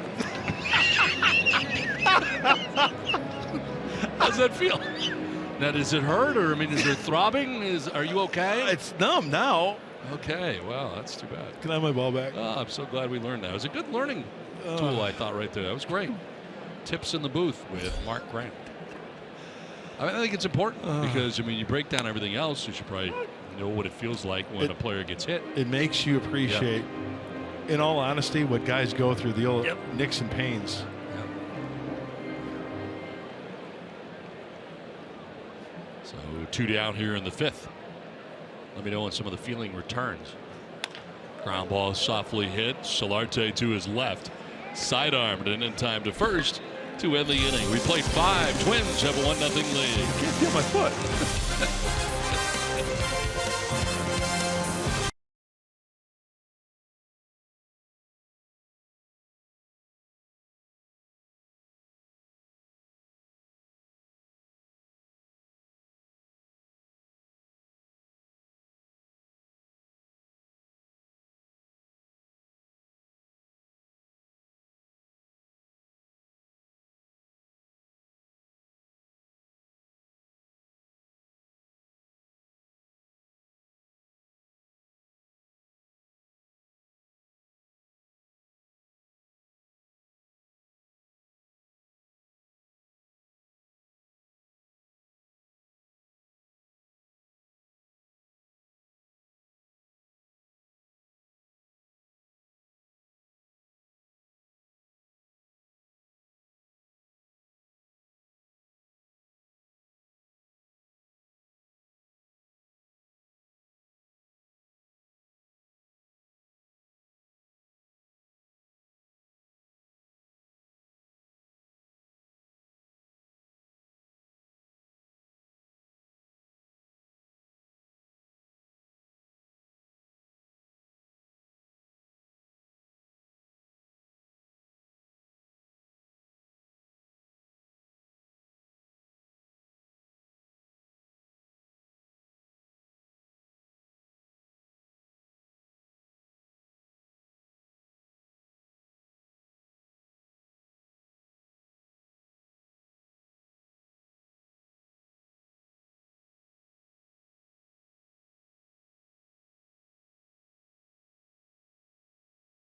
How's that feel? Now, does it hurt, or I mean, is there throbbing? Are you okay? It's numb now. Okay, well, that's too bad. Can I have my ball back? Oh, I'm so glad we learned that. It was a good learning tool, I thought, right there. That was great. Tips in the booth with Mark Grant. I think it's important because, I mean, you break down everything else, you should probably know what it feels like when a player gets hit. It makes you appreciate, in all honesty, what guys go through, the old nicks and pains. So 2 down here in the 5th. Let me know when some of the feeling returns. Ground ball softly hit. Solarte to his left. Sidearmed and in time to first to end the inning. We played 5. Twins have a 1-0 lead. I can't feel my foot.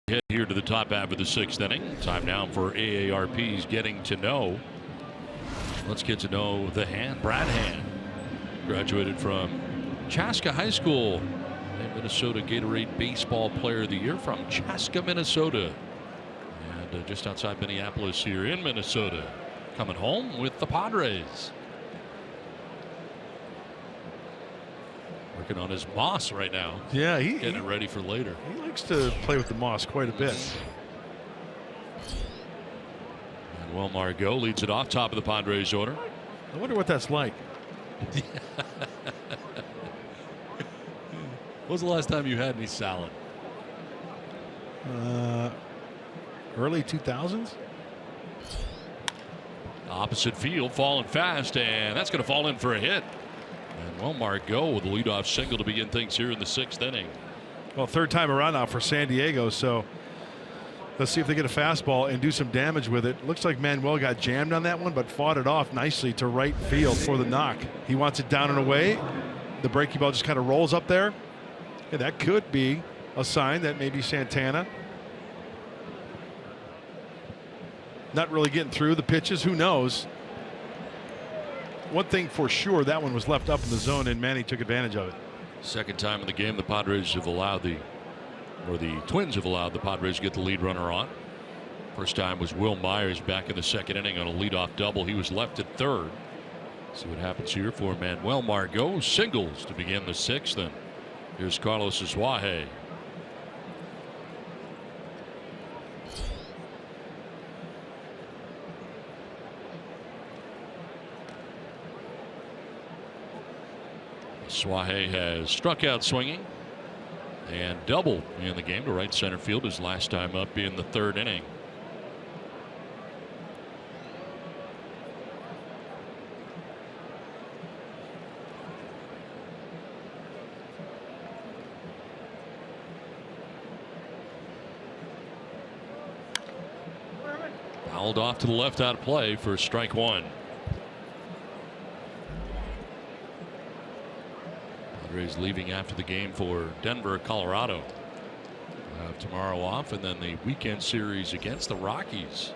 Head here to the top half of the 6th inning. Time now for AARP's Getting to Know. Let's get to know the Hand. Brad Hand graduated from Chaska High School. And Minnesota Gatorade Baseball Player of the Year from Chaska, Minnesota. And just outside Minneapolis here in Minnesota. Coming home with the Padres. Working on his moss right now. Yeah, getting it ready for later. He likes to play with the moss quite a bit. And Will Margot leads it off, top of the Padres order. I wonder what that's like. When was the last time you had any salad? Early 2000s. Opposite field, falling fast, and that's going to fall in for a hit. And Will Margot with a leadoff single to begin things here in the 6th inning. Well, third time around now for San Diego, so let's see if they get a fastball and do some damage with it. Looks like Manuel got jammed on that one, but fought it off nicely to right field for the knock. He wants it down and away. The breaking ball just kind of rolls up there. Yeah, that could be a sign that maybe Santana not really getting through the pitches. Who knows? One thing for sure, that one was left up in the zone, and Manny took advantage of it. Second time in the game, the Padres have allowed the Twins have allowed the Padres to get the lead runner on. First time was Will Myers back in the 2nd inning on a leadoff double. He was left at third. See what happens here for Manuel Margot. Singles to begin the 6th. And here's Carlos Asuaje. Asuaje has struck out swinging and doubled in the game to right center field, his last time up in the 3rd inning. Fouled off to the left out of play for strike one. Padres leaving after the game for Denver, Colorado. We'll have tomorrow off, and then the weekend series against the Rockies.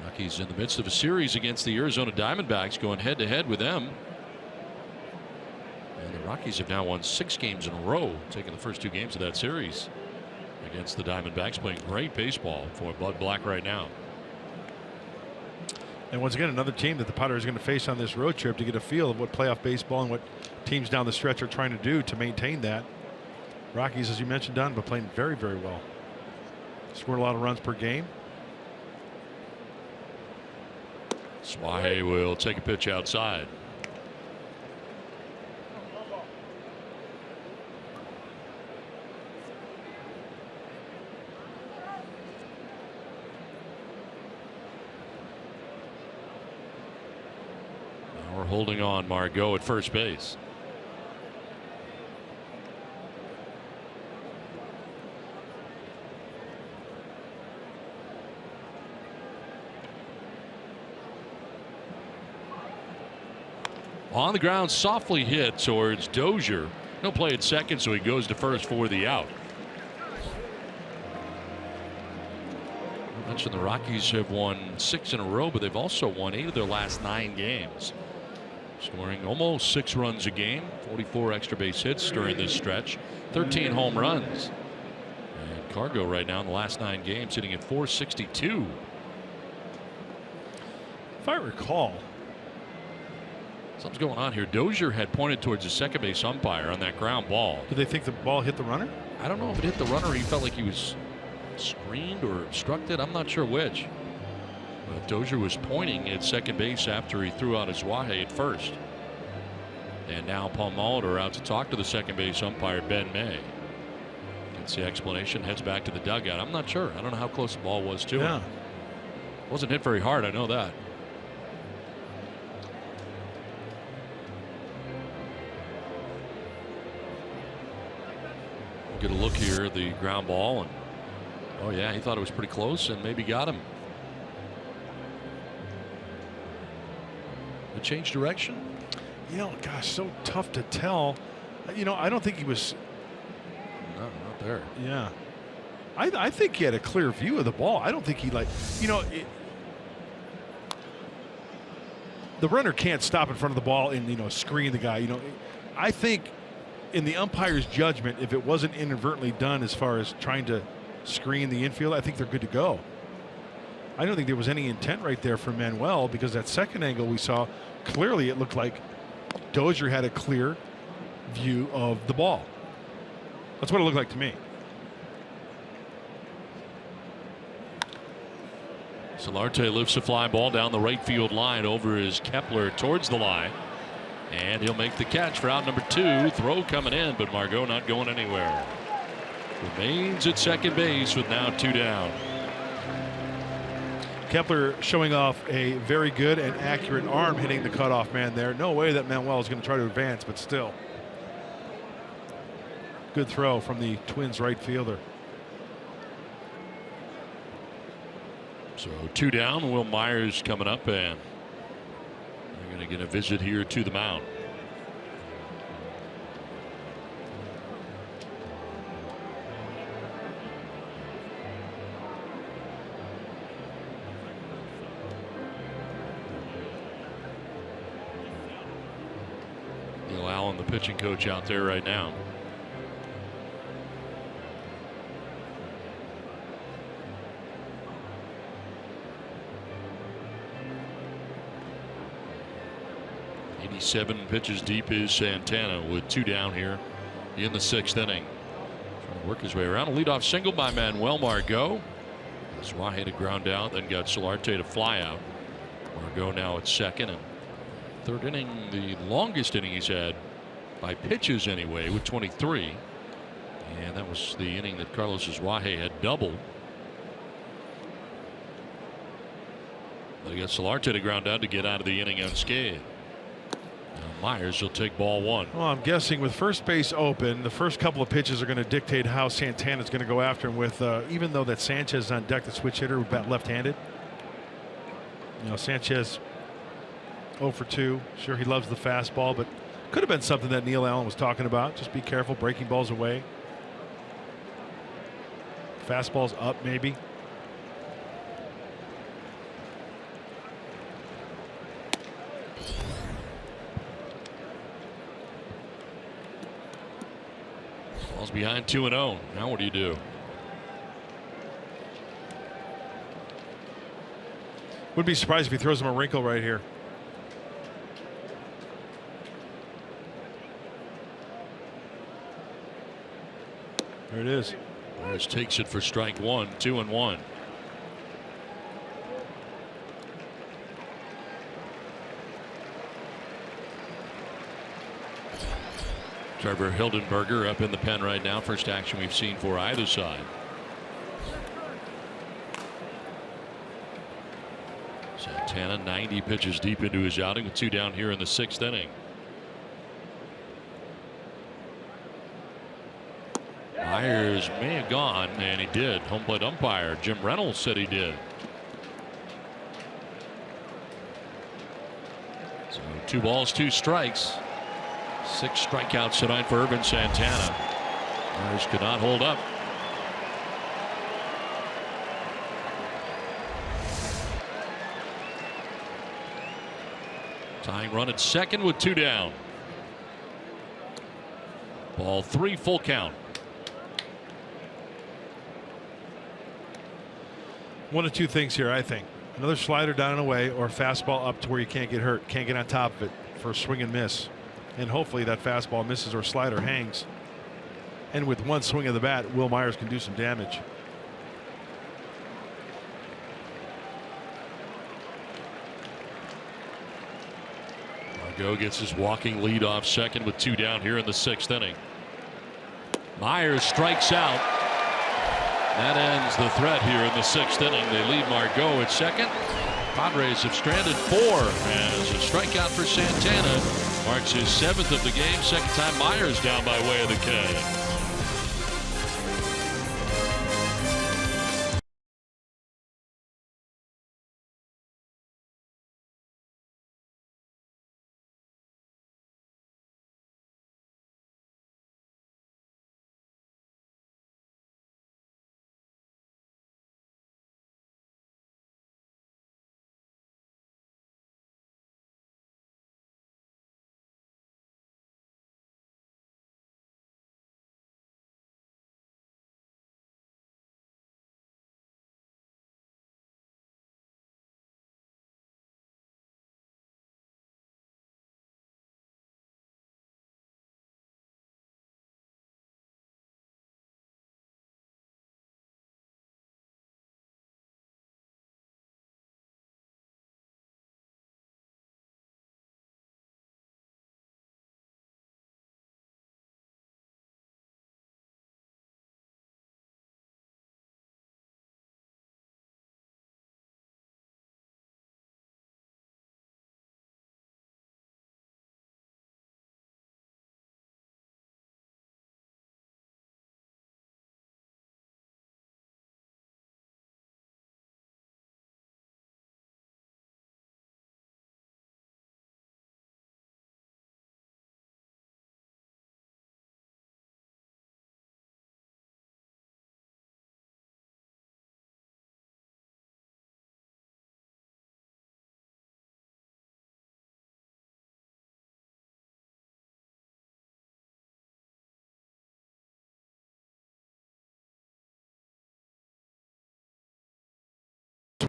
Rockies in the midst of a series against the Arizona Diamondbacks, going head to head with them. And the Rockies have now won 6 games in a row, taking the first 2 games of that series against the Diamondbacks, playing great baseball for Bud Black right now. And once again, another team that the Padres are going to face on this road trip to get a feel of what playoff baseball and what teams down the stretch are trying to do to maintain that. Rockies, as you mentioned, Don, but playing very, very well. Scored a lot of runs per game. Asuaje will take a pitch outside. We're holding on Margot at first base. On the ground, softly hit towards Dozier. No play at second, so he goes to first for the out. I mentioned the Rockies have won 6 in a row, but they've also won 8 of their last 9 games. Scoring almost 6 runs a game, 44 extra base hits during this stretch, 13 home runs. And Cargo right now in the last 9 games hitting at .462. If I recall, something's going on here. Dozier had pointed towards the second base umpire on that ground ball. did they think the ball hit the runner? I don't know if it hit the runner or he felt like he was screened or obstructed. I'm not sure which. But Dozier was pointing at second base after he threw out Asuaje at first. And now Palmoliver out to talk to the second base umpire, Ben May. Gets the explanation, heads back to the dugout. I'm not sure. I don't know how close the ball was to him. Wasn't hit very hard, I know that. Get a look here at the ground ball, and oh yeah, he thought it was pretty close and maybe got him. It changed direction. You know, gosh, so tough to tell. You know, I don't think he was. No, not there. Yeah. I think he had a clear view of the ball. I don't think he the runner can't stop in front of the ball and, screen the guy. I think in the umpire's judgment, if it wasn't inadvertently done as far as trying to screen the infield, I think they're good to go. I don't think there was any intent right there from Manuel, because that second angle we saw, clearly it looked like Dozier had a clear view of the ball. That's what it looked like to me. Solarte lifts a fly ball down the right field line over his Kepler towards the line. And he'll make the catch for out number 2. Throw coming in, but Margot not going anywhere. Remains at second base with now 2 down. Kepler showing off a very good and accurate arm hitting the cutoff man there. No way that Manuel is going to try to advance, but still. Good throw from the Twins right fielder. So 2 down. Will Myers coming up, and they're going to get a visit here to the mound. Neil Allen, the pitching coach, out there right now. Seven pitches deep is Santana with 2 down here in the 6th inning. Trying to work his way around. A leadoff single by Manuel Margot. Suaje to ground out, then got Solarte to fly out. Margot now at second, and 3rd inning, the longest inning he's had by pitches anyway, with 23. And that was the inning that Carlos Suaje had doubled. They got Solarte to ground out to get out of the inning unscathed. Myers will take ball 1. Well, I'm guessing with first base open, the first couple of pitches are going to dictate how Santana's going to go after him with, even though that Sanchez is on deck, the switch hitter, left-handed. Sanchez 0 for 2. Sure, he loves the fastball, but could have been something that Neil Allen was talking about. Just be careful breaking balls away. Fastballs up, maybe. Ball's behind 2-0. Now what do you do? Wouldn't be surprised if he throws him a wrinkle right here. There it is. Myers takes it for strike 1, 2-1. Trevor Hildenberger up in the pen right now. First action we've seen for either side. Santana 90 pitches deep into his outing with 2 down here in the 6th inning. Myers may have gone, and he did. Home plate umpire Jim Reynolds said he did. So 2 balls, 2 strikes. 6 strikeouts tonight for Urban Santana. Myers could not hold up. Tying run at second with 2 down. Ball 3, full count. One of 2 things here, I think. Another slider down and away, or a fastball up to where you can't get hurt, can't get on top of it for a swing and miss. And hopefully that fastball misses or slider hangs. And with 1 swing of the bat, Will Myers can do some damage. Margot gets his walking lead off second with 2 down here in the 6th inning. Myers strikes out. That ends the threat here in the 6th inning. They leave Margot at second. Padres have stranded 4 as a strikeout for Santana marks his 7th of the game. Second time Myers down by way of the K.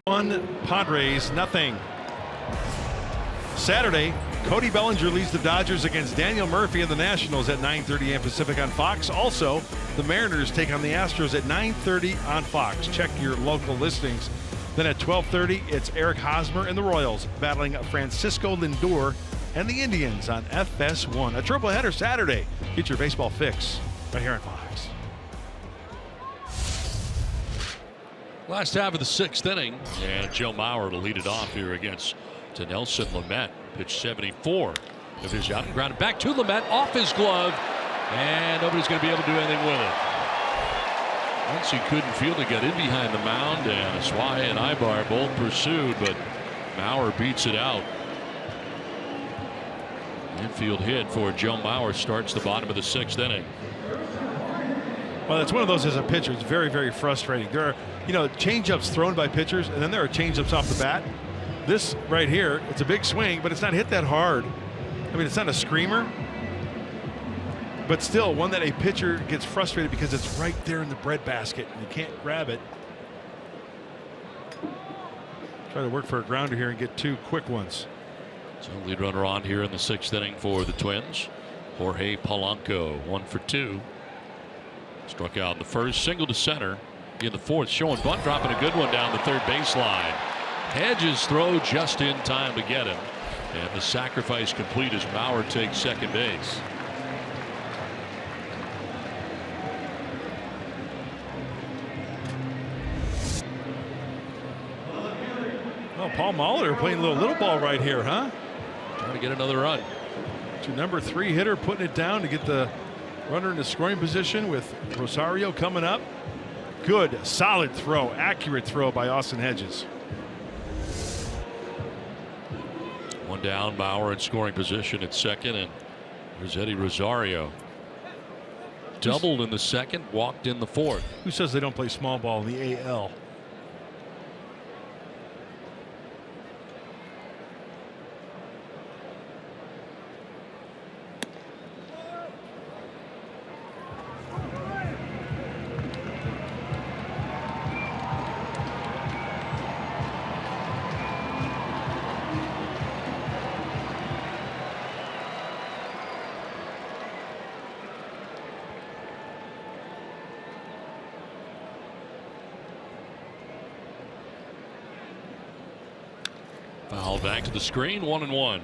1, Padres nothing. Saturday, Cody Bellinger leads the Dodgers against Daniel Murphy and the Nationals at 9:30 a.m. Pacific on Fox. Also, the Mariners take on the Astros at 9:30 on Fox. Check your local listings. Then at 12:30, it's Eric Hosmer and the Royals battling Francisco Lindor and the Indians on FS1. A triple header Saturday. Get your baseball fix right here on Fox. Last half of the 6th inning, and Joe Mauer to lead it off here against Nelson Lamet. Pitch 74 of his out and grounded back to Lamet, off his glove, and nobody's going to be able to do anything with it. Once he couldn't field it, got in behind the mound, and Aswahe and Ibar both pursued, but Mauer beats it out. Infield hit for Joe Mauer starts the bottom of the 6th inning. Well, it's one of those as a pitcher. It's very, very frustrating. There are, change-ups thrown by pitchers, and then there are change-ups off the bat. This right here, it's a big swing, but it's not hit that hard. I mean, it's not a screamer, but still one that a pitcher gets frustrated because it's right there in the breadbasket and you can't grab it. Try to work for a grounder here and get 2 quick ones. So lead runner on here in the 6th inning for the Twins. Jorge Polanco 1 for 2. Struck out in the first, single to center in the 4th, showing bunt, dropping a good one down the 3rd baseline. Hedges throw just in time to get him, and the sacrifice complete as Mauer takes second base. Well, Paul Molitor playing a little ball right here, huh? Trying to get another run. To number 3 hitter, putting it down to get the runner in the scoring position with Rosario coming up. Good, solid throw, accurate throw by Austin Hedges. One down, Mauer in scoring position at second, and there's Eddie Rosario. Doubled in the 2nd, walked in the 4th. Who says they don't play small ball in the AL? Foul back to the screen, 1-1.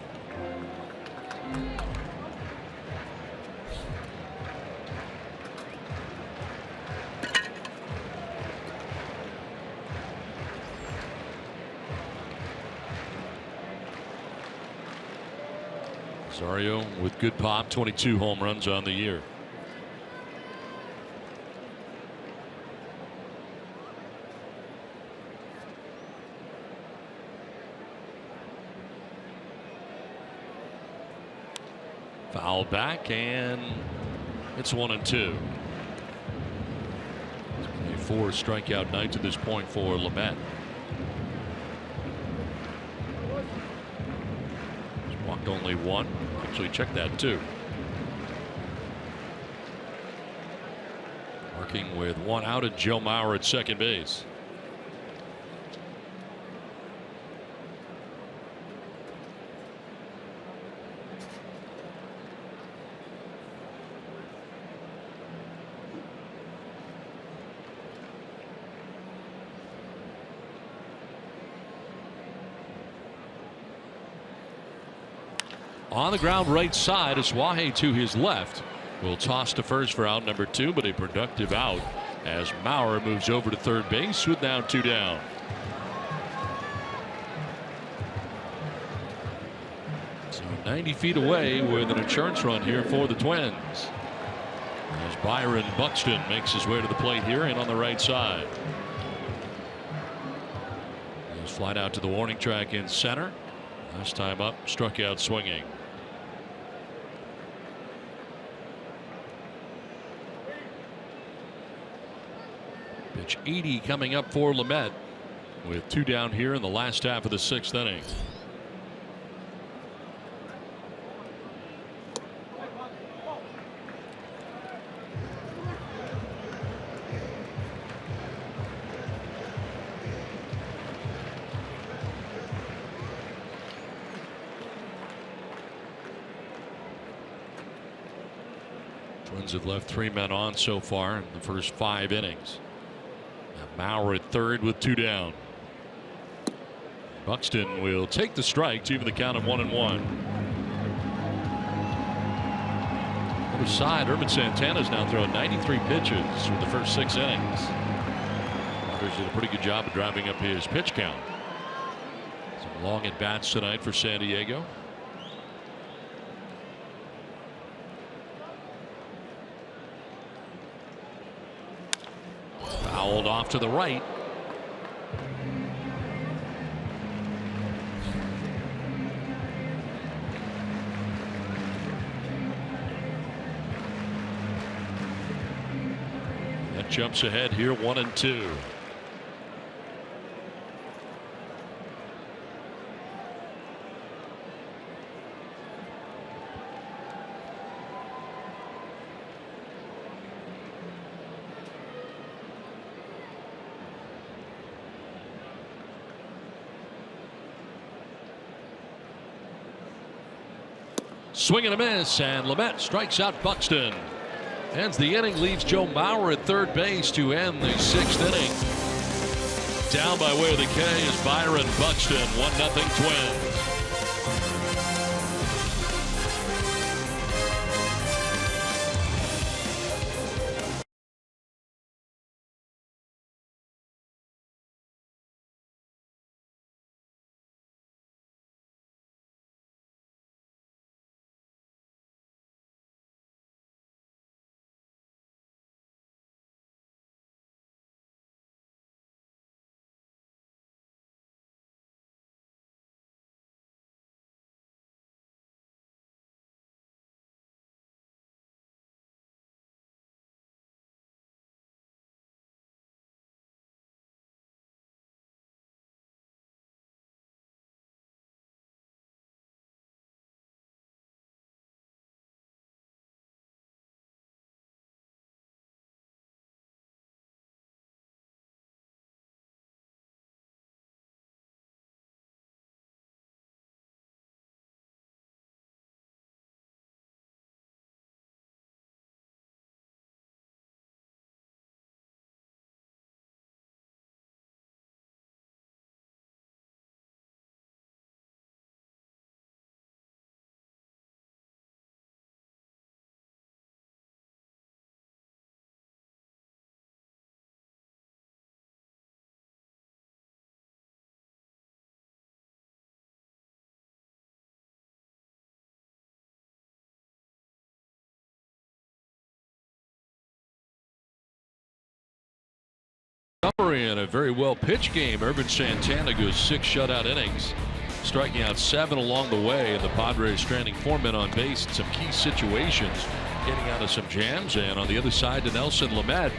Rosario with good pop, 22 home runs on the year. Foul back, and it's 1-2. A 4 strikeout night to this point for Lamet. He's walked only 1. Actually, check that too. Working with 1 out and Joe Mauer at second base. On the ground right side, Aswahe to his left will toss to first for out number 2, but a productive out as Mauer moves over to third base with now 2 down. So 90 feet away with an insurance run here for the Twins as Byron Buxton makes his way to the plate here and on the right side. He's flied out to the warning track in center. Last time up, struck out swinging. Pitch 80 coming up for Lamet with 2 down here in the last half of the 6th inning. Twins have left 3 men on so far in the first 5 innings. Now Mauer at third with 2 down. Buxton will take the strike to even the count of 1-1. Other side, Urban Santana's now thrown 93 pitches through the first 6 innings. Padres did a pretty good job of driving up his pitch count. Some long at bats tonight for San Diego. Fouled off to the right. That jumps ahead here 1-2. Swing and a miss, and Lamet strikes out Buxton. Ends the inning, leaves Joe Mauer at third base to end the 6th inning. Down by way of the K is Byron Buxton. 1-0 Twins. In a very well pitched game, Urban Santana goes 6 shutout innings, striking out 7 along the way, and the Padres stranding 4 men on base in some key situations, getting out of some jams. And on the other side, to Nelson Lamet,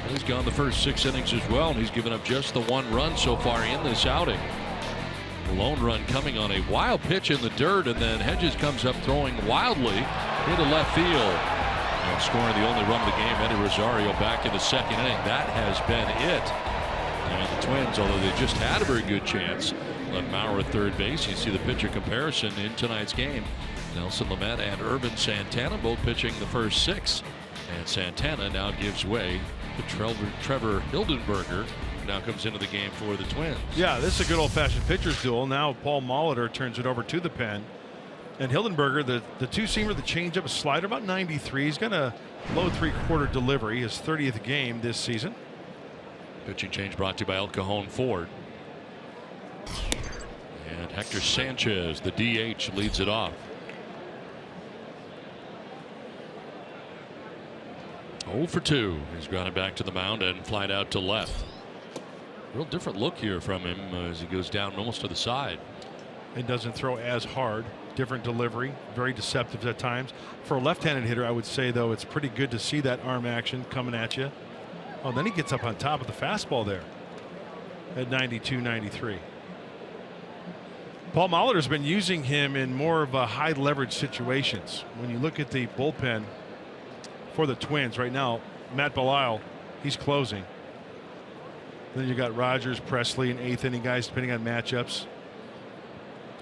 he's gone the first 6 innings as well, and he's given up just the 1 run so far in this outing. The lone run coming on a wild pitch in the dirt, and then Hedges comes up throwing wildly into left field. And scoring the only run of the game, Eddie Rosario back in the 2nd inning. That has been it. And the Twins, although they just had a very good chance, left Mauer at third base. You see the pitcher comparison in tonight's game. Nelson Lamet and Urban Santana both pitching the first 6. And Santana now gives way to Trevor Hildenberger, who now comes into the game for the Twins. Yeah, this is a good old-fashioned pitcher's duel. Now Paul Molitor turns it over to the pen. And Hildenberger, the two-seamer, the changeup, a slider, about 93. He's got a low 3/4 delivery, his 30th game this season. Pitching change brought to you by El Cajon Ford. And Hector Sanchez, the DH, leads it off. 0 for 2. He's grounded back to the mound and flied out to left. Real different look here from him as he goes down almost to the side. And doesn't throw as hard. Different delivery, very deceptive at times. For a left-handed hitter, I would say, though, it's pretty good to see that arm action coming at you. Oh, then he gets up on top of the fastball there at 92, 93. Paul Molitor's been using him in more of a high leverage situations. When you look at the bullpen for the Twins right now, Matt Belisle, he's closing. Then you got Rogers, Presley, and 8th inning guys, depending on matchups.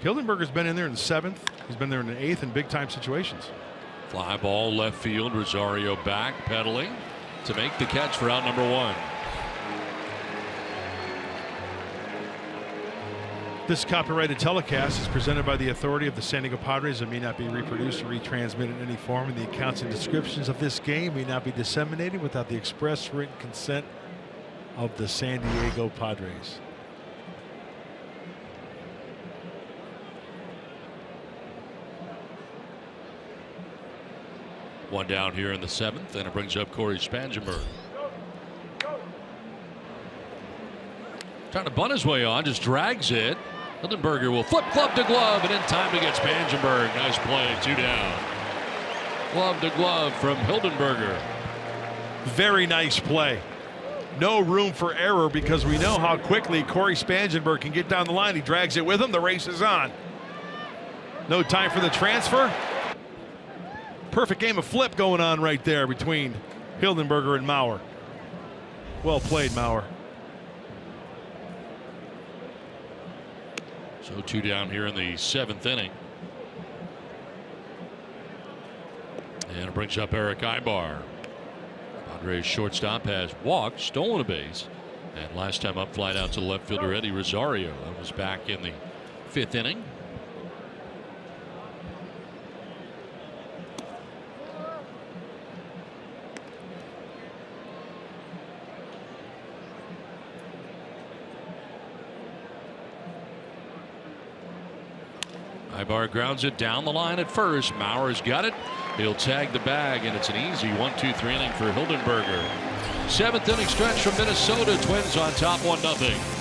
Hildenberger's been in there in the 7th. He's been there in the 8th in big time situations. Fly ball left field. Rosario back pedaling to make the catch for out number 1. This copyrighted telecast is presented by the authority of the San Diego Padres and may not be reproduced or retransmitted in any form, and the accounts and descriptions of this game may not be disseminated without the express written consent of the San Diego Padres. One down here in the 7th, and it brings up Corey Spangenberg. Trying to bunt his way on, just drags it. Hildenberger will flip glove to glove, and in time to get Spangenberg. Nice play, 2 down. Glove to glove from Hildenberger. Very nice play. No room for error because we know how quickly Corey Spangenberg can get down the line. He drags it with him. The race is on. No time for the transfer. Perfect game of flip going on right there between Hildenberger and Mauer. Well played, Mauer. So 2 down here in the 7th inning. And it brings up Eric Ibar. Padres shortstop has walked, stolen a base, and last time up flied out to left fielder Eddie Rosario. That was back in the 5th inning. Ibar grounds it down the line at first. Mauer's got it. He'll tag the bag, and it's an easy 1-2-3 inning for Hildenberger. 7th inning stretch from Minnesota. Twins on top 1-0.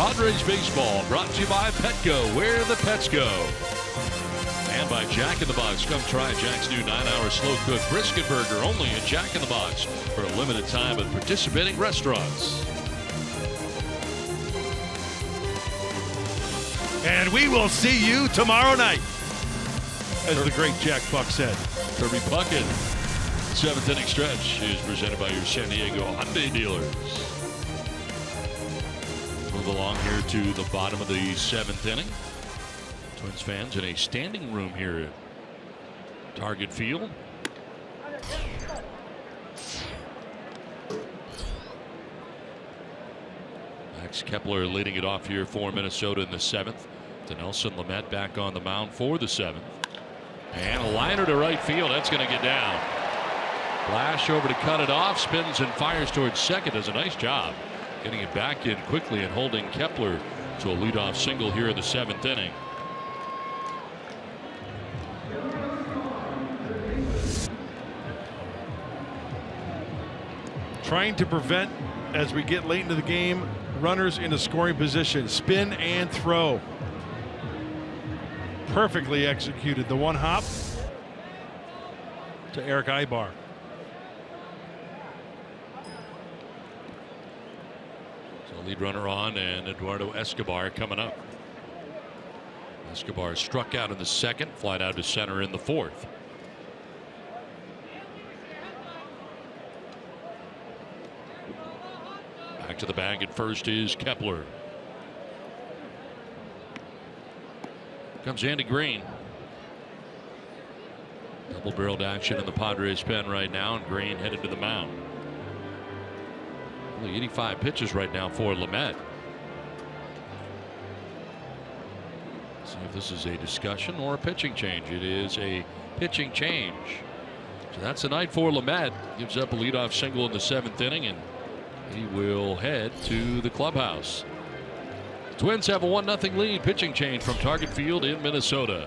Padres baseball brought to you by Petco, where the pets go. And by Jack in the Box. Come try Jack's new 9-hour slow-cooked brisket burger only at Jack in the Box for a limited time at participating restaurants. And we will see you tomorrow night, as the great Jack Buck said. Kirby Puckett. 7th inning stretch is presented by your San Diego Hyundai dealers. Move along here to the bottom of the 7th inning. Twins fans in a standing room here at Target Field. Max Kepler leading it off here for Minnesota in the 7th. Dinelson Lamet back on the mound for the 7th. And a liner to right field. That's going to get down. Flash over to cut it off. Spins and fires towards second. Does a nice job getting it back in quickly and holding Kepler to a leadoff single here in the 7th inning. Trying to prevent, as we get late into the game, runners in a scoring position. Spin and throw. Perfectly executed. The one hop to Eric Ibar. So lead runner on, and Eduardo Escobar coming up. Escobar struck out in the second, flied out to center in the fourth. Back to the bag at first is Kepler. Comes Andy Green. Double-barreled action in the Padres pen right now, and Green headed to the mound. Only 85 pitches right now for Lamet. See if this is a discussion or a pitching change. It is a pitching change. So that's the night for Lamet. Gives up a leadoff single in the 7th inning, and he will head to the clubhouse. Twins have a 1-0 lead. Pitching change from Target Field in Minnesota.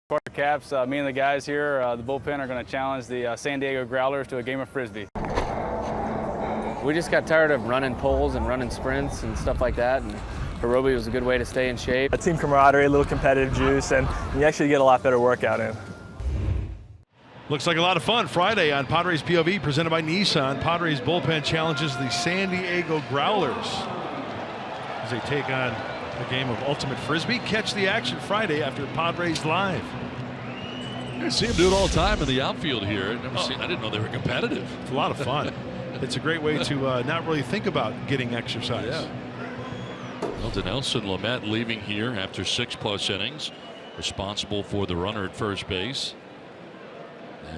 Quarter caps, me and the guys here, the bullpen are going to challenge the San Diego Growlers to a game of Frisbee. We just got tired of running poles and running sprints and stuff like that, and aerobic was a good way to stay in shape. A team camaraderie, a little competitive juice, and you actually get a lot better workout in. Looks like a lot of fun Friday on Padres POV, presented by Nissan. Padres bullpen challenges the San Diego Growlers as they take on a game of ultimate Frisbee. Catch the action Friday after Padres Live. I see them do it all the time in the outfield here. I didn't know they were competitive. It's a lot of fun. It's a great way to not really think about getting exercise. Yeah. Well, Dinelson Lamet leaving here after 6+ innings, responsible for the runner at first base.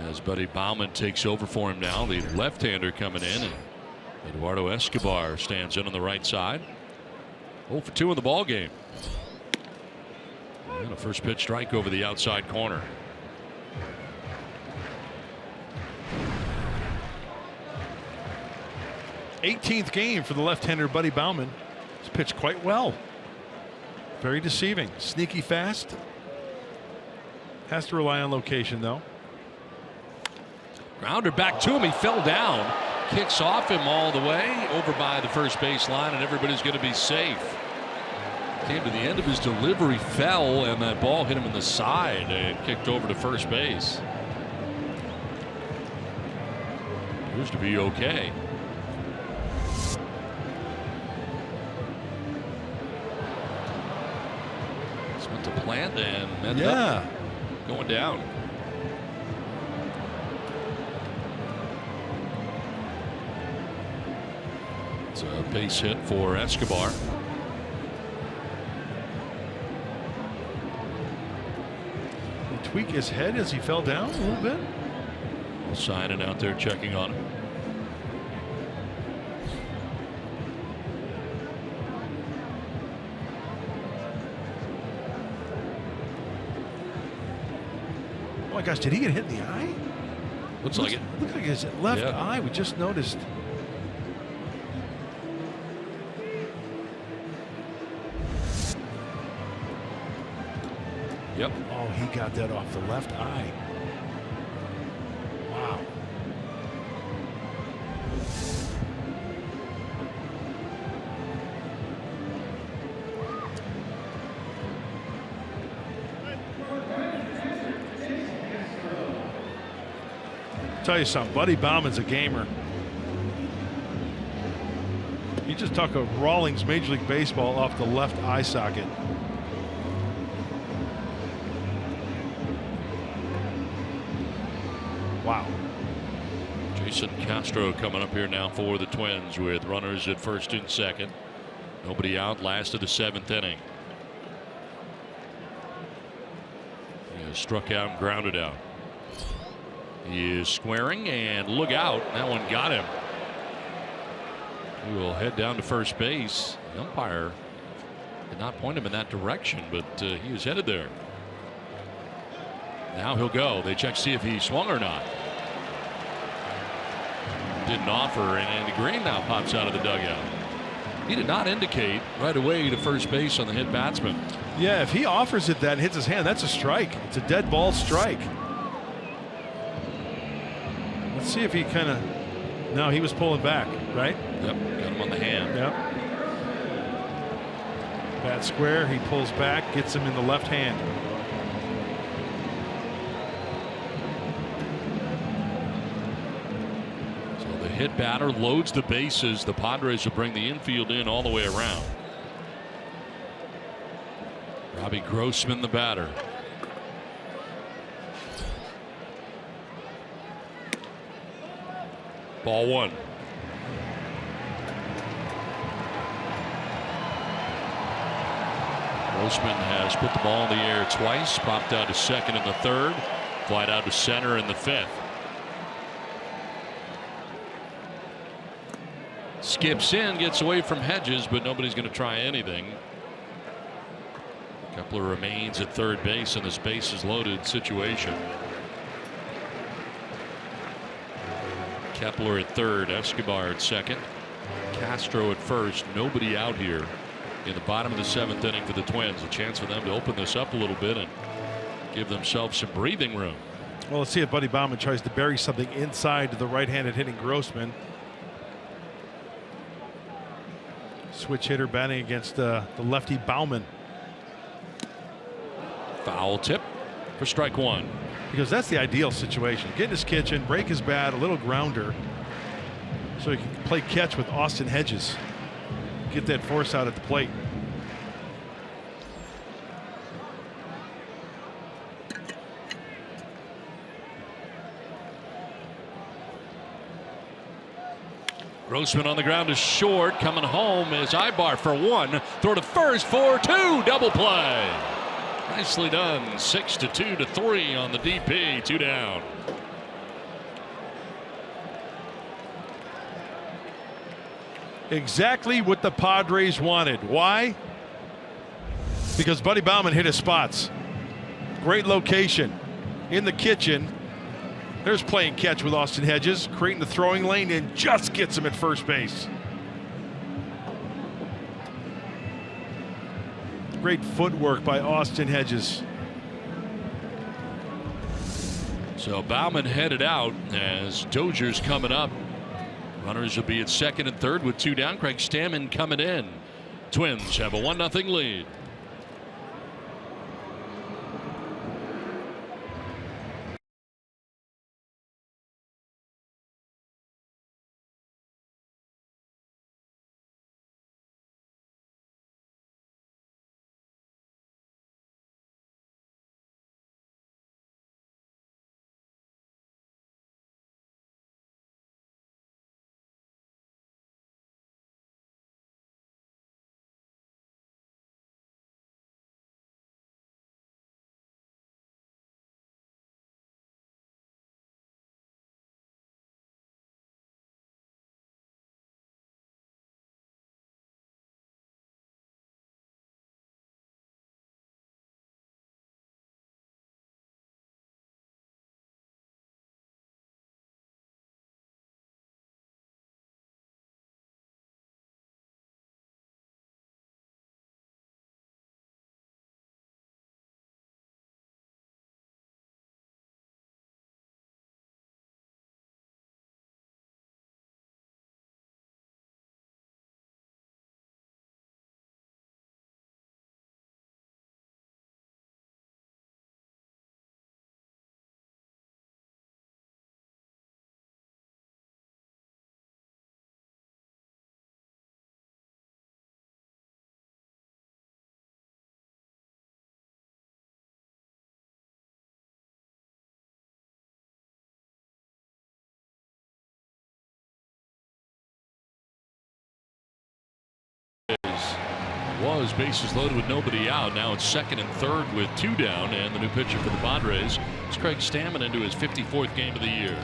As Buddy Baumann takes over for him now, the left-hander coming in, and Eduardo Escobar stands in on the right side. 0 for 2 in the ball game. And a first pitch strike over the outside corner. '18th game for the left-hander Buddy Baumann. He's pitched quite well. Very deceiving. Sneaky fast. Has to rely on location though. Grounder back to him. He fell down. Kicks off him all the way over by the first base line, and everybody's going to be safe. Came to the end of his delivery, fell, and that ball hit him in the side and kicked over to first base. Appears to be okay. This went to plant and ended up going down. It's a base hit for Escobar. He tweaked his head as he fell down a little bit. Signing out there checking on him. my gosh, did he get hit in the eye? Looks like it. Looks like his left Yeah. eye. We just noticed. Yep. Oh, he got that off the left eye. Wow. Tell you something, Buddy Bauman's a gamer. He just took a Rawlings Major League Baseball off the left eye socket. Wow. Jason Castro coming up here now for the Twins with runners at first and second. Nobody out, last of the 7th inning. He has struck out and grounded out. He is squaring and look out. That one got him. He will head down to first base. The umpire did not point him in that direction, but he is headed there. Now he'll go. They check to see if he swung or not. Didn't offer, and Andy Green now pops out of the dugout. He did not indicate right away to first base on the hit batsman. Yeah, if he offers it that and hits his hand, that's a strike. It's a dead ball strike. Let's see if he kind of. No, he was pulling back, right? Yep, got him on the hand. Yep. Bat square, he pulls back, gets him in the left hand. So the hit batter loads the bases. The Padres will bring the infield in all the way around. Robbie Grossman, the batter. Ball one. Grossman has put the ball in the air twice, popped out to second in the 3rd, flied out to center in the 5th. Skips in, gets away from Hedges, but nobody's going to try anything. Kepler remains at third base in this bases loaded situation. Kepler at third, Escobar at second, Castro at first. Nobody out here in the bottom of the 7th inning for the Twins. A chance for them to open this up a little bit and give themselves some breathing room. Well, let's see if Buddy Bauman tries to bury something inside to the right-handed hitting Grossman. Switch hitter batting against the lefty Bauman. Foul tip for strike one. Because that's the ideal situation. Get in his kitchen, break his bat, a little grounder, so he can play catch with Austin Hedges. Get that force out at the plate. Grossman on the ground is short, coming home is Ibar for one, throw to first for two, double play. Nicely done. 6-2 to 3 on the DP. 2 down. Exactly what the Padres wanted. Why? Because Buddy Bauman hit his spots. Great location in the kitchen. There's playing catch with Austin Hedges, creating the throwing lane, and just gets him at first base. Great footwork by Austin Hedges. So Bauman headed out as Dozier's coming up. Runners will be at second and third with 2 down. Craig Stammen coming in. Twins have a 1-0 lead. was bases loaded with nobody out. Now it's second and third with 2 down, and the new pitcher for the Padres is Craig Stammen into his 54th game of the year.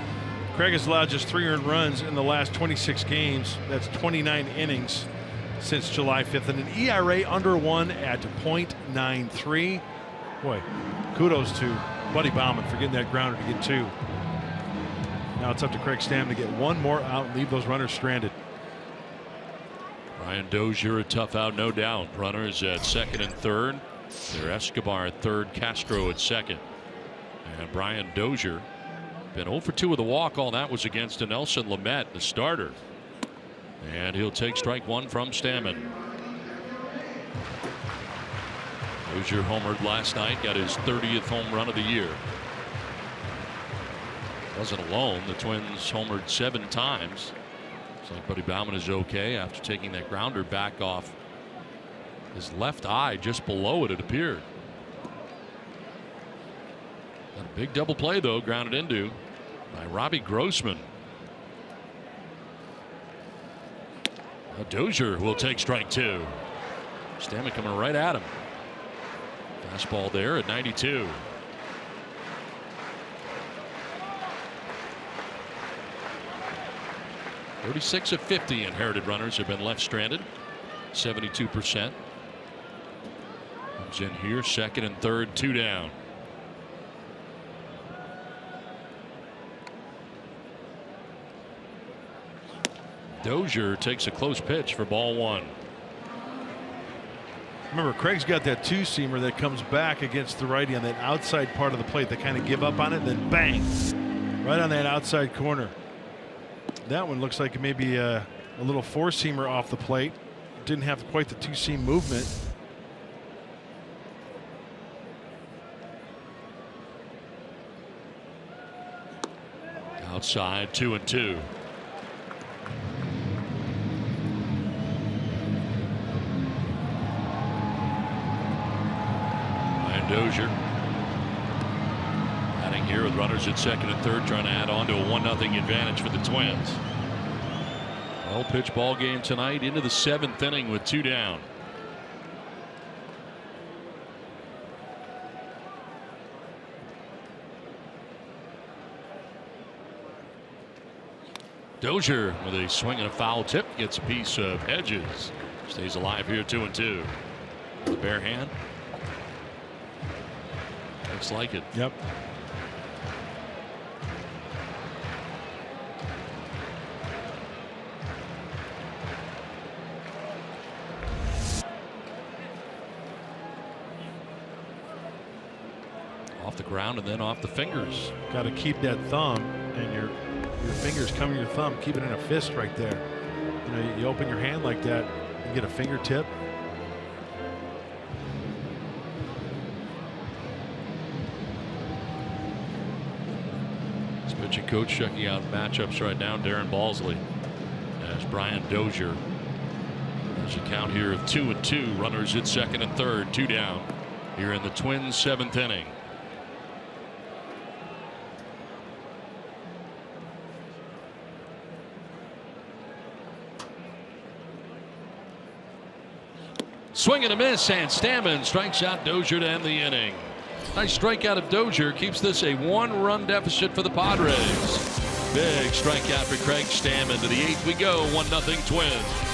Craig has allowed just 3 earned runs in the last 26 games. That's 29 innings since July 5th, and an ERA under 1 at .93. Boy, kudos to Buddy Baumann for getting that grounder to get 2. Now it's up to Craig Stammen to get 1 more out and leave those runners stranded. Brian Dozier, a tough out, no doubt. Runners at second and third. They're Escobar at third, Castro at second. And Brian Dozier been 0 for 2 with a walk. All that was against Nelson Lamet, the starter. And he'll take strike 1 from Stammen. Dozier homered last night, got his 30th home run of the year. Wasn't alone. The Twins homered 7 times. Looks like Buddy Baumann is okay after taking that grounder back off his left eye, just below it, it appeared. Got a big double play, though, grounded into by Robbie Grossman. Dozier will take strike 2. Stammen coming right at him. Fastball there at 92. .36 of 50 inherited runners have been left stranded. 72%. Comes in here, second and third, 2 down. Dozier takes a close pitch for ball 1. Remember, Craig's got that 2-seamer that comes back against the righty on that outside part of the plate. They kind of give up on it, then bang, right on that outside corner. That one looks like maybe a little 4-seamer off the plate. Didn't have quite the 2-seam movement. Outside, 2-2. Dozier batting here with runners at second and third, trying to add on to a 1-0 advantage for the Twins. Well pitched ball game tonight into the 7th inning with 2 down. Dozier with a swing and a foul tip gets a piece of Hedges. Stays alive here, 2-2. The bare hand. Looks like it. Yep. Off the ground and then off the fingers. Got to keep that thumb and your fingers coming your thumb. Keep it in a fist right there. You know, you open your hand like that and get a fingertip. Pitching coach checking out matchups right now. Darren Balsley as Brian Dozier. There's a count here of 2-2. Runners at second and third, 2 down. Here in the Twins' 7th inning. Swing and a miss, and Stammen strikes out Dozier to end the inning. Nice strikeout of Dozier keeps this a 1-run deficit for the Padres. Big strikeout for Craig Stammen. To the 8th we go, 1-0 Twins.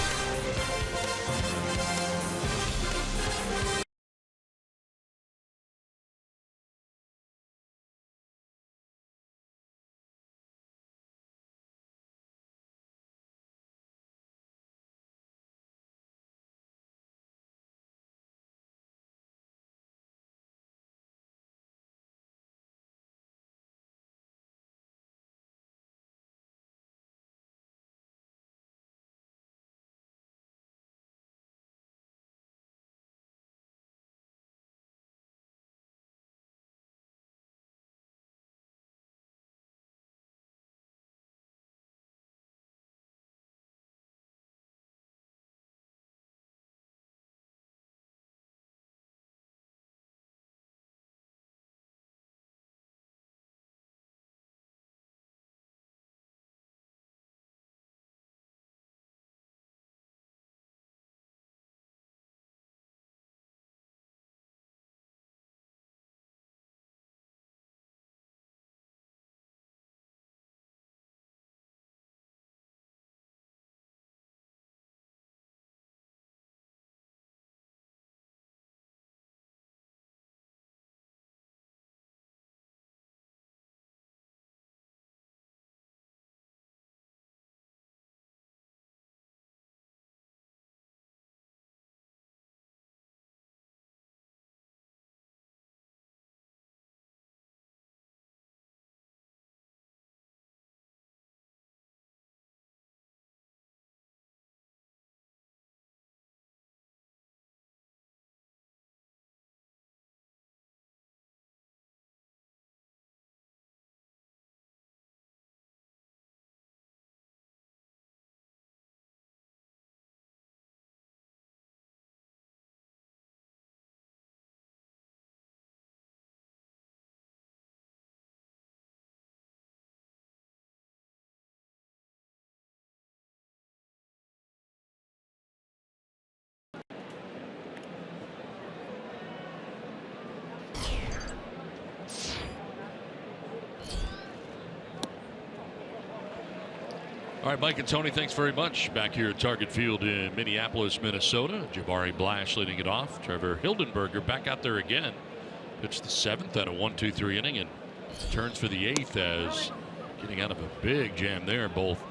All right, Mike and Tony, thanks very much. Back here at Target Field in Minneapolis, Minnesota. Jabari Blash leading it off. Trevor Hildenberger back out there again. Pitched the 7th at a 1-2-3 inning and turns for the 8th as getting out of a big jam there. Both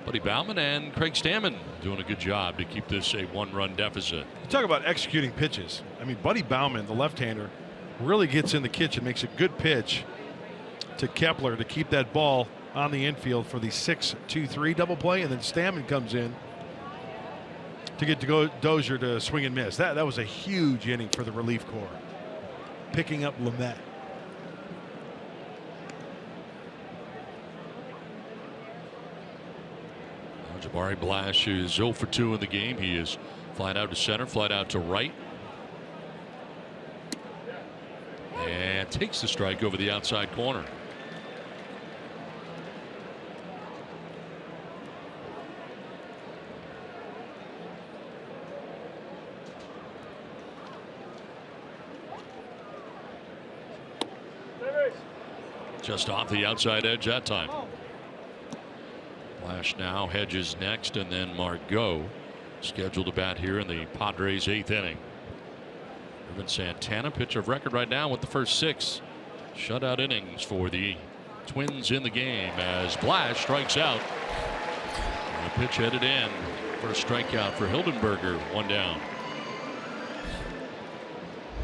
Buddy Baumann and Craig Stammen doing a good job to keep this a 1-run deficit. You talk about executing pitches. I mean, Buddy Baumann, the left-hander, really gets in the kitchen, makes a good pitch to Kepler to keep that ball on the infield for the 6-2-3 double play, and then Stammen comes in to get to go Dozier to swing and miss. That was a huge inning for the relief corps, picking up Lamet. Jabari Blash is 0 for 2 in the game. He is flied out to center, flied out to right, and takes the strike over the outside corner. Just off the outside edge that time. Blash now, Hedges next, and then Margot scheduled to bat here in the Padres' 8th inning. Irvin Santana, pitcher of record right now with the first 6 shutout innings for the Twins in the game as Blash strikes out. And the pitch headed in. First strikeout for Hildenberger, 1 down.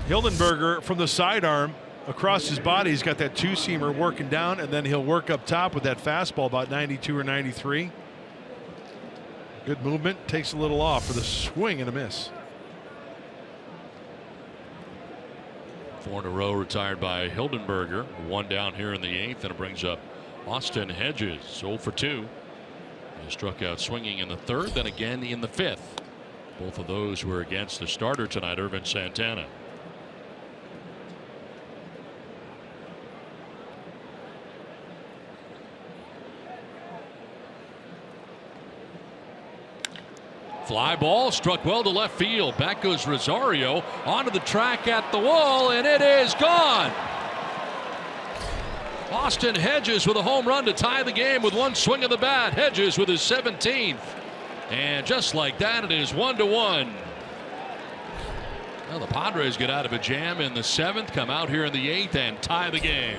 Hildenberger from the sidearm across his body. He's got that 2-seamer working down, and then he'll work up top with that fastball about 92 or 93. Good movement, takes a little off for the swing and a miss. 4 in a row retired by Hildenberger. 1 down here in the 8th, and it brings up Austin Hedges, 0 for 2. He struck out swinging in the 3rd, then again in the 5th. Both of those were against the starter tonight, Irvin Santana. Fly ball struck well to left field. Back goes Rosario onto the track at the wall, and it is gone. Austin Hedges with a home run to tie the game with 1 swing of the bat. Hedges with his 17th. And just like that, it is 1-1. Well, the Padres get out of a jam in the 7th, come out here in the 8th, and tie the game.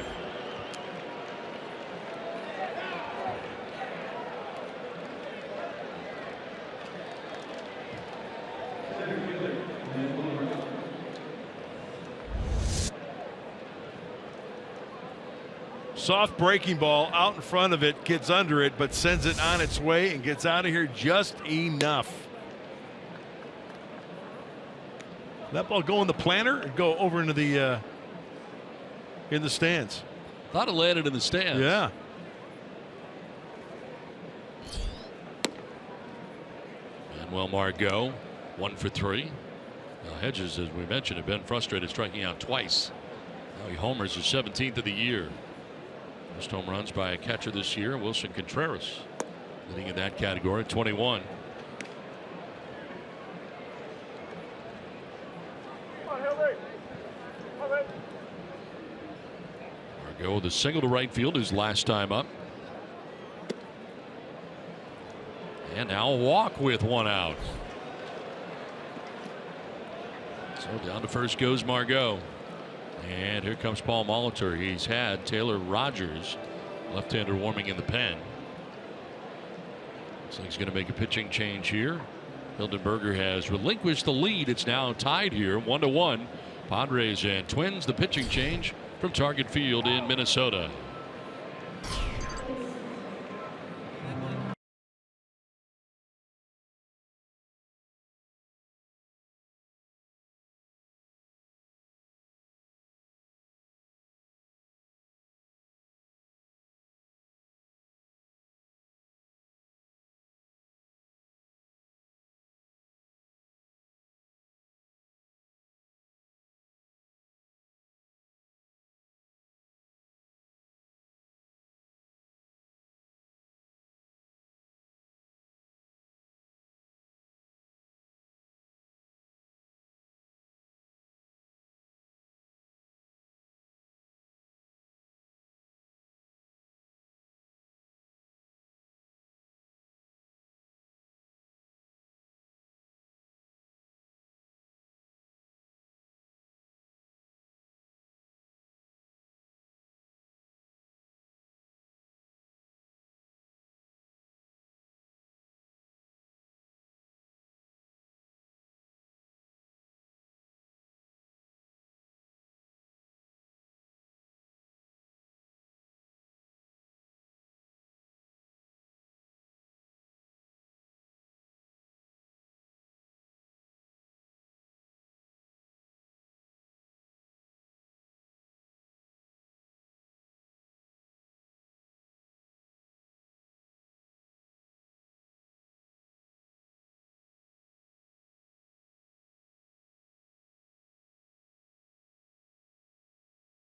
Soft breaking ball out in front of it, gets under it, but sends it on its way and gets out of here just enough. That ball go in the planter and go over into the in the stands. Thought it landed in the stands. Yeah. Manuel Margot, 1 for 3. Hedges, as we mentioned, have been frustrated striking out twice. Now he homers his 17th of the year. Most home runs by a catcher this year, Wilson Contreras, leading in that category, 21. Margot with a single to right field his last time up. And now a walk with 1 out. So down to first goes Margot. And here comes Paul Molitor. He's had Taylor Rogers, left-hander, warming in the pen. Looks like he's going to make a pitching change here. Hildenberger has relinquished the lead. It's now tied here, 1-1. Padres and Twins, the pitching change from Target Field in Minnesota.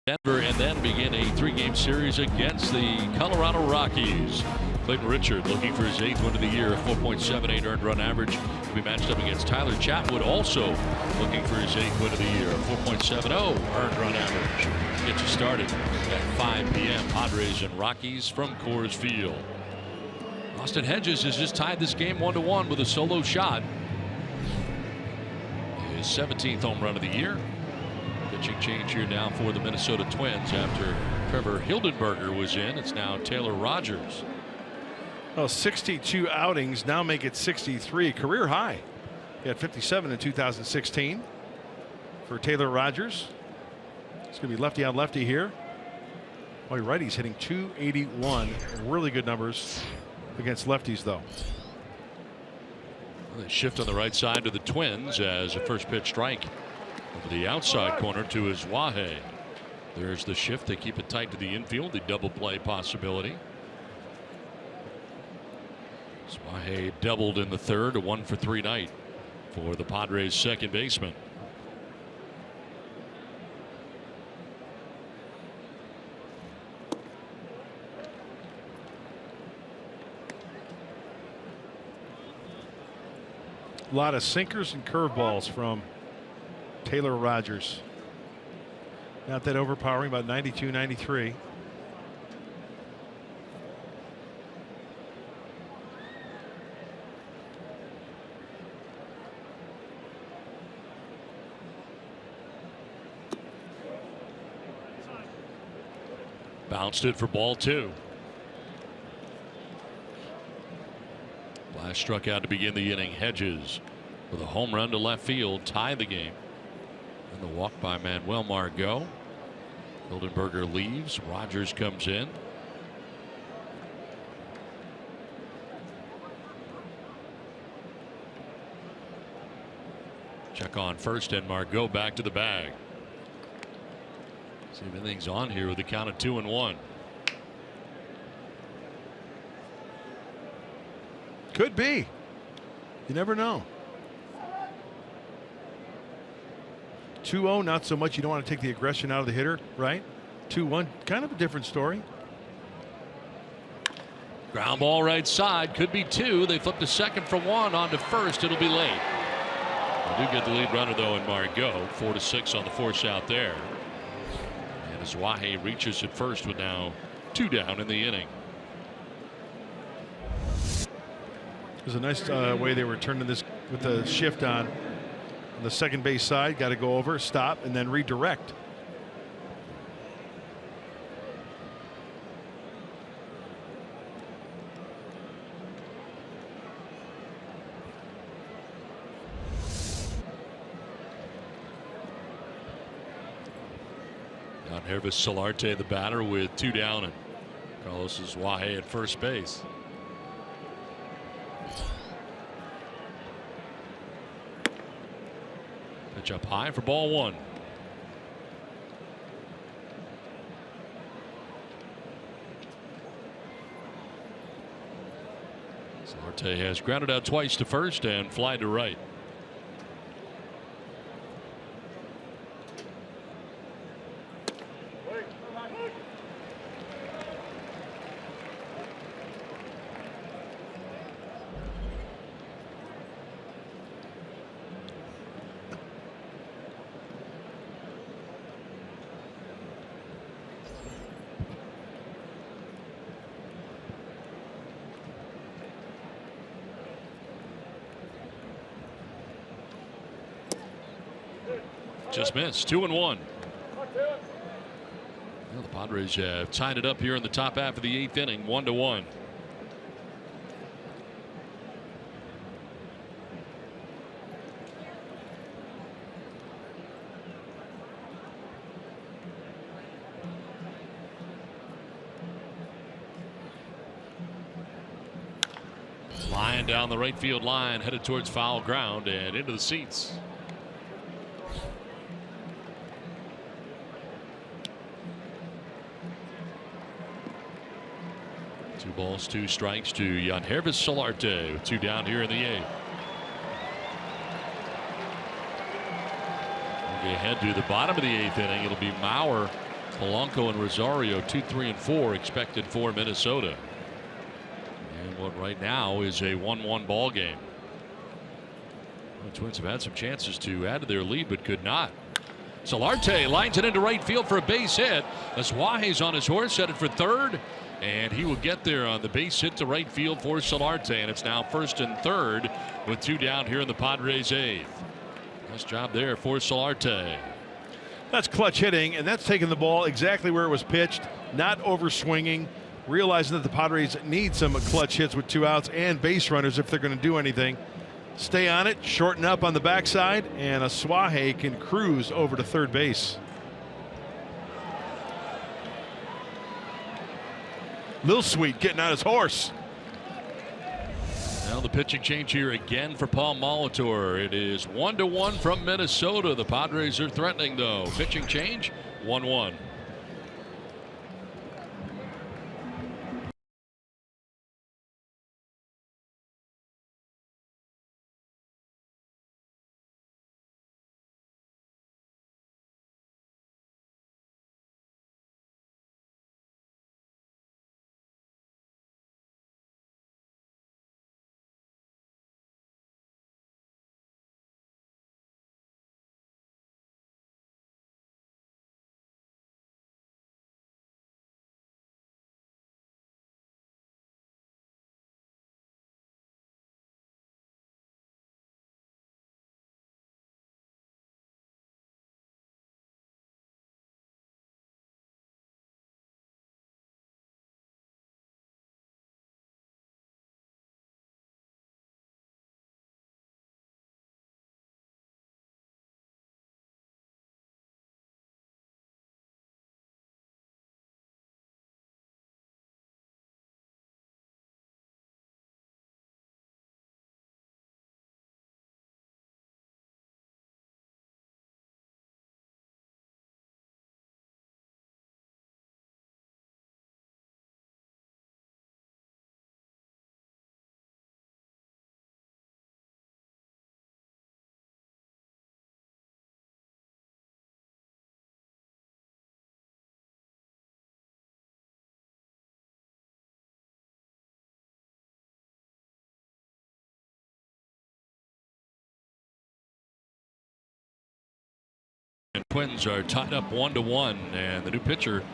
Denver and then begin a 3-game series against the Colorado Rockies. Clayton Richard looking for his 8th win of the year, a 4.78 earned run average. He'll be matched up against Tyler Chatwood, also looking for his 8th win of the year, a 4.70 earned run average. Get you started at 5 p.m. Padres and Rockies from Coors Field. Austin Hedges has just tied this game 1-1 with a solo shot. His 17th home run of the year. Pitching change here now for the Minnesota Twins after Trevor Hildenberger was in. It's now Taylor Rogers. Well, 62 outings now make it 63, career high. He had 57 in 2016 for Taylor Rogers. It's going to be lefty on lefty here. Boy, righty's hitting .281. Really good numbers against lefties, though. Well, they shift on the right side to the Twins as a first pitch strike. Over the outside corner to his Wahe. There's the shift. They keep it tight to the infield. The double play possibility. Wahe doubled in the third. A 1-for-3 night for the Padres second baseman. A lot of sinkers and curveballs from Taylor Rogers. Not that overpowering, about 92, 93. Bounced it for ball 2. Last struck out to begin the inning. Hedges with a home run to left field, tie the game. And the walk by Manuel Margot. Hildenberger leaves. Rogers comes in. Check on first, and Margot back to the bag. See if anything's on here with the count of 2-1. Could be. You never know. 2-0, not so much. You don't want to take the aggression out of the hitter, right? 2-1, kind of a different story. Ground ball right side, could be 2. They flip to second for 1, on to first. It'll be late. They do get the lead runner though in Margot. 4-6 on the force out there. And as Wahe reaches at first with now 2 down in the inning. It was a nice way they were turning this with the shift on the second base side. Got to go over, stop, and then redirect. Yangervis Solarte, the batter, with 2 down, and Carlos Wahe at first base. Pitch up high for ball 1. Solarte has grounded out twice to first and fly to right. Just missed. 2-1. Well, the Padres have tied it up here in the top half of the 8th inning, 1-1. Line down the right field line, headed towards foul ground and into the seats. Two balls, 2 strikes to Yangervis Solarte with 2 down here in the 8th. Moving ahead to the bottom of the 8th inning, it'll be Maurer Polanco and Rosario 2, 3, and 4 expected for Minnesota. And what right now is a 1-1 ball game. The Twins have had some chances to add to their lead, but could not. Solarte lines it into right field for a base hit. Asuaje's on his horse, headed for third, and he will get there on the base hit to right field for Solarte. And it's now first and third with 2 down here in the Padres' 8th. Nice job there for Solarte. That's clutch hitting, and that's taking the ball exactly where it was pitched, not over swinging, realizing that the Padres need some clutch hits with 2 outs and base runners if they're going to do anything. Stay on it, shorten up on the backside, and Asuaje can cruise over to third base. Lil Sweet getting on his horse. Now the pitching change here again for Paul Molitor. It is 1-1 from Minnesota. The Padres are threatening, though. Pitching change, 1-1. And Twins are tied up 1-1, and the new pitcher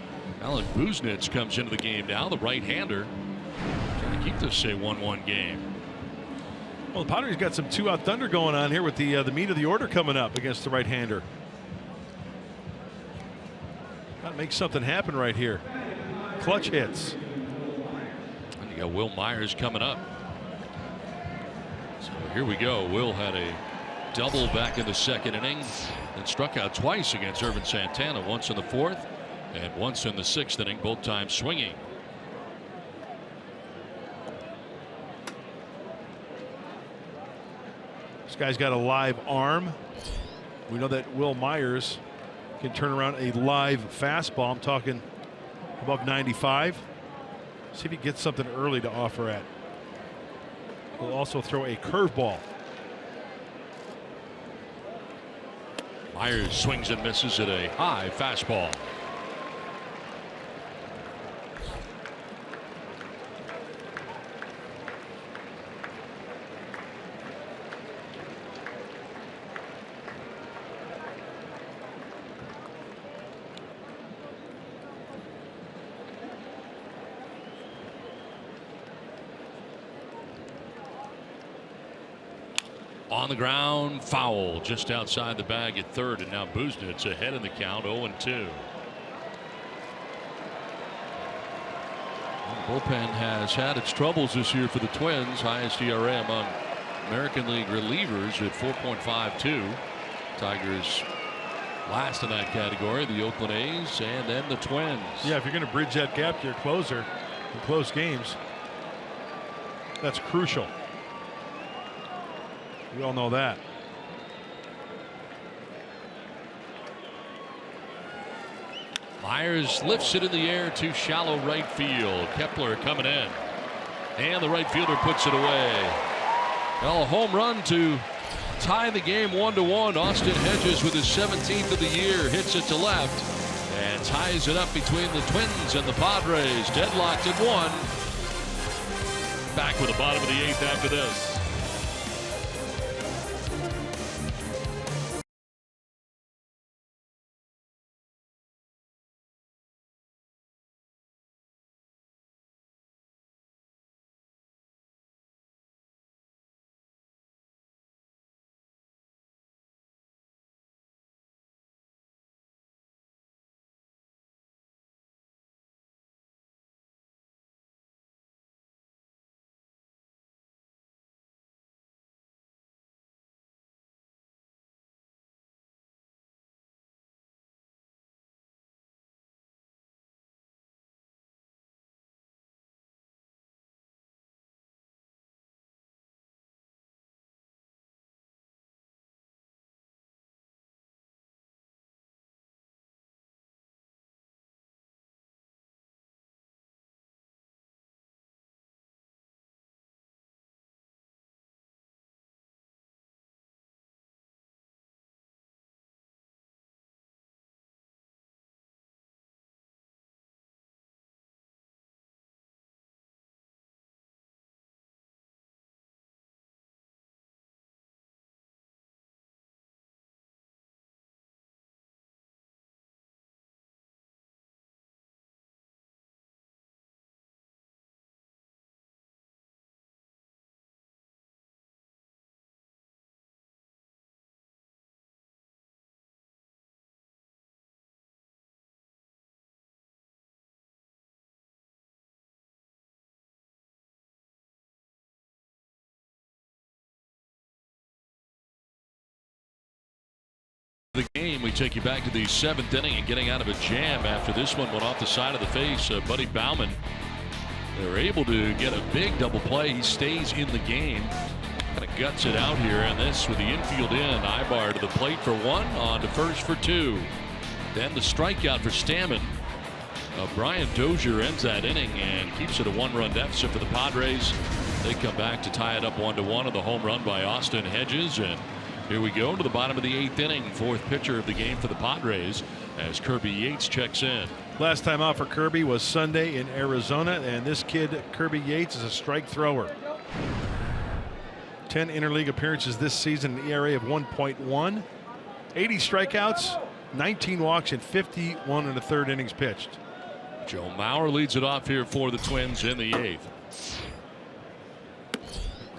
Alan Buznitz comes into the game now, the right-hander, trying to keep this a 1-1 game. Well, the Padres got some 2-out thunder going on here with the meat of the order coming up against the right-hander. Got to make something happen right here. Clutch hits. And you got Will Myers coming up. So here we go. Will had a double back in the second inning and struck out twice against Irvin Santana, once in the fourth and once in the sixth inning, both times swinging. This guy's got a live arm. We know that Will Myers can turn around a live fastball. I'm talking above 95. See if he gets something early to offer at. He'll also throw a curveball. Myers swings and misses at a high fastball. On the ground, foul just outside the bag at third, and now Buznitz ahead in the count, 0-2. The bullpen has had its troubles this year for the Twins. Highest ERA among American League relievers at 4.52. Tigers last in that category, the Oakland A's, and then the Twins. Yeah, if you're going to bridge that gap to your closer in close games, that's crucial. We all know that. Myers lifts it in the air to shallow right field. Kepler coming in, and the right fielder puts it away. Well, a home run to tie the game 1-1. Austin Hedges with his 17th of the year hits it to left, and ties it up between the Twins and the Padres. Deadlocked at 1. Back with the bottom of the 8th after this. The game, we take you back to the 7th inning and getting out of a jam after this one went off the side of the face. Buddy Bauman, they were able to get a big double play. He stays in the game. Kind of guts it out here, and this with the infield in. Ibar to the plate for 1, on to first for 2. Then the strikeout for Stammen. Brian Dozier ends that inning and keeps it a 1-run deficit for the Padres. They come back to tie it up 1-1 on the home run by Austin Hedges. And here we go to the bottom of the 8th inning. 4th pitcher of the game for the Padres as Kirby Yates checks in. Last time out for Kirby was Sunday in Arizona, and this kid Kirby Yates is a strike thrower. 10 interleague appearances this season, an ERA of 1.1, 80 strikeouts, 19 walks, and 51 1/3 innings pitched. Joe Mauer leads it off here for the Twins in the 8th.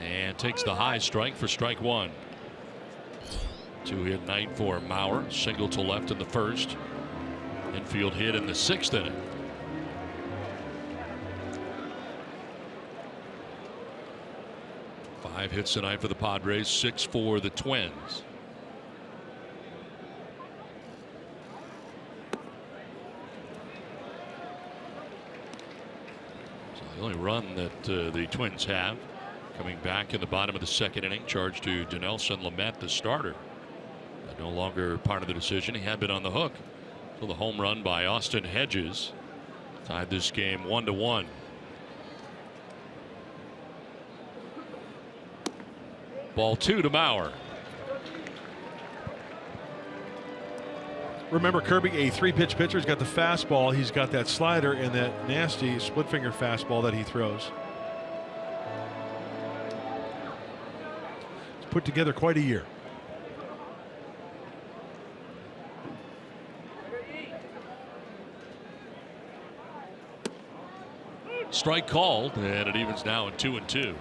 And takes the high strike for strike 1. 2-hit night for Mauer. Single to left in the 1st. Infield hit in the 6th inning. Five hits tonight for the Padres, 6 for the Twins. So the only run that the Twins have coming back in the bottom of the 2nd inning, charged to Dinelson Lamet, the starter. No longer part of the decision. He had been on the hook. So the home run by Austin Hedges tied this game 1-1. Ball 2 to Mauer. Remember, Kirby, a 3-pitch pitcher. He's got the fastball, he's got that slider, and that nasty split finger fastball that he throws. He's put together quite a year. Strike called, and it evens now in 2-2.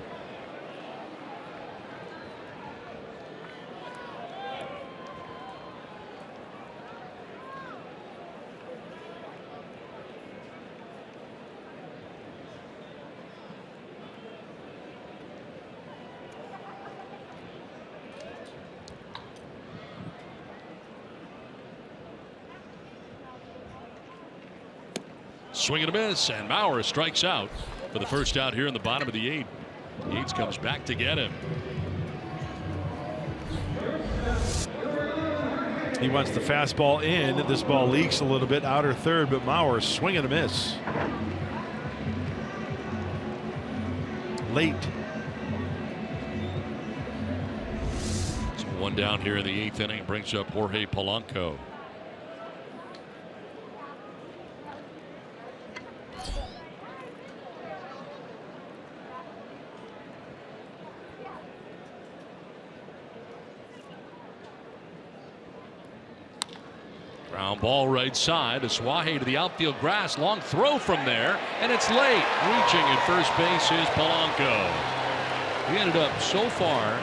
Swing and a miss, and Mauer strikes out for the first out here in the bottom of the 8th. Yates comes back to get him. He wants the fastball in. This ball leaks a little bit outer third, but Mauer swing and a miss. Late. So one down here in the 8th inning brings up Jorge Polanco. Ground ball right side. Aswahe to the outfield grass. Long throw from there, and it's late. Reaching at first base is Polanco. He ended up so far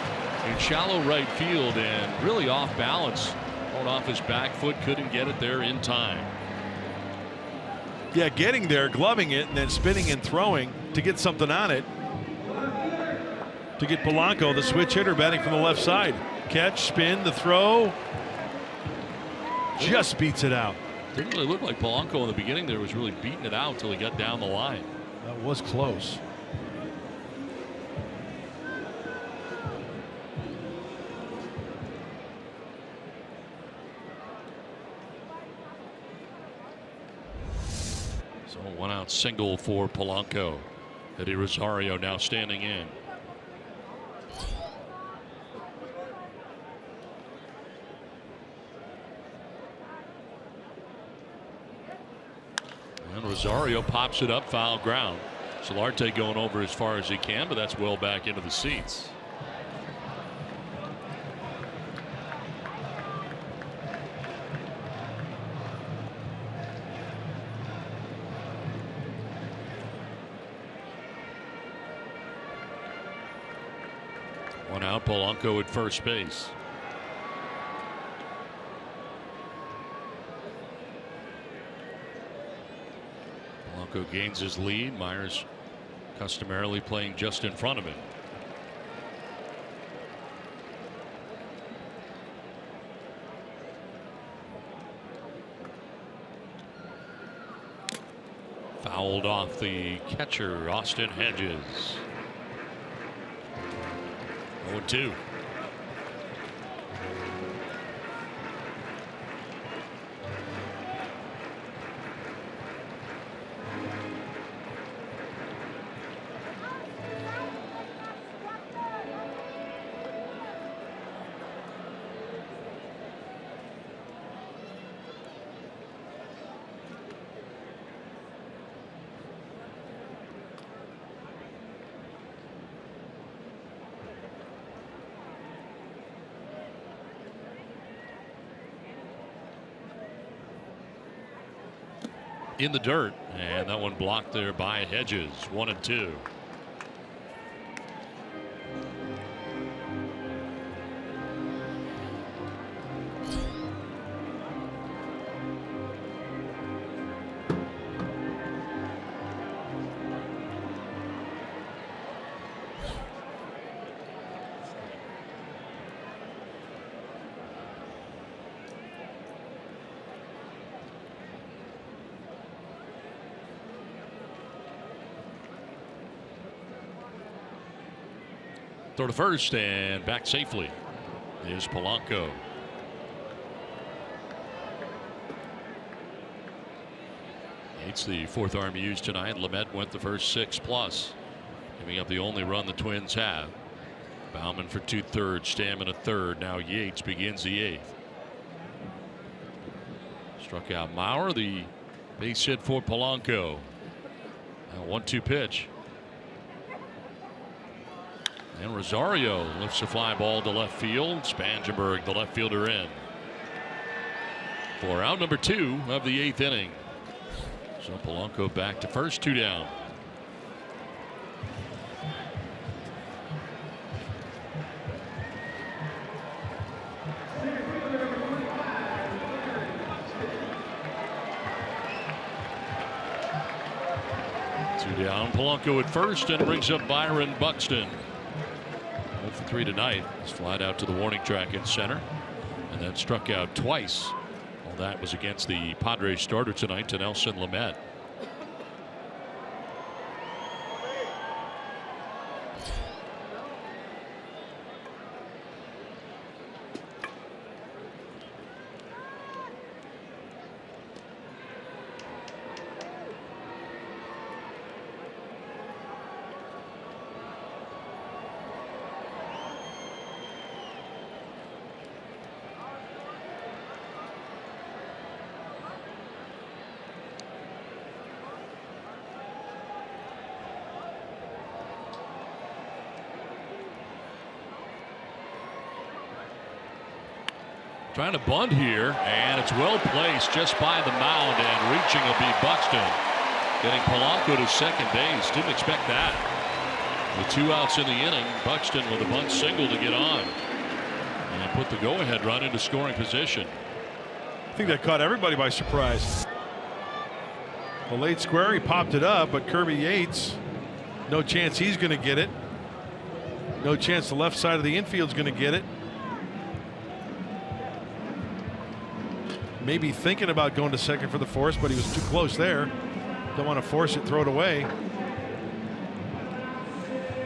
in shallow right field and really off balance. Going off his back foot, couldn't get it there in time. Yeah, getting there, gloving it, and then spinning and throwing to get something on it. To get Polanco, the switch hitter, batting from the left side. Catch, spin, the throw. Just beats it out. Didn't really look like Polanco in the beginning there was really beating it out until he got down the line. That was close. So a 1-out single for Polanco. Eddie Rosario now standing in. And Rosario pops it up, foul ground. Solarte going over as far as he can, but that's well back into the seats. One out, Polanco at first base. Polanco gains his lead. Myers customarily playing just in front of him. Fouled off the catcher, Austin Hedges. 0-2. In the dirt, and that one blocked there by Hedges. 1-2. Throw to first and back safely is Polanco. It's the fourth arm used tonight. Lamet went the first 6+, giving up the only run the Twins have. Bauman for 2/3, Stammen a third. Now Yates begins the 8th. Struck out Maurer, the base hit for Polanco. Now 1-2 pitch. And Rosario lifts a fly ball to left field. Spangenberg, the left fielder, in for out number 2 of the 8th inning. So Polanco back to first, 2 down. Two down. Polanco at first and brings up Byron Buxton. 0-for-3 tonight. He's flied out to the warning track in center and then struck out twice. All that was against the Padres starter tonight, to Nelson Lamet. Trying to bunt here, and it's well placed just by the mound, and reaching will be Buxton. Getting Polanco to second base. Didn't expect that. With 2 outs in the inning, Buxton with a bunt single to get on and put the go-ahead run into scoring position. I think that caught everybody by surprise. The late square, he popped it up, but Kirby Yates, no chance he's going to get it. No chance the left side of the infield's going to get it. Maybe thinking about going to second for the force, but he was too close there. Don't want to force it, throw it away.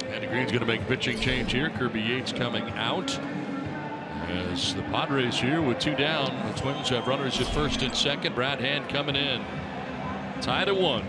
Andy Green's going to make a pitching change here. Kirby Yates coming out. As the Padres here with 2 down. The Twins have runners at first and second. Brad Hand coming in. Tied at 1.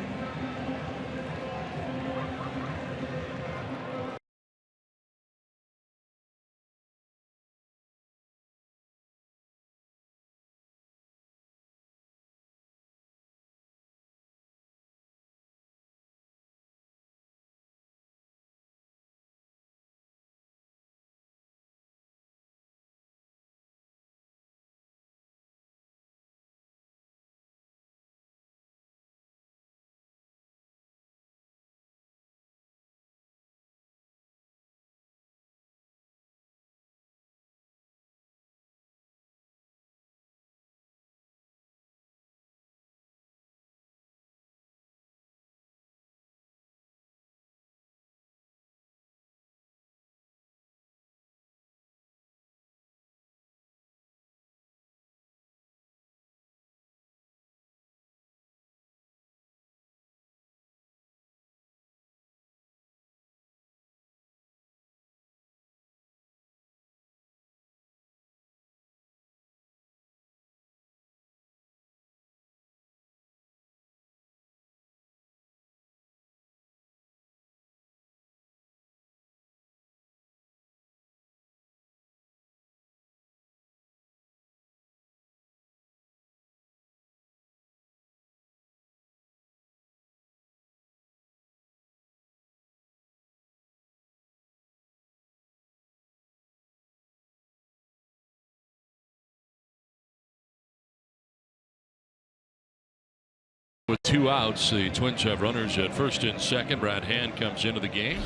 With 2 outs, the Twins have runners at first and second. Brad Hand comes into the game.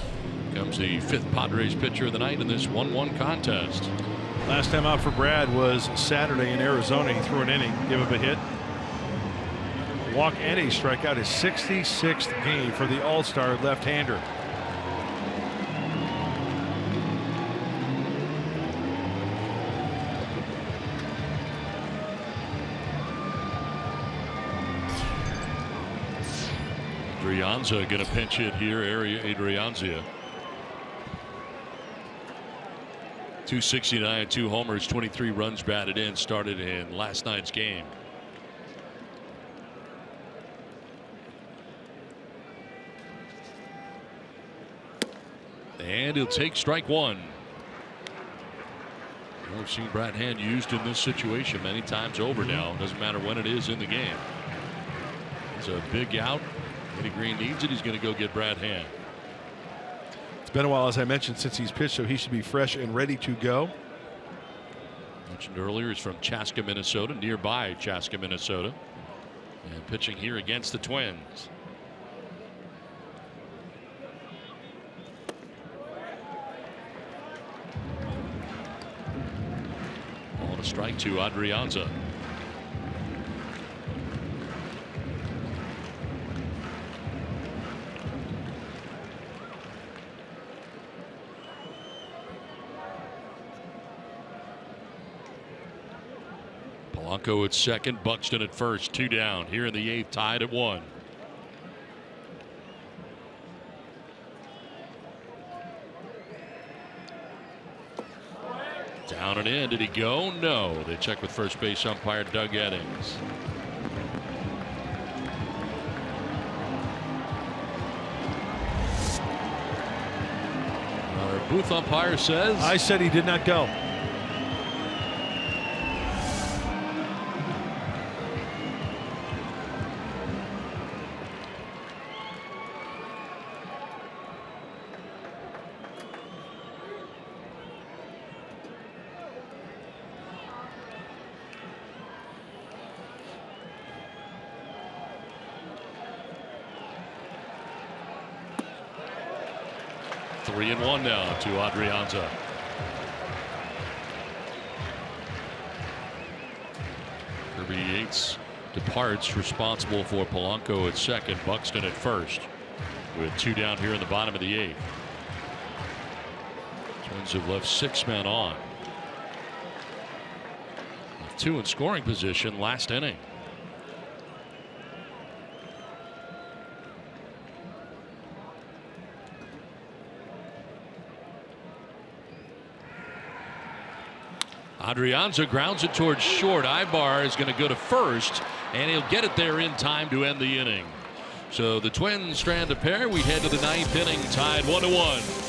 Comes the 5th Padres pitcher of the night in this 1-1 contest. Last time out for Brad was Saturday in Arizona. He threw an inning, gave up a hit, walk, and a strikeout. His 66th game for the All-Star left-hander. Adrianza going to pinch hit here. Adrianza. 269, 2 homers, 23 runs batted in. Started in last night's game. And he'll take strike 1. We've seen Brad Hand used in this situation many times over now. Doesn't matter when it is in the game. It's a big out. Eddie Green needs it. He's going to go get Brad Hand. It's been a while, as I mentioned, since he's pitched, so he should be fresh and ready to go. Mentioned earlier, he's from Chaska, Minnesota, nearby Chaska, Minnesota, and pitching here against the Twins. On a strike to Adrianza. Polanco at second, Buxton at first, 2 down. Here in the 8th, tied at 1. Down and in. Did he go? No. They check with first base umpire Doug Eddings. Our booth umpire says, I said he did not go. 3-1 now to Adrianza. Kirby Yates departs, responsible for Polanco at second, Buxton at first, with 2 down here in the bottom of the 8th. Twins have left 6 men on. 2 in scoring position last inning. Adrianza grounds it towards short. Ibar is going to go to first, and he'll get it there in time to end the inning. So the Twins strand a pair. We head to the 9th inning, tied 1-1.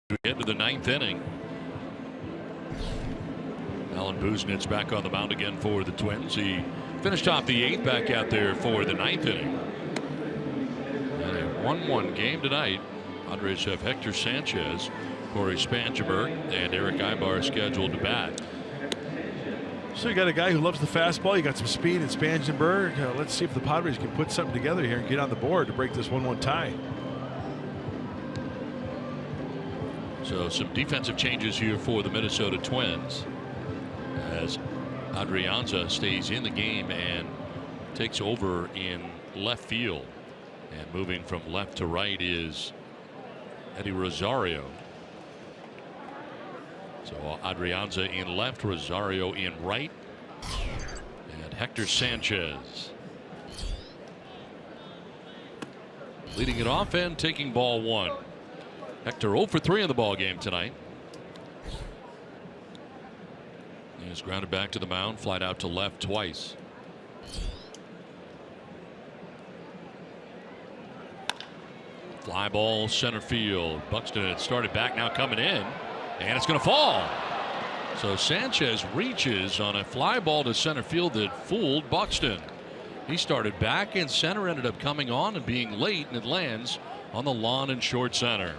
We get to the 9th inning. Alan Buznitz back on the mound again for the Twins. He finished off the 8th, back out there for the 9th inning. And a 1-1 game tonight. Padres have Hector Sanchez, Corey Spangenberg, and Eric Ibar scheduled to bat. So you got a guy who loves the fastball. You got some speed in Spangenberg. Let's see if the Padres can put something together here and get on the board to break this 1-1 tie. So some defensive changes here for the Minnesota Twins as Adrianza stays in the game and takes over in left field. And moving from left to right is Eddie Rosario. So Adrianza in left, Rosario in right, and Hector Sanchez leading it off and taking ball 1. Hector 0 for 3 in the ball game tonight. He's grounded back to the mound, flied out to left twice. Fly ball center field. Buxton had started back, now coming in, and it's going to fall. So Sanchez reaches on a fly ball to center field that fooled Buxton. He started back in center, ended up coming on and being late, and it lands on the lawn in short center.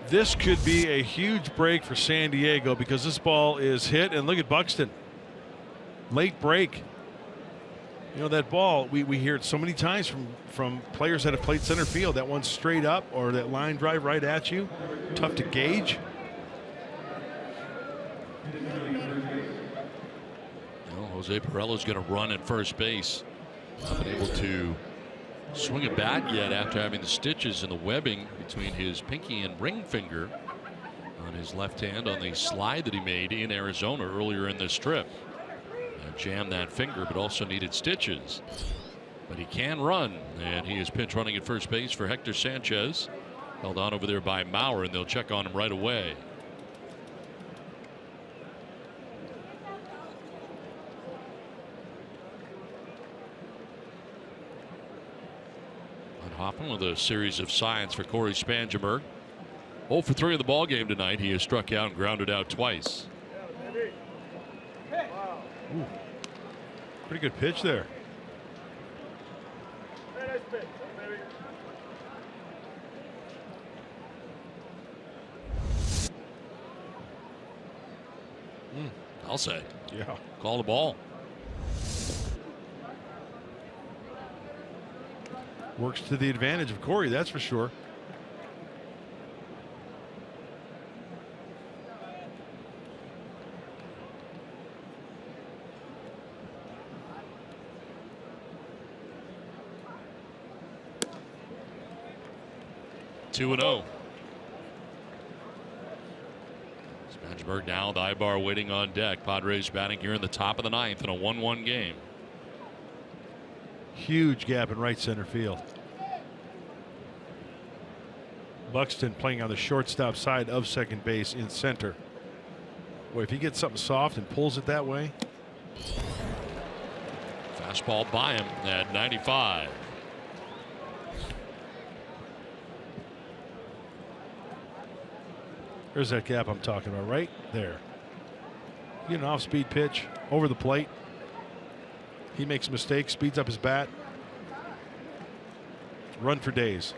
This could be a huge break for San Diego because this ball is hit, and look at Buxton. Late break. You know, that ball, we hear it so many times from players that have played center field. That one straight up or that line drive right at you. Tough to gauge. Well, Jose Pirela's going to run at first base. Not been able to swing a bat yet after having the stitches and the webbing between his pinky and ring finger on his left hand on the slide that he made in Arizona earlier in this trip. Jammed that finger, but also needed stitches. But he can run, and he is pinch running at first base for Hector Sanchez. Held on over there by Maurer, and they'll check on him right away. Hoffman with a series of signs for Corey Spangenberg. 0 for 3 in the ball game tonight. He has struck out and grounded out twice. Ooh. Pretty good pitch there. I'll say. Yeah. Call the ball. Works to the advantage of Corey, that's for sure. Two and 0. Spangenberg now, the Ibar waiting on deck. Padres batting here in the top of the ninth in a 1-1 game. Huge gap in right center field. Buxton playing on the shortstop side of second base in center. Boy, if he gets something soft and pulls it that way. Fastball by him at 95. There's that gap I'm talking about right there. Get an off-speed pitch over the plate. He makes a mistake, speeds up his bat. Run for days.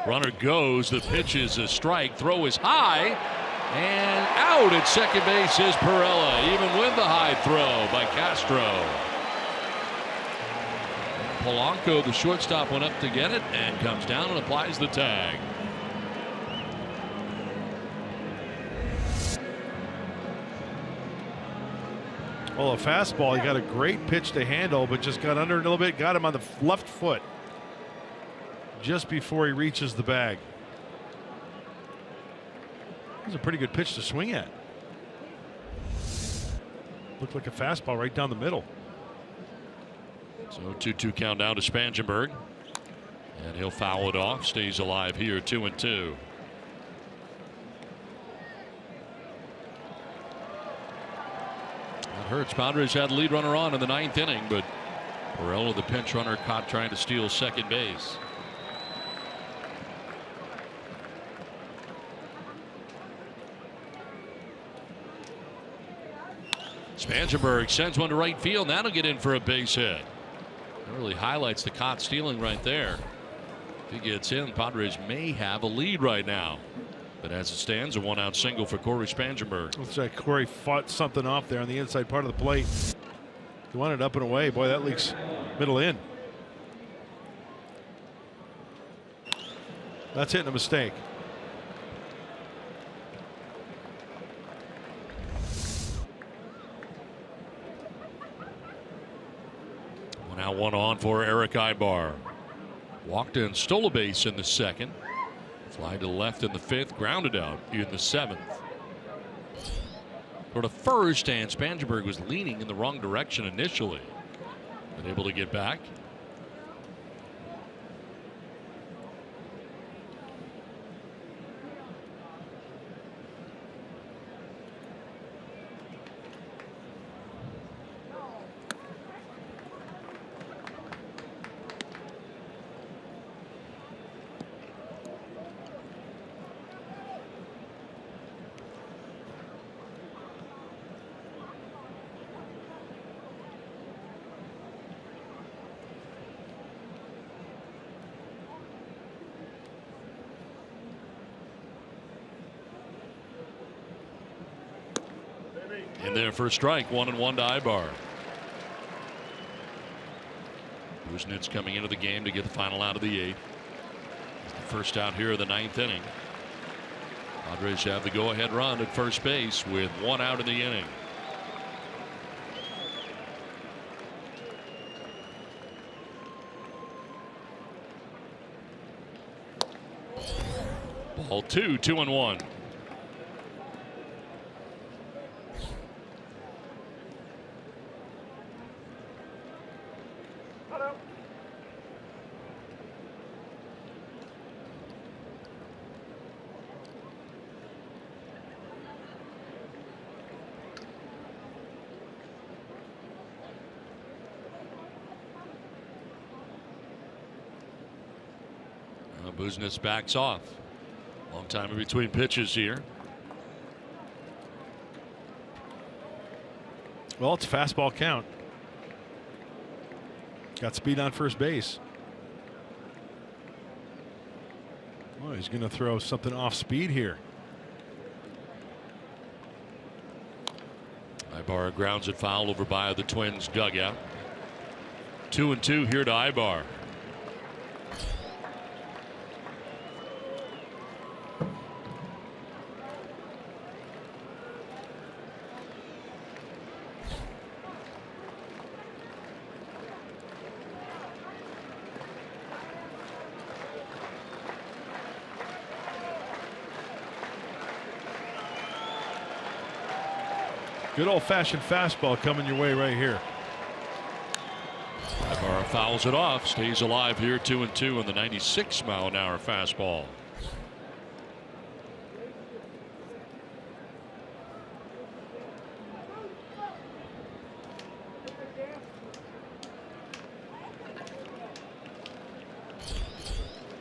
Runner goes. The pitch is a strike. Throw is high. And out at second base is Perella, even with the high throw by Castro. Polanco, the shortstop, went up to get it and comes down and applies the tag. Well, a fastball, he got a great pitch to handle, but just got under it a little bit, got him on the left foot just before he reaches the bag. That was a pretty good pitch to swing at. Looked like a fastball right down the middle. So 2-2 count down to Spangenberg. And he'll foul it off. Stays alive here, 2-2. That hurts. Padres had the lead runner on in the ninth inning, but Perella, the pinch runner, caught trying to steal second base. Spangenberg sends one to right field. That'll get in for a base hit. That really highlights the caught stealing right there. If he gets in, Padres may have a lead right now. But as it stands, a one-out single for Corey Spangenberg. Looks like Corey fought something off there on the inside part of the plate. He wanted up and away. Boy, that leaks middle in. That's hitting a mistake. Now one on for Eric Ibar. Walked in, stole a base in the second. Fly to the left in the fifth, grounded out in the seventh. Go to first, and Spangenberg was leaning in the wrong direction initially. Been able to get back. In there for a strike, 1-1 to Ibar. Buznitz coming into the game to get the final out of the eighth. The first out here of the ninth inning. Padres have the go-ahead run at first base with one out in the inning. Ball 2, 2-1. Buznitz backs off. Long time in between pitches here. Well, it's a fastball count. Got speed on first base. Oh, he's going to throw something off speed here. Ibar grounds it foul over by the Twins dugout. 2-2 here to Ibar. Good old-fashioned fastball coming your way right here. Ibarra fouls it off, stays alive here, 2-2 on the 96-mile-an-hour fastball.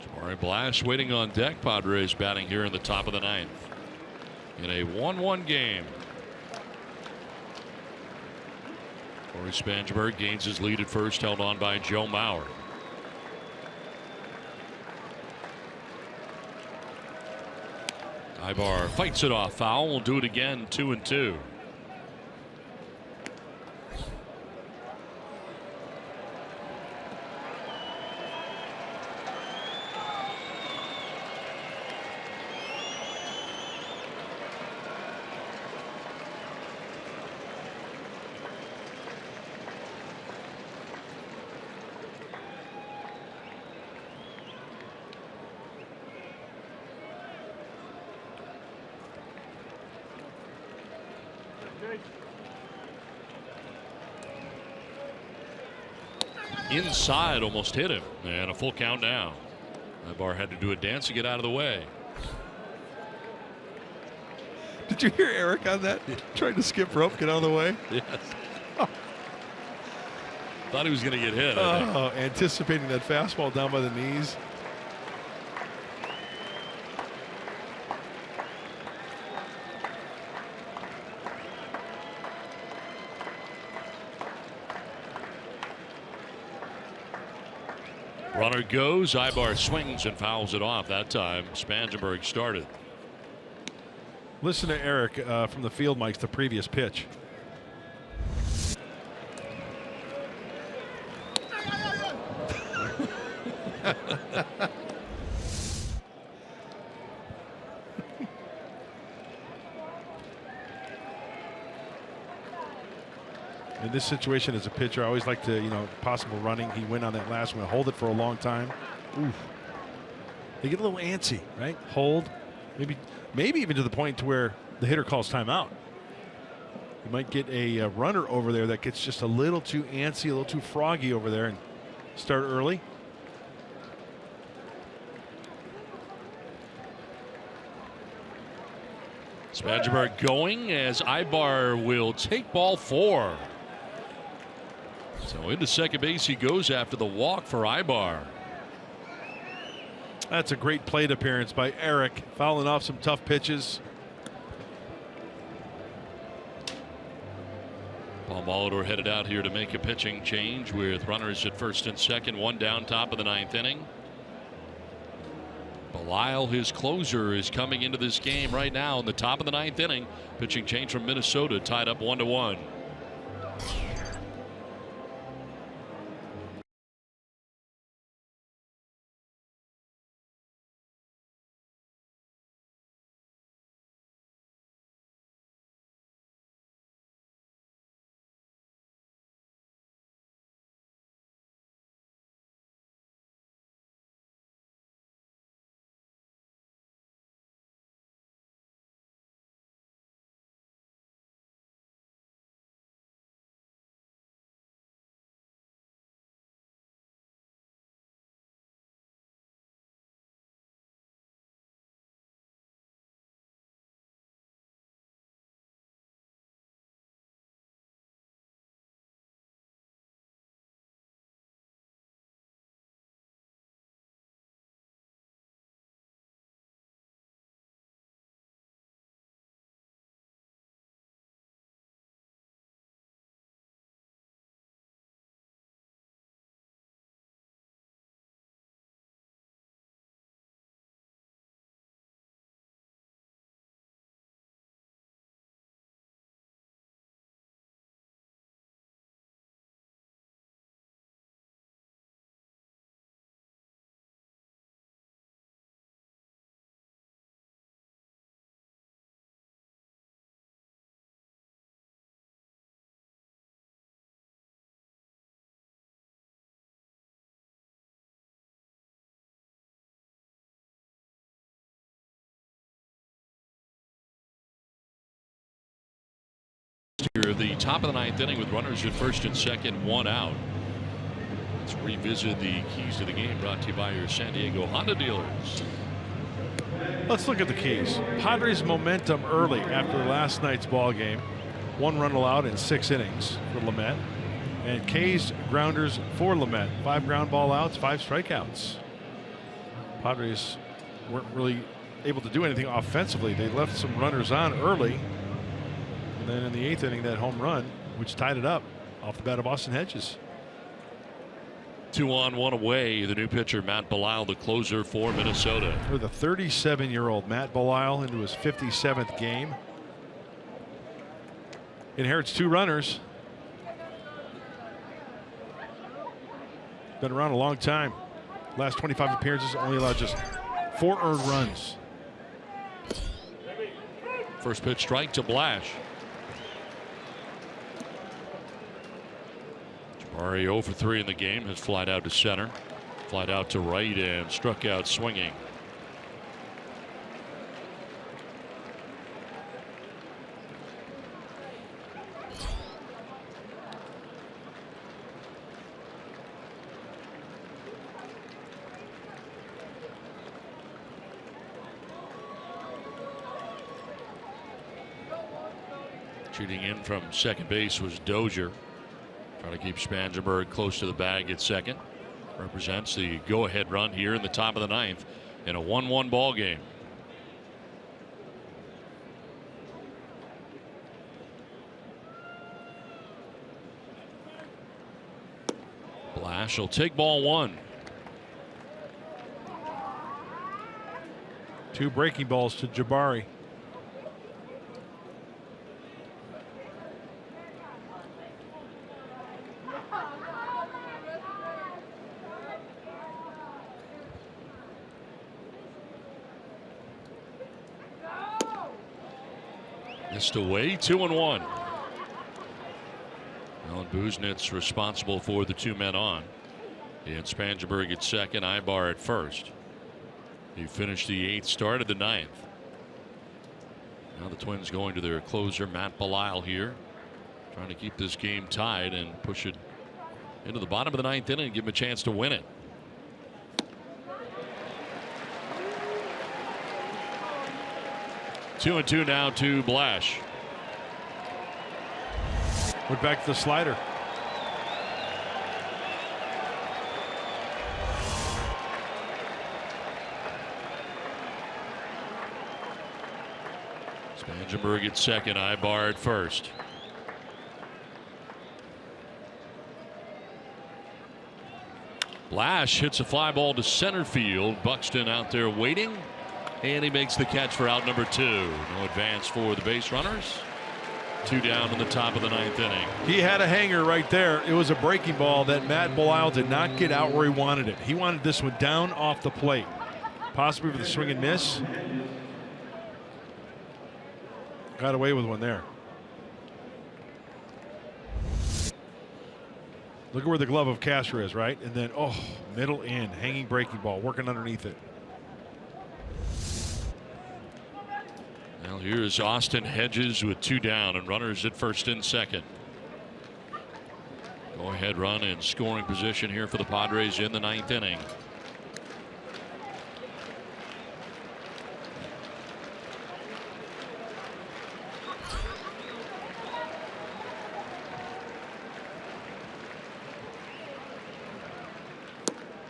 Jamari Blash waiting on deck. Padres batting here in the top of the ninth in a 1-1 game. Corey Spangenberg gains his lead at first, held on by Joe Mauer. Ibar fights it off, foul. Will do it again, 2-2. Inside, almost hit him, and a full count down. Ibar had to do a dance to get out of the way. Did you hear Eric on that? Trying to skip rope, get out of the way. Yes. Thought he was going to get hit. Oh, anticipating that fastball down by the knees. Runner goes. Ibar swings and fouls it off. That time Spangenberg started. Listen to Eric from the field mics, the previous pitch. In this situation as a pitcher, I always like to, possible running. He went on that last one, hold it for a long time. Oof. They get a little antsy, right? Hold, maybe even to the point to where the hitter calls timeout. You might get a runner over there that gets just a little too antsy, a little too froggy over there, and start early. Spangenberg going as Ibar will take ball 4. So into second base he goes after the walk for Ibar. That's a great plate appearance by Eric, fouling off some tough pitches. Paul Molitor headed out here to make a pitching change with runners at first and second, one down, top of the ninth inning. Belisle, his closer, is coming into this game right now in the top of the ninth inning. Pitching change from Minnesota, tied up 1-1. Here, the top of the ninth inning with runners at first and second, one out. Let's revisit the keys to the game, brought to you by your San Diego Honda dealers. Let's look at the keys. Padres momentum early after last night's ball game. 1 run allowed in 6 innings for Lamet. And K's grounders for Lamet. 5 ground ball outs, 5 strikeouts. Padres weren't really able to do anything offensively. They left some runners on early. And then in the 8th inning, that home run, which tied it up off the bat of Austin Hedges. 2 on, 1 away. The new pitcher, Matt Belisle, the closer for Minnesota. For the 37-year-old Matt Belisle into his 57th game. Inherits 2 runners. Been around a long time. Last 25 appearances only allowed just 4 earned runs. First pitch strike to Blash. Jabari 0 for 3 in the game, has flied out to center, flied out to right, and struck out swinging. Shooting in from second base was Dozier. Trying to keep Spangenberg close to the bag at second. Represents the go-ahead run here in the top of the 9th in a 1-1 ball game. Blash will take ball 1. 2 breaking balls to Jabari. Missed away, 2-1. Alan Buznitz responsible for the 2 men on. And Spangenberg at second, Ibar at first. He finished the 8th, started the 9th. Now the Twins going to their closer, Matt Belisle here. Trying to keep this game tied and push it into the bottom of the 9th inning and give him a chance to win it. Two and 2 now to Blash. Went back to the slider. Spangenberg at second, Ibar at first. Blash hits a fly ball to center field. Buxton out there waiting. And he makes the catch for out number 2. No advance for the base runners. 2 down in the top of the 9th inning. He had a hanger right there. It was a breaking ball that Matt Belisle did not get out where he wanted it. He wanted this one down off the plate. Possibly with a swing and miss. Got away with one there. Look at where the glove of Castro is, right? And then, oh, middle in, hanging breaking ball, working underneath it. Well, here's Austin Hedges with 2 down and runners at first and second. Go ahead run in scoring position here for the Padres in the 9th inning.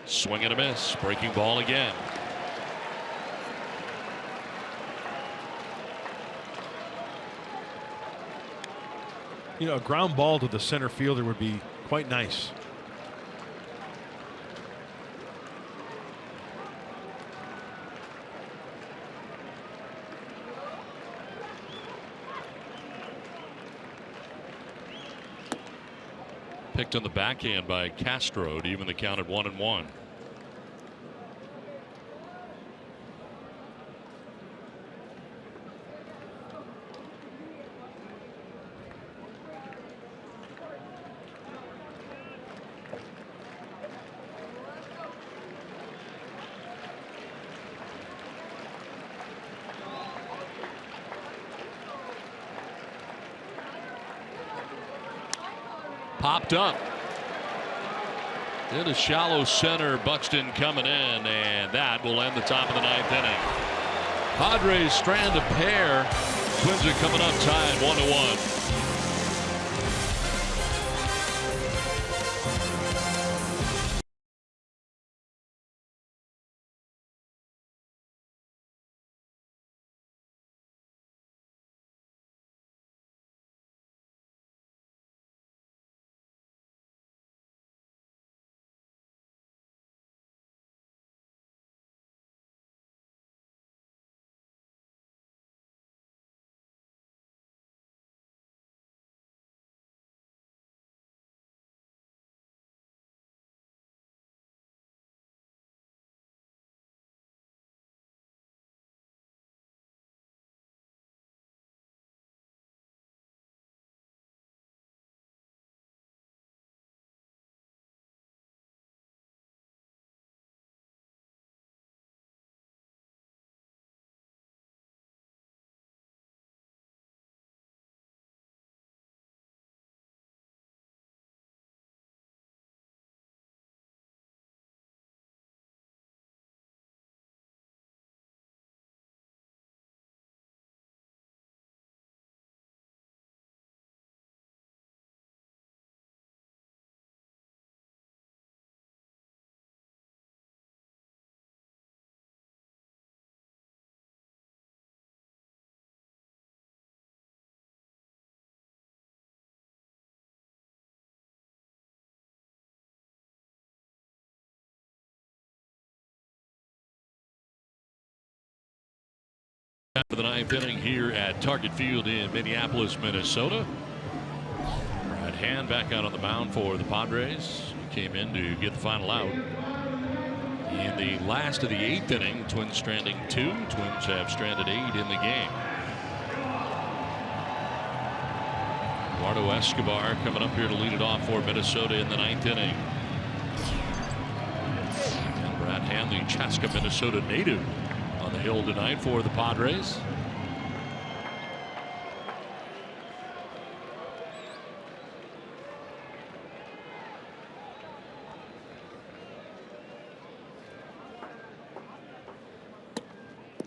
Swing and a miss. Breaking ball again. You know, a ground ball to the center fielder would be quite nice. Picked on the backhand by Castro to even the count at 1-1. popped up. In a shallow center, Buxton coming in, and that will end the top of the 9th inning. Padres strand a pair. Twins are coming up tied 1-1. For the 9th inning here at Target Field in Minneapolis, Minnesota. Right hand back out on the mound for the Padres. He came in to get the final out. In the last of the 8th inning, Twins stranding 2. Twins have stranded 8 in the game. Eduardo Escobar coming up here to lead it off for Minnesota in the 9th inning. And Brad Hanley, Chaska, Minnesota native, on the hill tonight for the Padres.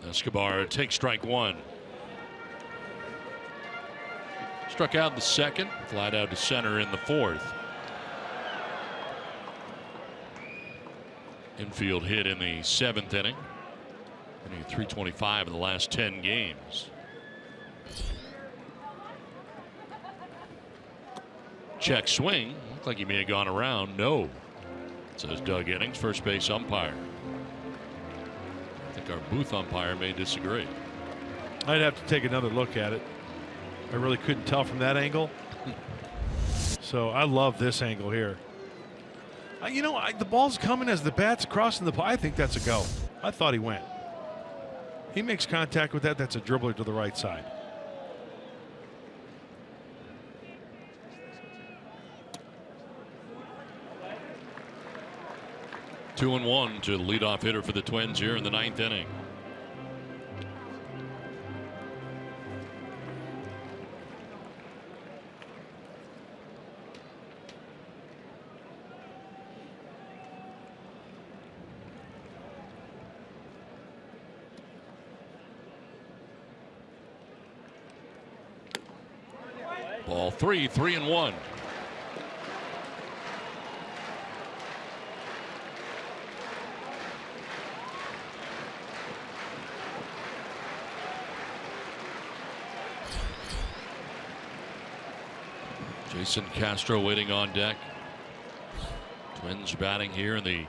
Escobar takes strike 1. Struck out in the 2nd, flied out to center in the 4th. Infield hit in the 7th inning. Hitting 325 in the last 10 games. Check swing. Looked like he may have gone around. No. Says Doug Innings, first base umpire. I think our booth umpire may disagree. I'd have to take another look at it. I really couldn't tell from that angle. So I love this angle here. The ball's coming as the bat's crossing the plate. I think that's a go. I thought he went. He makes contact with that. That's a dribbler to the right side. Two and one to the leadoff hitter for the Twins here in the 9th inning. Ball 3, 3-1. Jason Castro waiting on deck. Twins batting here in the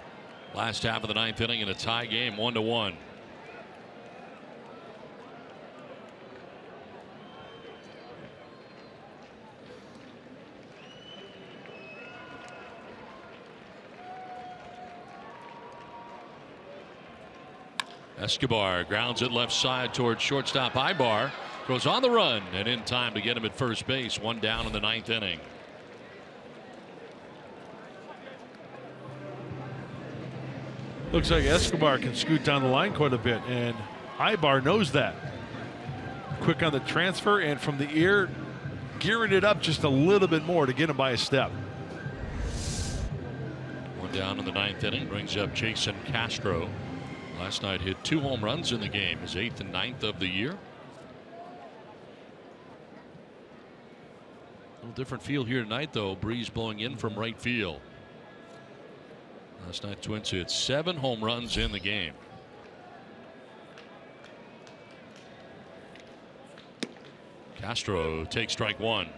last half of the 9th inning in a tie game, 1-1. Escobar grounds it left side towards shortstop Ibar. Goes on the run and in time to get him at first base. One down in the 9th inning. Looks like Escobar can scoot down the line quite a bit, and Ibar knows that. Quick on the transfer and from the ear, gearing it up just a little bit more to get him by a step. down in the 9th inning brings up Jason Castro. Last night hit 2 home runs in the game, his 8th and 9th of the year. A little different feel here tonight, though. Breeze blowing in from right field. Last night Twins hit 7 home runs in the game. Castro takes strike 1.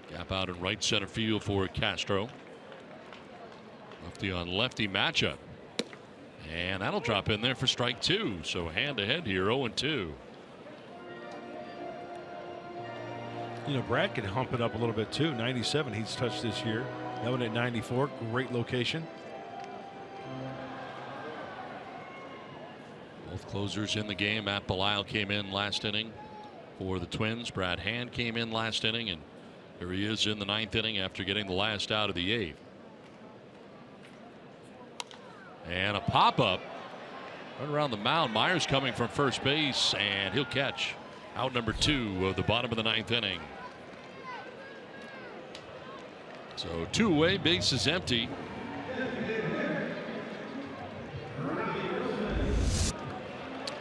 Gap out in right center field for Castro. Lefty on lefty matchup. And that'll drop in there for strike 2. So hand to head here, 0-2. You know, Brad can hump it up a little bit too. 97 he's touched this year. That one at 94. Great location. Both closers in the game. Matt Belisle came in last inning for the Twins. Brad Hand came in last inning, and here he is in the 9th inning after getting the last out of the 8th. And a pop-up right around the mound. Myers coming from first base, and he'll catch. Out number 2 of the bottom of the 9th inning. So 2 away, base is empty.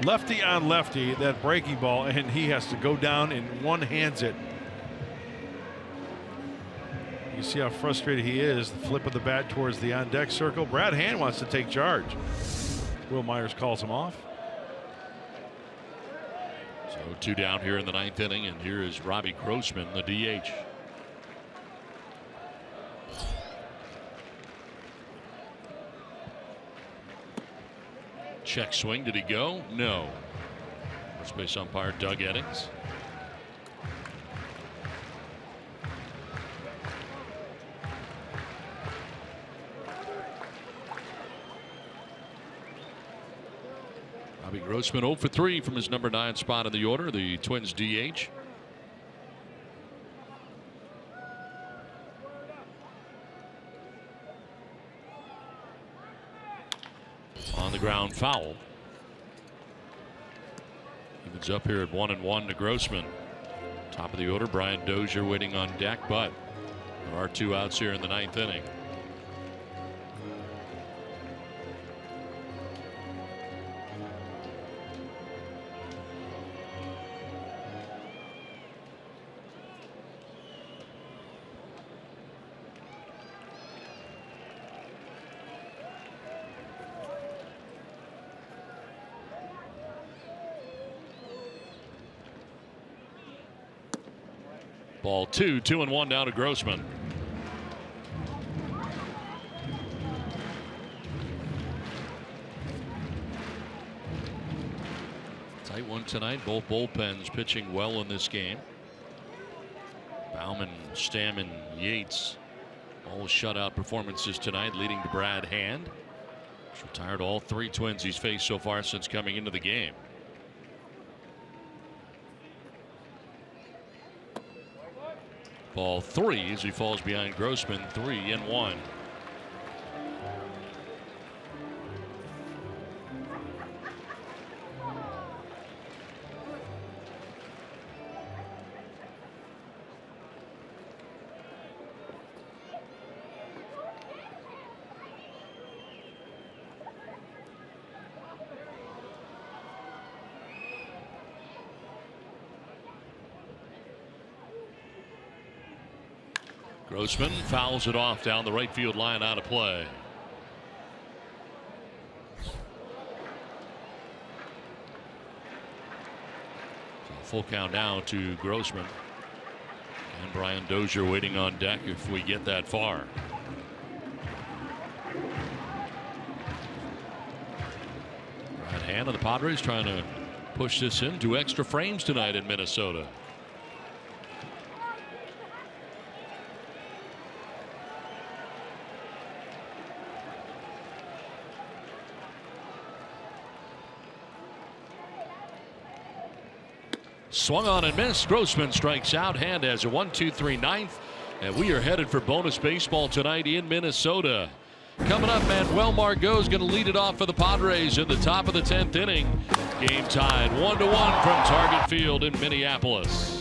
Lefty on lefty, that breaking ball, and he has to go down and one-hands it. You see how frustrated he is. The flip of the bat towards the on-deck circle. Brad Hand wants to take charge. Will Myers calls him off. So 2 down here in the 9th inning, and here is Robbie Grossman, the DH. Check swing. Did he go? No. First base umpire Doug Eddings. Robbie Grossman 0 for 3 from his number 9 spot in the order, the Twins DH. On the ground, foul. Evens up here at 1-1 to Grossman. Top of the order, Brian Dozier waiting on deck, but there are 2 outs here in the 9th inning. Ball 2, 2-1 now to Grossman. Tight one tonight. Both bullpens pitching well in this game. Bauman, Stammen, Yates, all shutout performances tonight, leading to Brad Hand. He's retired all 3 Twins he's faced so far since coming into the game. Ball 3 as he falls behind Grossman. 3-1. Grossman fouls it off down the right field line, out of play. So full count now to Grossman. And Brian Dozier waiting on deck if we get that far. Brad Hand of the Padres trying to push this into extra frames tonight in Minnesota. Swung on and missed. Grossman strikes out. Hand has a 1-2-3 ninth. And we are headed for bonus baseball tonight in Minnesota. Coming up, Manuel Margot is going to lead it off for the Padres in the top of the 10th inning. Game tied 1-1 from Target Field in Minneapolis.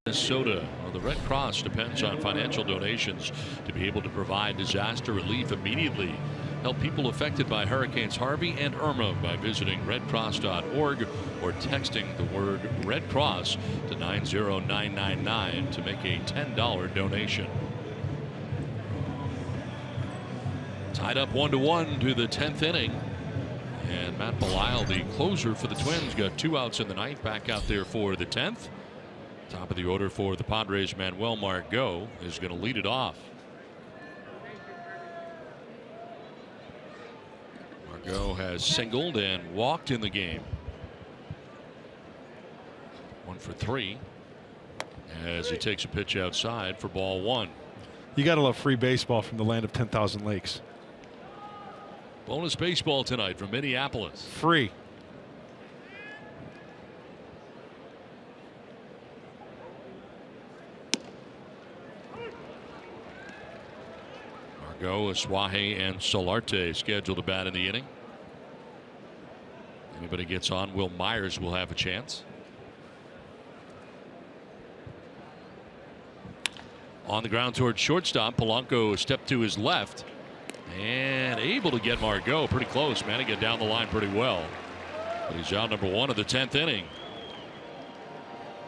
Minnesota. Well, the Red Cross depends on financial donations to be able to provide disaster relief immediately. Help people affected by Hurricanes Harvey and Irma by visiting redcross.org or texting the word Red Cross to 90999 to make a $10 donation. Tied up 1-1 to the 10th inning. And Matt Belisle, the closer for the Twins, got 2 outs in the ninth, back out there for the 10th. Top of the order for the Padres, Manuel Margot is going to lead it off. Margot has singled and walked in the game. 1 for 3 as he takes a pitch outside for ball 1. You got to love free baseball from the land of 10,000 lakes. Bonus baseball tonight from Minneapolis. Free. Margot, Aswahe, and Solarte scheduled to bat in the inning. Anybody gets on, Will Myers will have a chance. On the ground toward shortstop, Polanco stepped to his left and able to get Margot pretty close. Man, he got down the line pretty well. But he's out number 1 of the 10th inning.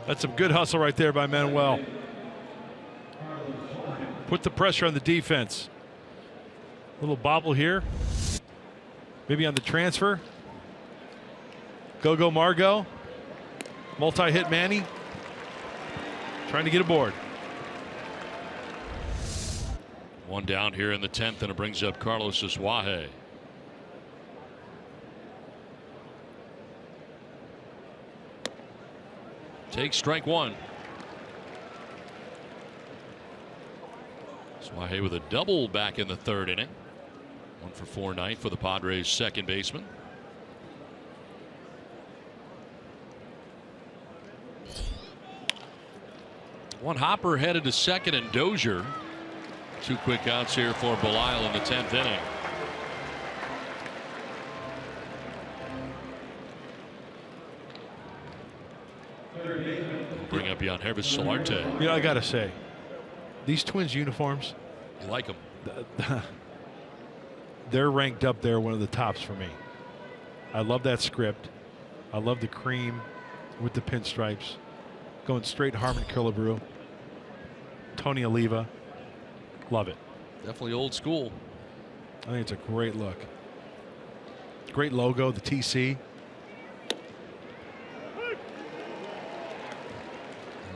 That's some good hustle right there by Manuel. Put the pressure on the defense. Little bobble here. Maybe on the transfer. Go Margot. Multi-hit Manny. Trying to get aboard. 1 down here in the 10th, and it brings up Carlos Aswahe. Takes strike 1. Aswahe with a double back in the 3rd inning. 1 for 4 night for the Padres second baseman. One hopper headed to second, and Dozier. 2 quick outs here for Belisle in the 10th inning. We'll bring up Yangervis Solarte. You know, I got to say, these Twins uniforms. You like them? They're ranked up there, one of the tops for me. I love that script. I love the cream with the pinstripes. Going straight Harmon Killebrew. Tony Oliva. Love it. Definitely old school. I think it's a great look. Great logo, the TC.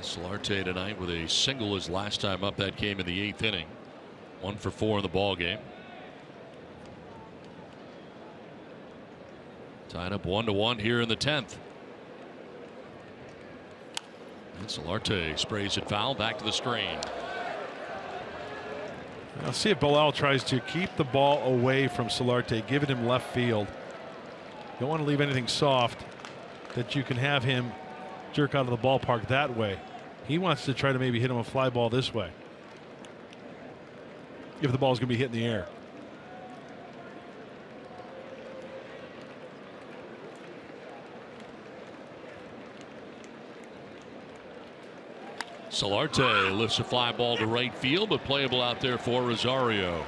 Solarte tonight with a single his last time up. That came in the 8th inning. 1 for 4 in the ball game. Tied up 1-1 here in the 10th. And Solarte sprays it foul, back to the screen. I'll see if Bilal tries to keep the ball away from Solarte, give it him left field. Don't want to leave anything soft that you can have him jerk out of the ballpark that way. He wants to try to maybe hit him a fly ball this way, if the ball's going to be hit in the air. Solarte lifts a fly ball to right field, but playable out there for Rosario.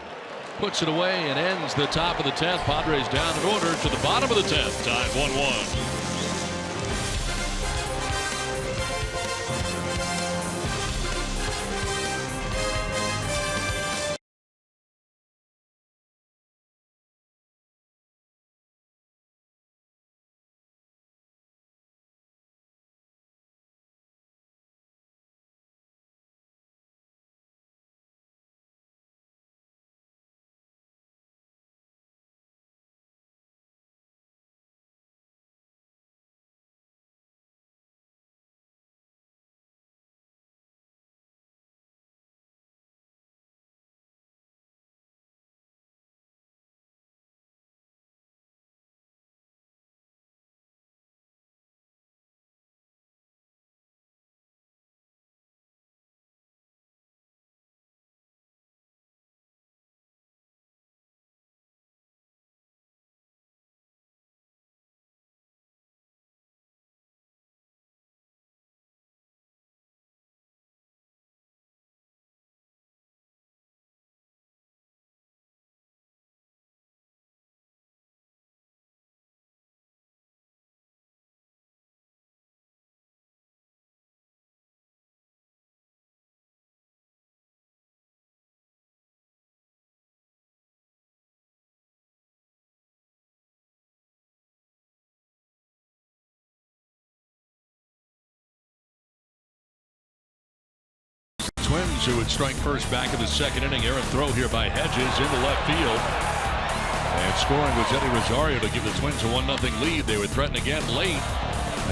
Puts it away and ends the top of the 10th. Padres down in order to the bottom of the 10th. Tied 1-1. Twins who would strike first back in the 2nd inning. Errant throw here by Hedges into left field. And scoring was Eddie Rosario to give the Twins a 1-0 lead. They would threaten again late,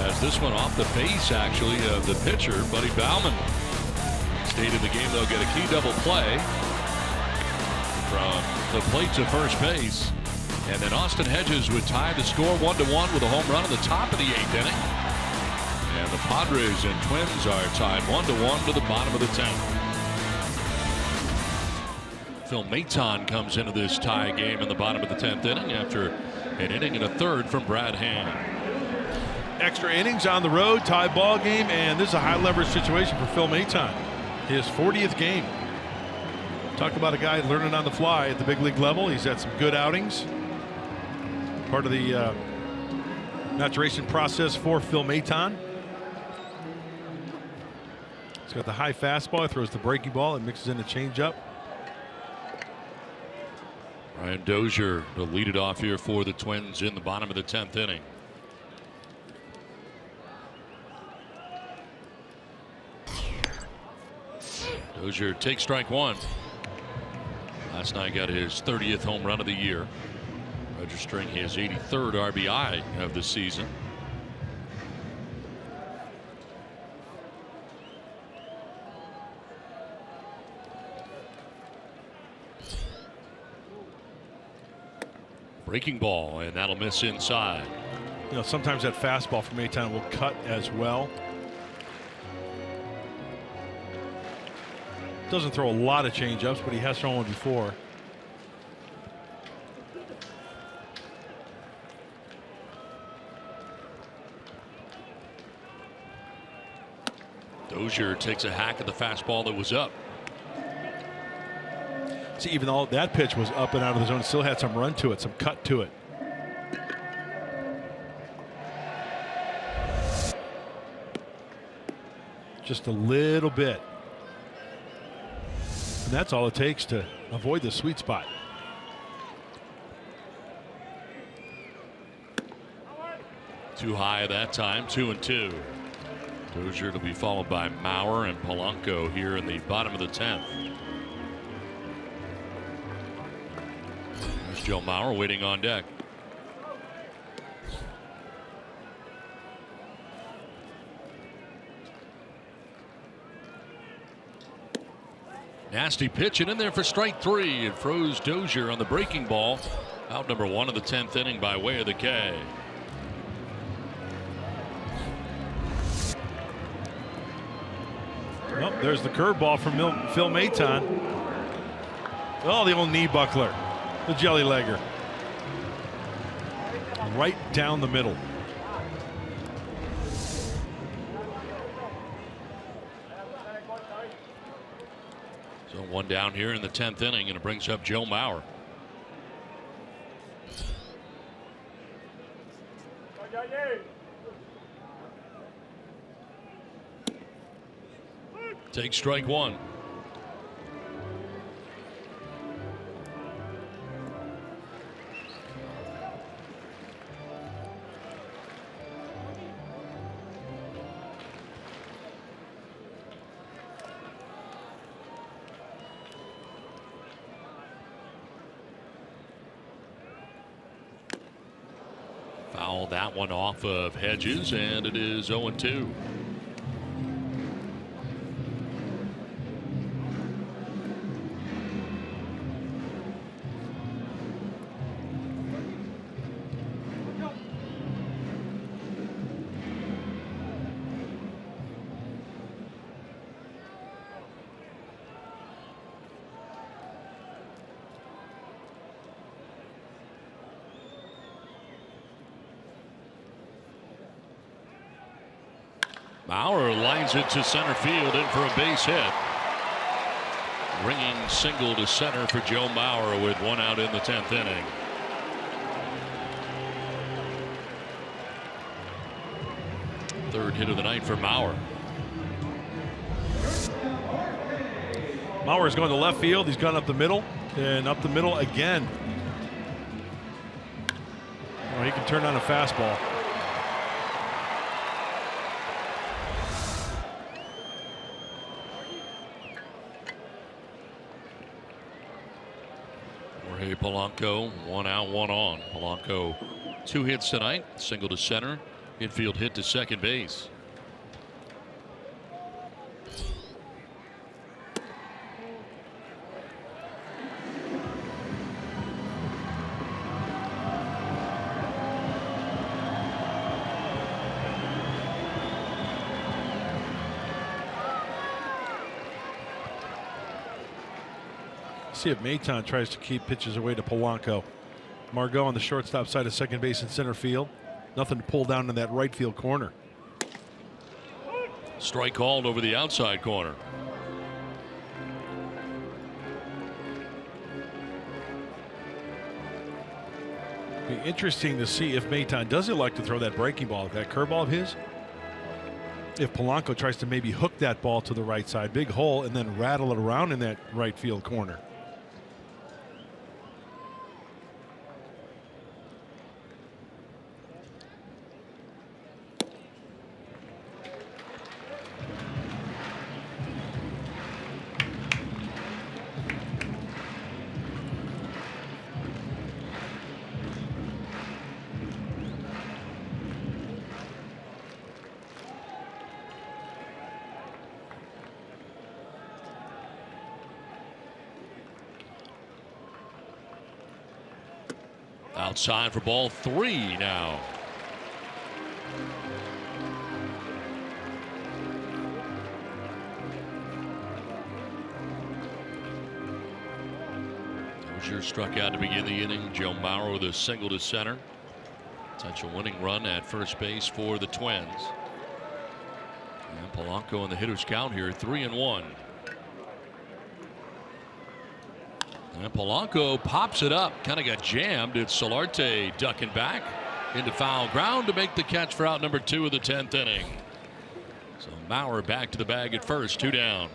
as this one off the face actually of the pitcher, Buddy Baumann. Stayed in the game. They'll get a key double play from the plate to first base. And then Austin Hedges would tie the score 1-1 with a home run in the top of the 8th inning. And the Padres and Twins are tied 1-1 to the bottom of the 10th. Phil Maton comes into this tie game in the bottom of the 10th inning after an inning and a third from Brad Hand. Extra innings on the road, tie ball game, and this is a high leverage situation for Phil Maton. His 40th game. Talk about a guy learning on the fly at the big league level. He's had some good outings. Part of the maturation process for Phil Maton. He's got the high fastball, throws the breaking ball, and mixes in a changeup. Ryan Dozier to lead it off here for the Twins in the bottom of the 10th inning. Dozier takes strike one. Last night got his 30th home run of the year, registering his 83rd RBI of the season. Breaking ball, and that'll miss inside. You know, sometimes that fastball from Maton will cut as well. Doesn't throw a lot of changeups, but he has thrown one before. Dozier takes a hack at the fastball that was up. See, even though that pitch was up and out of the zone, it still had some run to it, some cut to it. Just a little bit. And that's all it takes to avoid the sweet spot. Too high that time, 2-2. Dozier to be followed by Mauer and Polanco here in the bottom of the 10th. There's Joe Mauer waiting on deck. Nasty pitch and in there for strike 3. It froze Dozier on the breaking ball. Out number 1 of the 10th inning by way of the K. Well, there's the curveball from Phil Maton. Oh, the old knee buckler, the jelly legger. Right down the middle. So 1 down here in the 10th inning, and it brings up Joe Mauer. Take strike 1. Foul that one off of Hedges, and it is 0-2. Mauer lines it to center field, in for a base hit. Ringing single to center for Joe Mauer with 1 out in the 10th inning. Third hit of the night for Mauer. Mauer's going to left field. He's gone up the middle and up the middle again. Oh, he can turn on a fastball. Jorge Polanco, 1 out, 1 on. Polanco, 2 hits tonight, single to center, infield hit to second base. See if Maton tries to keep pitches away to Polanco. Margot on the shortstop side of second base and center field. Nothing to pull down in that right field corner. Strike called over the outside corner. Be interesting to see if Maton does like to throw that breaking ball, that curveball of his. If Polanco tries to maybe hook that ball to the right side, big hole, and then rattle it around in that right field corner. Outside for ball 3 now. Dozier struck out to begin the inning. Joe Mauer with a single to center. Potential winning run at first base for the Twins. And Polanco in the hitter's count here, 3-1. And Polanco pops it up, kind of got jammed. It's Solarte ducking back into foul ground to make the catch for out number 2 of the 10th inning. So Mauer back to the bag at first, 2 down.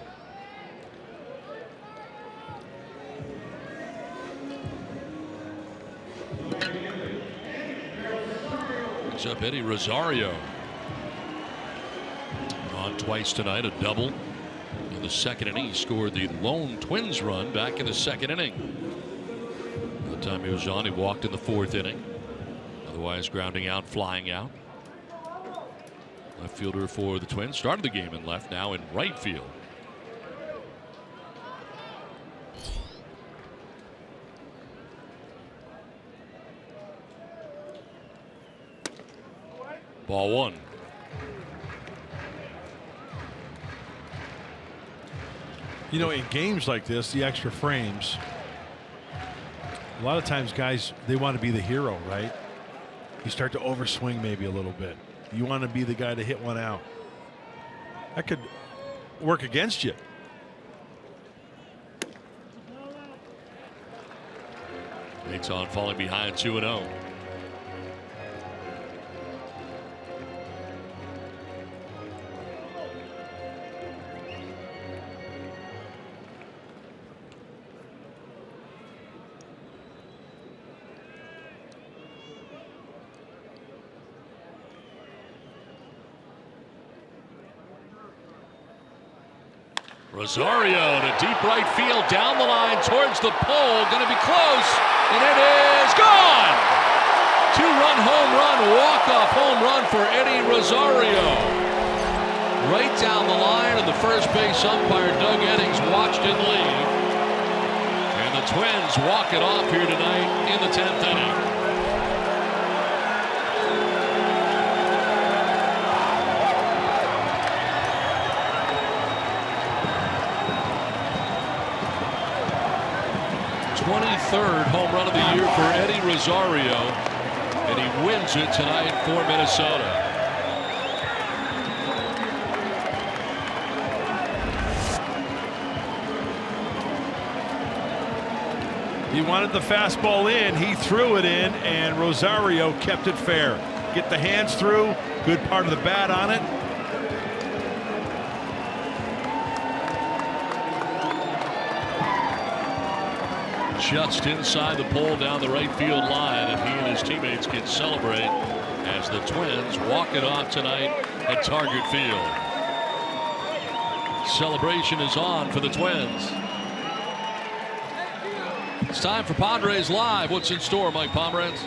Brings up Eddie Rosario. on twice tonight, a double in the second inning. He scored the lone Twins run back in the second inning. The time he was on, he walked in the fourth inning. Otherwise, grounding out, flying out. Left fielder for the Twins. Started the game in left, now in right field. Ball one. You know, in games like this, the extra frames, a lot of times guys, they want to be the hero, right? You start to overswing maybe a little bit. You want to be the guy to hit one out. That could work against you. Bates on, falling behind 2-0. Rosario to deep right field, down the line towards the pole, going to be close, and it is gone. 2-run home run, walk-off home run for Eddie Rosario. Right down the line, and the first base umpire Doug Eddings watched it leave. And the Twins walk it off here tonight in the 10th inning. Third home run of the year for Eddie Rosario, and he wins it tonight for Minnesota. He wanted the fastball in, he threw it in, and Rosario kept it fair. Get the hands through, good part of the bat on it. Just inside the pole down the right field line, and he and his teammates can celebrate as the Twins walk it off tonight at Target Field. Celebration is on for the Twins. It's time for Padres Live. What's in store, Mike Pomerantz?